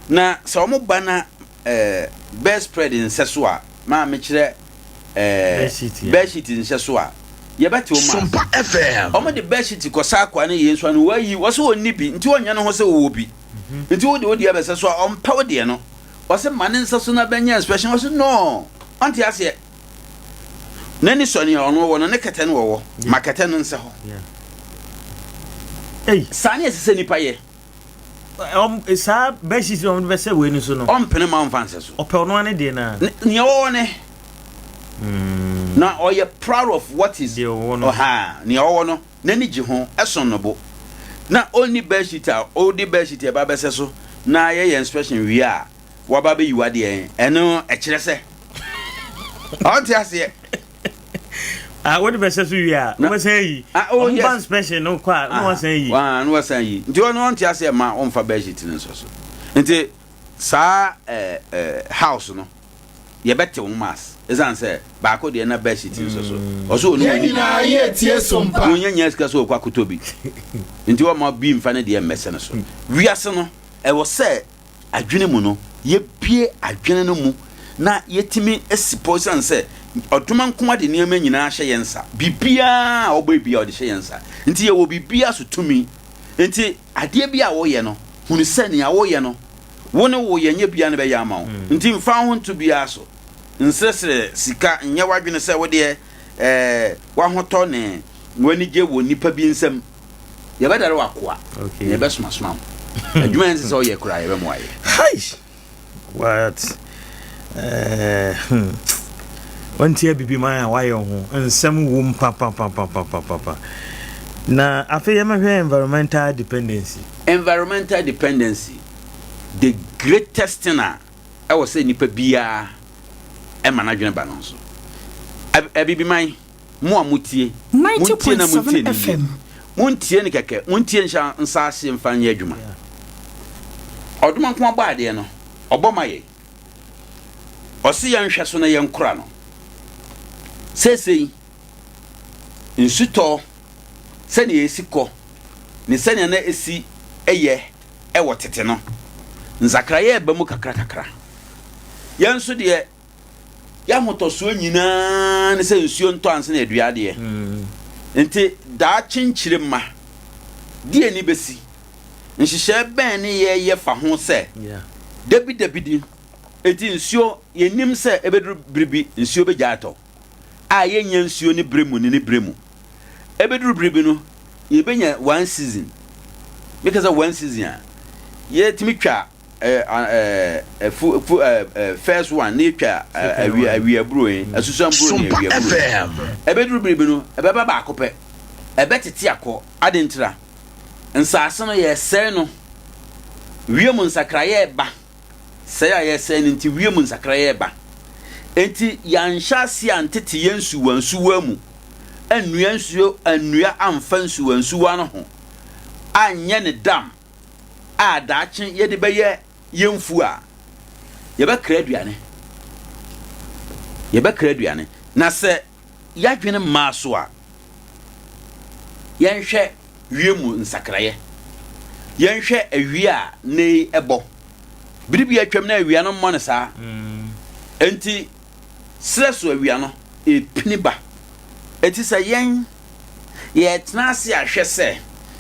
na sa omo ba na bed spread in sesua ma me kire bed sheet in sesua ye beti o ma Sompa FM omo de bed sheet ko sa akwane ye nso no wayi wo so oni bi nti onya no ho se wo bi nti wo de odi ya be sesua o mpa wo de no wo se mane nseso na benya inspection wo se no anti ase nani soni ono wo no ne kete no wo ma kete no nse ho sani ese nipa ye esa beshi on be se we ni so no pene ma mfanse so ope ono ane de na ne wo ne na oye proud of what is ne wo no nani gi ho eson no bo na only beshi ta odi beshi ta ba bese so na ye inspection wi a wa ba be yiwa de eno e kire se onti ase what the best you are? No say yi. Oh yes. Special no kwa. No say yi. No say yi. Nti ono onti ase ma on fa budget no so. Nti sa house no. Ye bete on mass. Ezan say ba ko de na budget no so. Oso onu ni na ye tie Sompa. Onye nya sika so kwa kotobi. Nti wa ma bi mfa ne de mese no so. Wiase no e wo say adwene mu no ye pie adwene no mu na yetimi esiposan say otuma nkoma de niam nyina hye yensa bibia obebia ode hye yensa nti ye wo bibia so tumi nti ade bia wo ye no hunu se ne wo ye no wo ne wo ye nya bia ne be ya ma wo nti mfa ho nto bia so nsesere sika nya wadwene se wo de wa hoto ne wani je wo nipa bi nsam ye bedare wakoa ye be soma soma adwuma nse se wo ye kura ye be mo aye what wantia bibi man a waye ho nsem wum papa na afi ye mahwe environmental dependency the greatest thing e was say nipa bia e manadwene ba no so bibi man mo amutie 90.7 FM muntie ni keke muntie nsa ase mfanye adwuma oduma nko agba ade no obomaye osi ya nhwe so na ye nkura no sesei nsuto sene esiko ne sene na esi eye wotete no nzakraye ba mu kakra yanso de ya motoso nyina ne se nsuo nto anse na aduade ye enti da chinchire ma die ni besi nhihye ben ne ye fa ho se David enti nsuo yenim se ebedru bribi nsuo be jato ye nya nsuo ni bremu ebedru bribi no ye benya one season because of one season ye timi twa first one ni twa awi aburo yin asusuan buro ni awi aburo ebedru bribi no ebeba ba akopɛ ebetete akɔ adentra nsase no ye sɛ no wiem nsakraye ba sɛ ya ye sɛ nti wiem nsakraye ba enti yanhyase antete yensu wansuwa mu annua nsuo annua amfa nsu wansuwa no ho anye ne dam a daache ye de beye yemfu a ye be kra aduane na sɛ yadwene maaso a yenhwɛ wiemu nsakraye yenhwɛ awi a ne ebo biribi atwam na awia no mmɔ ne saa enti sreso awia no epiniba enti sɛ yen ye tenase ahwɛ sɛ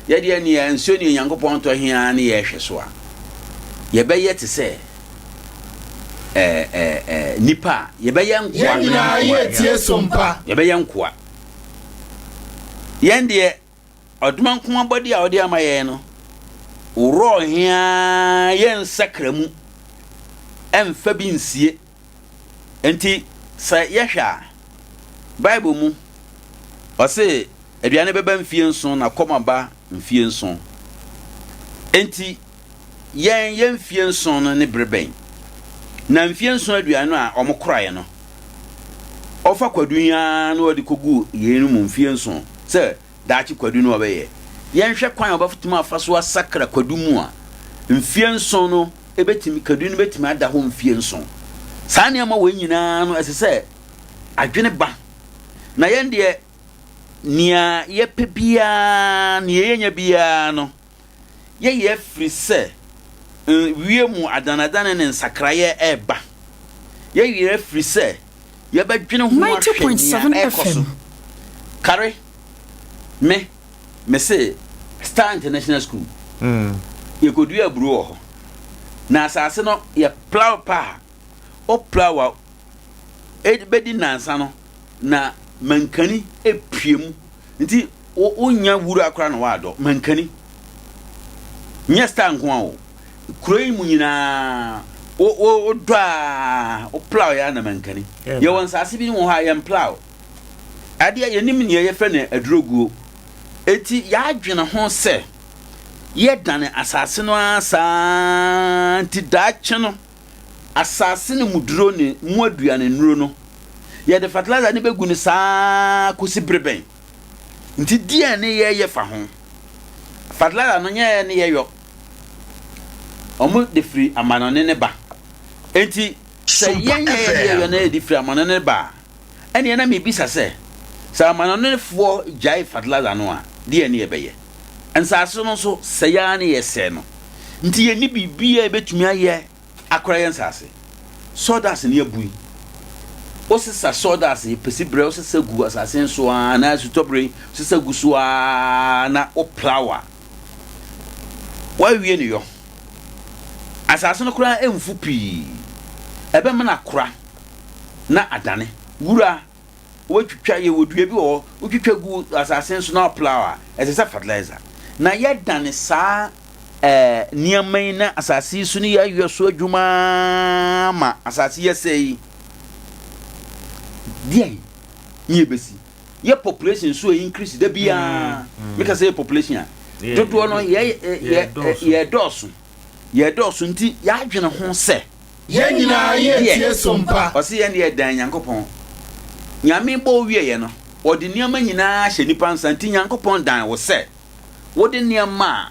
ye de ani ansuo ne Nyankopɔn to hia ne ye hwɛ so a ye bɛyɛ te sɛ nipa ye bɛyɛ nkoa nyina ye tie Sompa ye bɛyɛ nkoa yen de oduma nko abodi a odi amaye no uro hia yen sakramu emfa bi nsie enti sa yehwa Bible mu ose aduane beba mfie nson na komaba mfie nson enti yen mfie nson no ne breben na mfie nson aduane a omokorae no ofa kwadu hia na odi kogu yenu mu mfie nson se daachi kwadu no obeye yɛnhwɛ kwan obafutuma afa so asakra kwadumu a mfie nson no ebetimi kadu no betimi ada ho mfie nson saa ne ma wo nyinaa no ɛsɛ adwene ba na yɛn de nia yɛpɛ bia ne yɛnya bia no yɛyɛ firi sɛ wiemu adanadane ne nsakraye eba yɛyɛ firi sɛ yɛbɛdwene ho 90.7 FM kare me say Star International School yɛkɔdua aburo wɔ hɔ na asase no yɛ plow pa o plow bɛdi nansa no na mankani epiem nti wonya wuru akora no wado mankani nya Star nko a wo kuro yi mu nyinaa o dwa o plow ya na mankani yɛ won asase bi no ha yɛ plow Adea yɛnim ne yɛfɛ ne aduroguo eti ya adwene ho se ye dane asase no asa nti daache no asase ne muduro ne mu aduane nuro no ye de fertilizer ne begu ne saa kosi breben nti die ne ye fa ho fertilizer no nye ne ye yo omu de free amanone ne ba enti se ye ne de free amanone ne ba ene na me bisa se sa amanone fo jai fertilizer no a die ne yebeye ensase no so seya ne yese no nti ye ni bibia ebetumi aye akora ye nsase sodas ne abui osisa sodas pesi bre osisa gu asase nso na sutobre osisa gu so na oplawa wa wie ne yo asase no kora emfu pi ebe me na kora na adane wura wotwitwa ye wodua bi wo wotwitwa gu asase nso na oplawa esesa fertilizer na yedane saa niamai na asase su ni yayo so adwuma ma asase yesei die nye besi ye population so increase da bia make say population dodo no ye dosu nti ya adwene ho se ye nyina ye tie sompa o se ye ne dan Nyankopon nyame bo wie ye no odi niama nyina hye nipa nsanti Nyankopon dan wo se wodi niama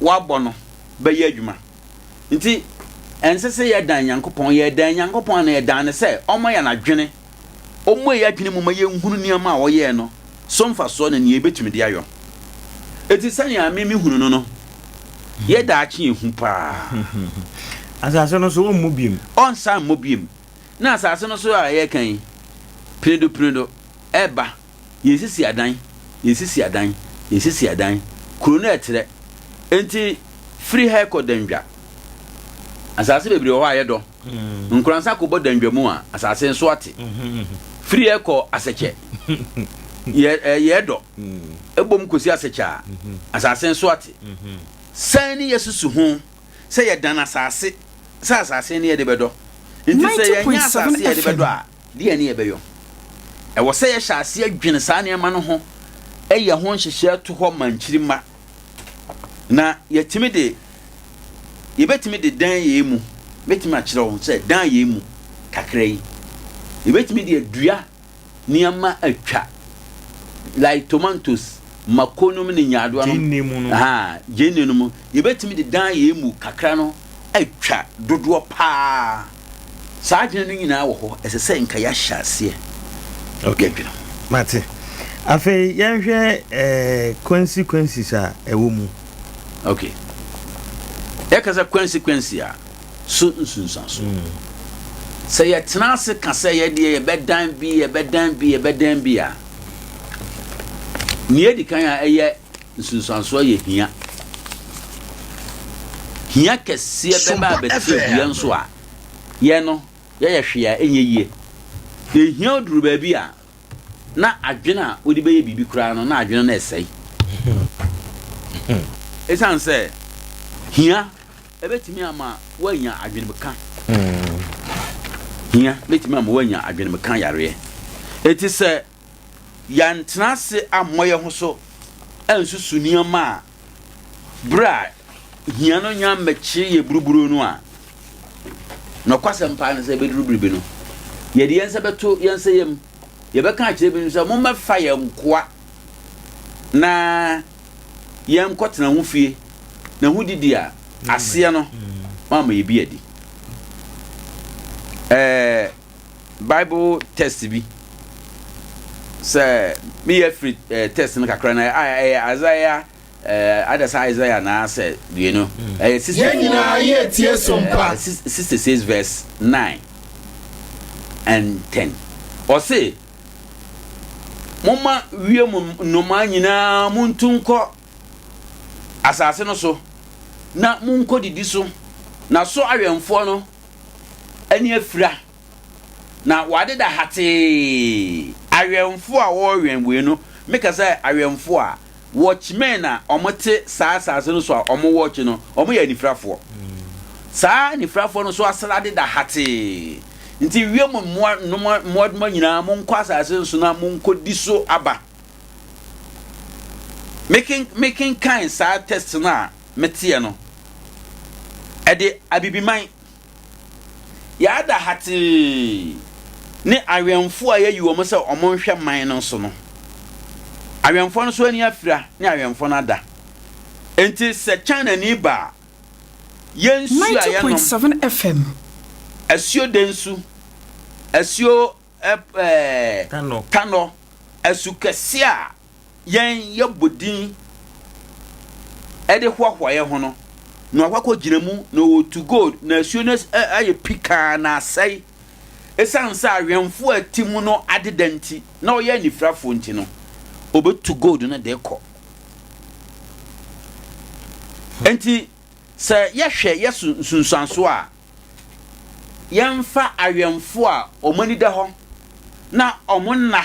wabɔ no bɛyɛ adwuma nti ensese yɛ dan Nyankopon na yɛ dan ne sɛ ɔmo yɛ nadwene ɔmo yɛ adwene mu ma yɛ nhunu niama a wɔyɛ no somfa so na ne betumi de ayɔ eti sanya me hunu no yɛ daakye ehu pa asase no so wo biem onsan mo biem na asase no so a yɛ kan predo eba yesisi adan krono etre enti free haircut danwa asase bebre ho ayedo Nkoranza ko bodandwa mu a asase nso ate free haircut aseche yedo ebom kosi aseche a asase nso ate sani yesusu ho se ye dan asase sa asase ne ye de bedo enti se ye nya asase ye de bedo a de ne ye beyo e wo se ye hyase adwene sa ne ma no ho eye ho nhyehyɛ to ho mankyirima na yetimi de yebetimi de dan ye mu betimi a kyerɛ ho sɛ dan ye mu kakra yi yebetimi de adua niama atwa like tomatoes makonum ne nyaado no jenne no mu yebetimi de dan ye mu kakra no atwa dodo pa saa dwene no nyinaa wɔ hɔ ɛsɛ sɛ nka ya hyase okay mate afi yanhwe consequences a ewo mu okay yakaza consequences a so nsunsanso say ya tenase ka say ya de bedan bi a nie di kan a eye nsunsanso ye hia kese beba betie bia nso a ye no ye hwea enye yie ye hia oduru ba bi a na adwena odi beye bibi kura no na adwena na esai esan se hia ebetimi ama wanya adwene beka hia betimi ama wanya adwene beka yare eti se yantena se amoye ho so ensusu niama bra hia no nya mechi ye buruburu no a no kwase mpa ne se beduruburu no ye de yense beto yense yem ye beka akire bi so mo mefa ye nkoa na yɛn kɔtena ho fie na ho didi a aseɛ no mama yɛ bi adi Bible test bi sɛ me yɛ free test no kakra na Isaiah Isaiah na sɛ you know 66 verse 9 and 10 or say moma wie no ma nyina muntunko asase no so na munko didi so na so awemfo no ani afira na wade da hate awemfo a wo wenwe no meka say awemfo a watchmen na omote saa asase no so a omo watch no omo ya nifrafo saa nifrafo no so asala de da hate nti wie mo mo nyina monko asase so na monko di so aba making kind saa test na metie no ede abibiman ya da hate ne awemfo a yayi wo mo se omo hwe man no so no awemfo no so ani afira ne awemfo no ada enti se China ni ba yensu a 90.7 FM asio densu asio kano asukese a yen yebodin ede hwahwaye ho no no akwakọ giramu no to gold na asio na aye pika na asai esansa awemfo atimu no adedanti na oye nifrafo nti no obetu gold na de kọ enti se yehwe yesunsanso a yemfa awemfo a omani da ho na omonna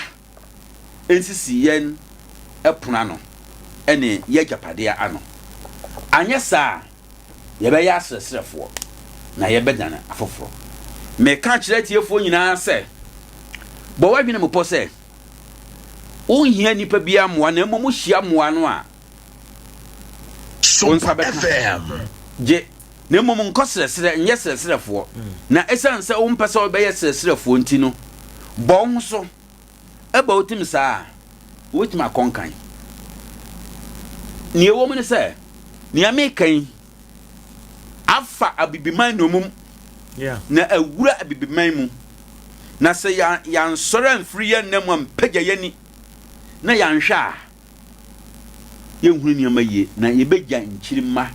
ensisi yen epuna no ene yejapade ano anyesa yebɛyɛ asresrefo na yebɛdana afoforo me ka kyerɛ tiefo nyinaa sɛ bɔ wadwene mpo sɛ ohia nipa bia moa na mmom hia moa no a Sompa FM je na mmom nkɔsresre nyɛ sresrefo na esan sɛ wo mpɛ sɛ wobɛyɛ sresrefo nti no bɔ ho so eba wotim saa wotim akonkan ne ewo mu ne sɛ ne amekan afa abibiman no mum na awura abibiman mu na sɛ yan sɔre amfiri yɛ nam ampagya yani na yanhwɛ a yɛnhunu nneɛma yie na yɛbɛgya nkyirima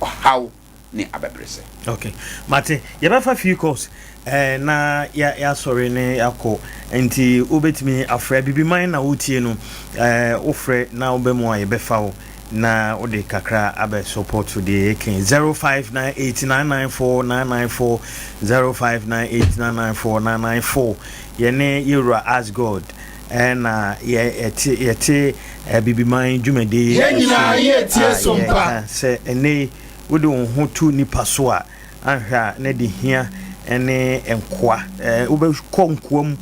ɔhaw ne ababrɛsɛ okay mate yɛbɛfa few calls na ya sɔre ne akɔ nti wobɛtumi afrɛ bibiman na wotie no wofrɛ na wobɛmu a yɛbɛfa wo na ode kakra abe support to the 0598994994 0598994994 yene yura as God na yete bibiman dwumade yenyina yetie Sompa se ene wode wo ho tu nipa so a ahwa na de hia ene enkoa wobɛkɔ nkoam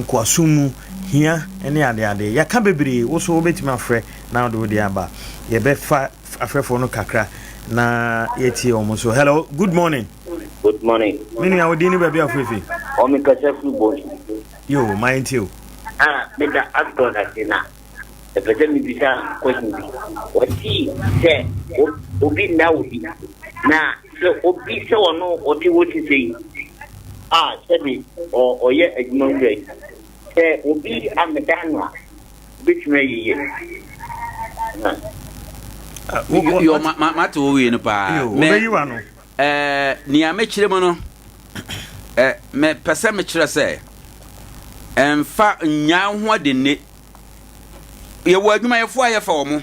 nkoasumu hia ene ade ya ka bebre wo so wobɛtimi afrɛ na do de aba ye be fa afrefo no kakra na yeti omo so hello good morning mini awodini ba bia afefe o mi ka se football yo mind you me da actor na tina e pete mi bisa question bi o ti se obi na obi na so obi se wono o ti wo ti sei se bi o ye adwumawura se obi amedano bitme yiye yo mato we no pa me ni amechire mo no me pese me kire se emfa nya ho de ne ye wo adwuma ye fo aye fa wo mo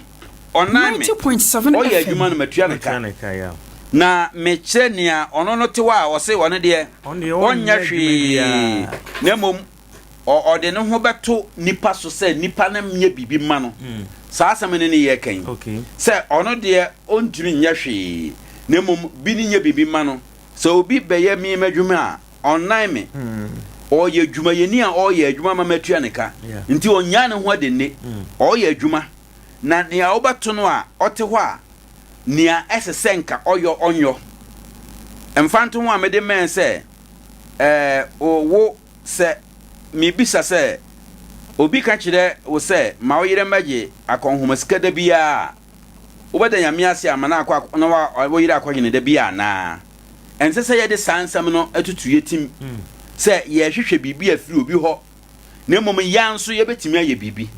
onan me 90.7 o ye adwuma no matua neka ya na me kire nia ono no te wa o se won de onya hwe na mom o de ne ho beto nipa so se nipa na mye bibi ma no saa asɛm ne ye kan sɛ ɔno de ontumi nyɛ hwee na mom bi ne nya bibi ma no sɛ obi bɛyɛ mi madwuma a online me ɔyɛ adwuma yɛni a ɔyɛ adwuma ma matua ne ka nti ɔnya ne ho de ne ɔyɛ adwuma na nea wobɛto no a ɔte hɔ a nea ɛsɛ nka ɔyɔ ɔnyɔ mfanto ho a mede mɛn sɛ wo sɛ mebisa sɛ obi ka kyerɛ wo sɛ ma wo yere mɛgye akɔnhoma sika da bia wobɛda nyame ase amana akɔ na wo yere akɔgye da bia na ɛnsɛ sɛ yɛde sansam no atutu yɛtim sɛ yɛhwehwɛ biribi afiri obi hɔ na mmom yɛn nso yɛbɛtumi ayɛ biribi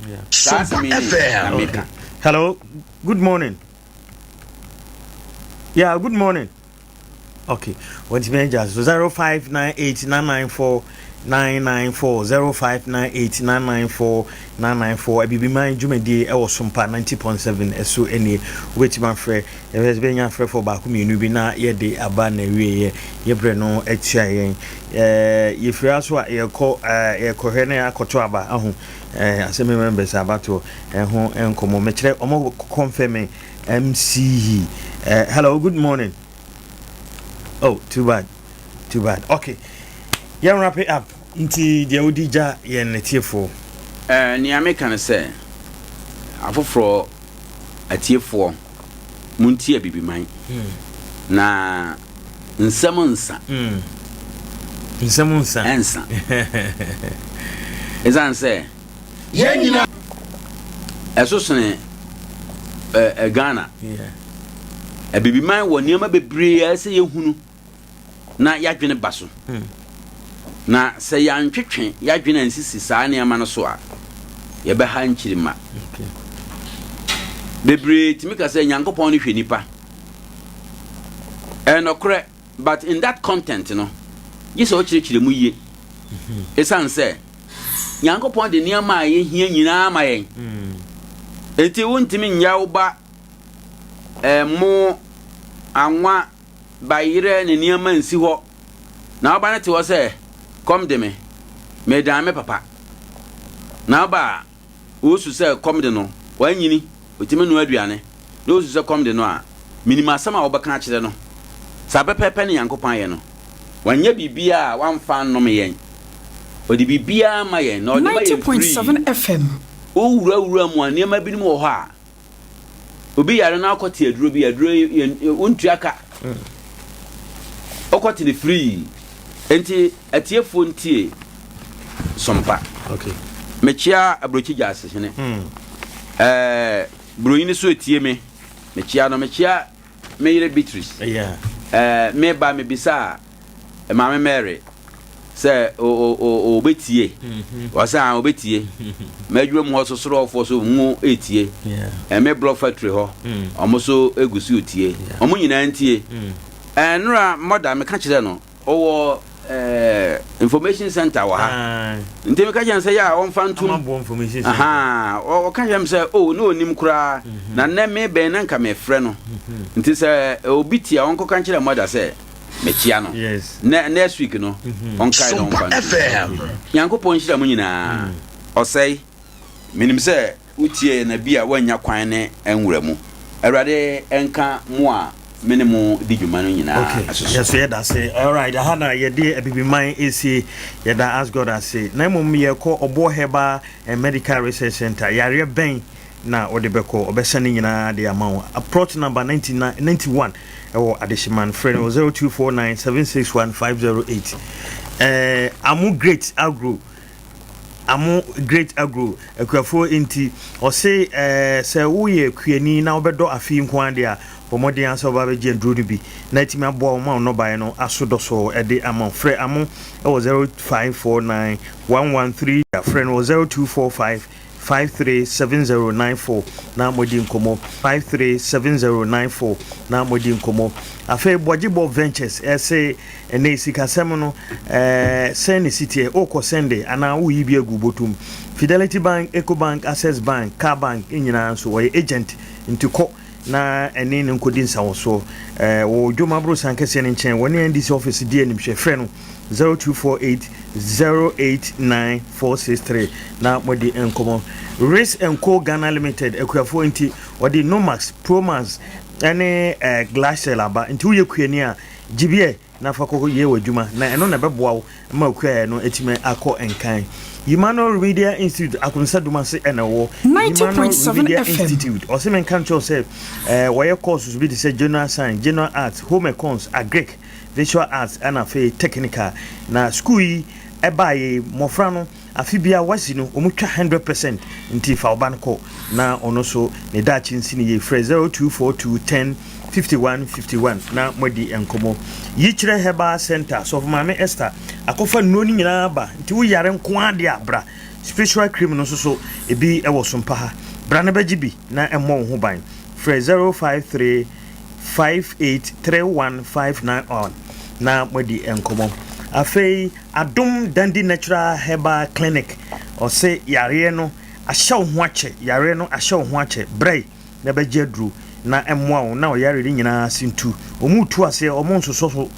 hello good morning yeah good morning okay what you mean just 0598994994 0598994994 abibi man jumedi e wo Sompa 90.7 eso eni wetima frɛ e be nya frɛ for baako mienu bi na ye de aba na wie ye bre no atua yen ye fira so a ye kɔ hwɛ na akɔto aba ahu asɛm members abato ho enkomo me kyerɛ omo confirm MC hello good morning oh too bad okay yeah wrap it up nti dia odija ye netiefo ni ameka say afoforo atiefo muntie bibiman na nsamunsa ensa ezan say yenyina esosone Ghana bibiman wo niam bebre ase yehunu na yadwene baso na sɛ yantwetwe yadwene nsisi saa nneɛma no so a yɛbɛha nkyirima bebre timi ka sɛ nyankopɔn no hwɛ nipa ɛnɔkorɛ but in that content no gye sɛ ɔkyerɛkyerɛ mu yie ɛsiane sɛ nyankopɔn de nneɛma a yɛhia nyinaa ma yɛn enti wontimi nyɛ wo ba mo anwa bayerɛ ne nneɛma nsi hɔ na woba no te hɔ sɛ come de me dame papa na ba wo su se come de no wanyini otime no aduane na wo su se come de no a minima sama wo beka kire no sa pepepe ne yankopan ye no wanya bibia wamfa nnom yen odi bibia ma yen na odi ma yen 90.7 FM o wura mu anema binim wo ha obi yare na akote aduro bi aduro ontuaka okote ne free enti atiefo ntie Sompa okay mechia abrochi jase hene broyini so etie mechia no mechia meyire Beatrice me ba me bisa mama Mary se o betie wasa o betie madwum ho so soro ofo so mu etie me block factory ho omoso egusi otie omo nyina ntie nura moda me ka kire no owo information center wa ha nti me ka jan say ya on fantum information center o ka jan say oh no onim kura na na me ben na nka me frɛ no nti say obi tia on ko kan kire mother say me tia no yes next week no on kai don fan yanko pon hira mu nyina o say minim say utie na bia wanya kwan ne enwura mu awurade enka mu a minimum digumano nyina okay yes yeah that say all right hana ye dey abibiman esi ye da ask God say na mum ye ko obo heba medical research center yare ben na odebeko obesane nyina de amawo approach number 91 ewo adeshiman friend 0249761508 amu great agro akwafo enti o say say wo ye kuani na obedo afi nko ade a pomodi ansa oba be je nduru bi na timi abo ma no bae no asodo so e de amon frɛ amo e wo 05491113 friend wo 0245537094 na modi nkomo 537094 na modi nkomo afa bojibo ventures say ene sikasem no send city oko sende ana wo yibi agubotum Fidelity Bank, Ecobank, Access Bank, Car Bank nyina so we agent into na ene ne nkodi nsawo so wo dwomabro sankese ne nchen woni NDC office die nim hwe frɛ no 0248089463 na modi enkomo Race and Co Ghana Limited ekwafo nti wodi Nomax Promax ene glass laba nti wo yekuani a gibie na fakoko ye wadwuma na eno na beboa wo ma kwa no etime akọ enkan Emmanuel Media Institute akunsa dumase enawo 90.7 FM Institute osemen kancho say where courses be say general science, general arts, home econs, visual arts and technical na school yi ebaye mofra no afibia wasi no omutwa 100% nti fa oban ko na ono so ne dachi nsini ye frɛ 024210 5151 na modi enkomo yikyire heba center so mama Esther akofa no ni nyina ba nti wo yare nko ade abra special cream no so ebi ewo Sompa ha bra na baji bi na emmɔ ho ban frɛ 053 583159 na modi enkomo afei adom dandi natural herbal clinic ɔse yare no ahyew ho akyɛ yare no ahyew ho akyɛ brɛ na baji aduru na emwa wo na oyare ni nyina sintu omutu ase omonsoso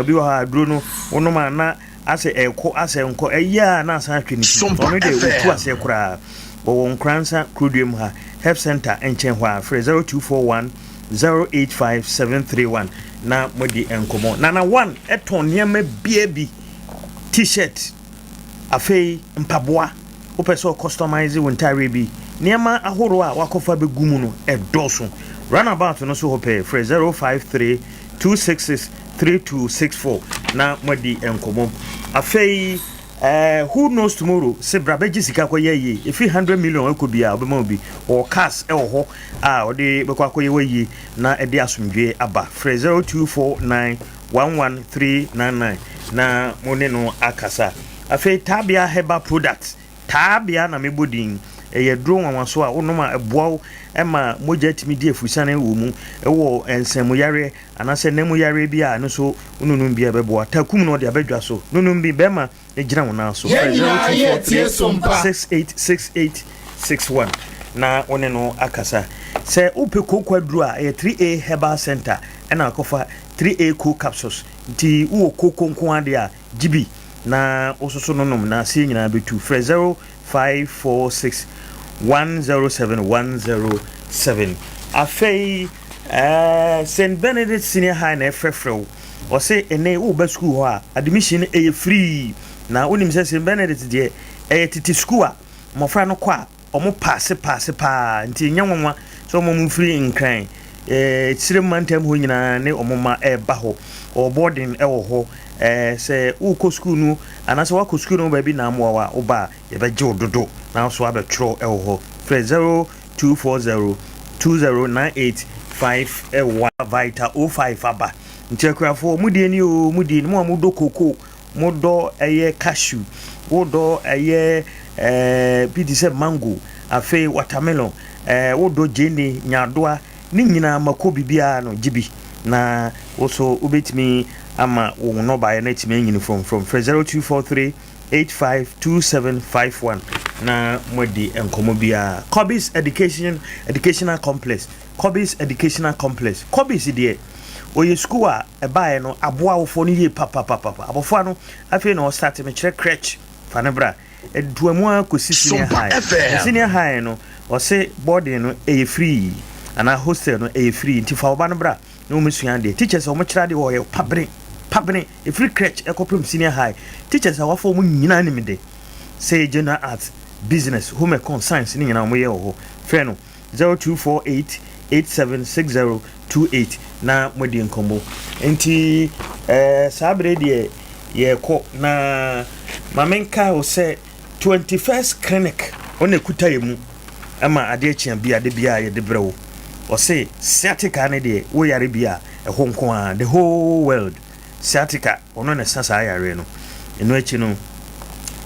bi wa aduro no onoma na ase eko ase nko eya na asa atwe ni ono de otu ase kura wo Nkoranza Crudium ha health center enchen hwa 0241 085731 na modi enkomo na 1 eton niam bia t-shirt afei mpaboa opeso customize wintare bi niama ahoro a wakofa begumu no edoso runabout no so hope for 053 266 3264 na modi enkomo afei who knows tomorrow se brabeji sika koye if 100 million ekobia obema obi or cars e ho a ode bekwa koye wayi na ede asomdwe aba for 0249113999 na mone no akasa afei tabia heba product tabia na mebodin eye dro wanwaso a wonoma eboawo ema moja timi die fusane wo mu ewo ensemu yare anase nemu yare bia no so ununum bia beboa takum no de abadwa so nunum bi bema egira wona so 686861 na one no akasa se upe kokwadru a 3A Herbal Center ena akofa 3A co capsules nti wo kokon ade a gibi na ososo nonom na se nyina betu 0546 107107 afei St. Benedict Senior High na frefrew o say ene wo ba school ho a admission e free na onim say St. Benedict de e titi school a mofra no kwa omo pass pa nti nyanwanwa so omo free nkran tsire mantem ho nyina ne omo ma e ba ho o boarding e wo ho say wo ko school no anase wa ko school no ba bi na amwa wa oba ye ba je ododo na so abetro e wo ho 0240 20985 Vita 05 aba ntiakrafo mudie ni o mudie mo amudo koko modo eye cashew wodo eye bidise mango afi watermelon wodo jeni nyadoa ni nyina makobi bia no jibi na also ubetimi ama wo no ba na timi nyini from 0243 852751 na modi enkomo bia Kobis educational complex Kobis educational complex Kobis die oye school a ebae no aboa wofo no ye papa abofo no afi no start me kire crèche fanebra eduamu akosi senior high no o se boarding no e free ana hostel no e free nti fa oba no bra no musuan de teachers o mo kira de wo ye pabne e free crèche e koprom senior high teachers a wafo mu nyina ni mede say general arts business home econ science ni nyina mo ye ho fe no 0248876028 na modi nkombo enti sabre de ye ko na mamenka o se 21st clinic on ekuta yemu ama Adea Akye Abia de bia ye de brewo o se sciatica ne de wo yare bia e ho nko a the whole world sciatica ono na sasa yare no eno echi no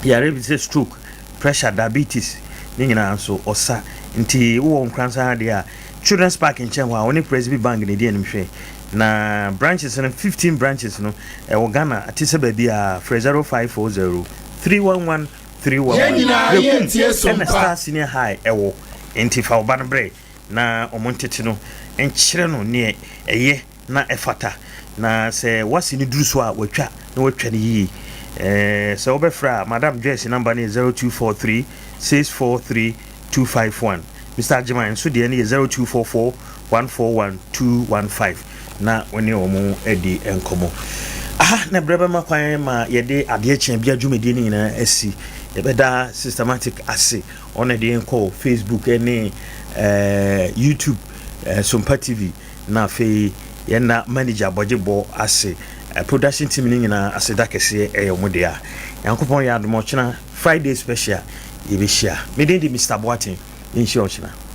yare bi se stroke pressure diabetes ni nyina so osa nti wo Nkoranza de a Children's Park in Chenwa oni Presby Bank ne de nimhwe na branches and 15 branches no e Ghana atise ba bia 0540 311 311 and Star Senior High ewo enti fa oba no bre na omontete no enkyere no ne eye na efata na se wasi ni duruso a watwa na watwa ne yi se obefra Madam Joyce number ne 0243 643 251 Mr. Jiman so de ne 0244 141215 na woni omo edi enkomo na breba makwan ma yede Adea Akye Abia dwumedi ni nyina asi ebeda systematic ase on the enko Facebook ene YouTube Sompa TV na fe yena manager bojebo ase production team ni nyina ase da kese eyomode a yankopon ya adomo chena Friday special. You be share. Me did Mr. Boateng in Shonchina.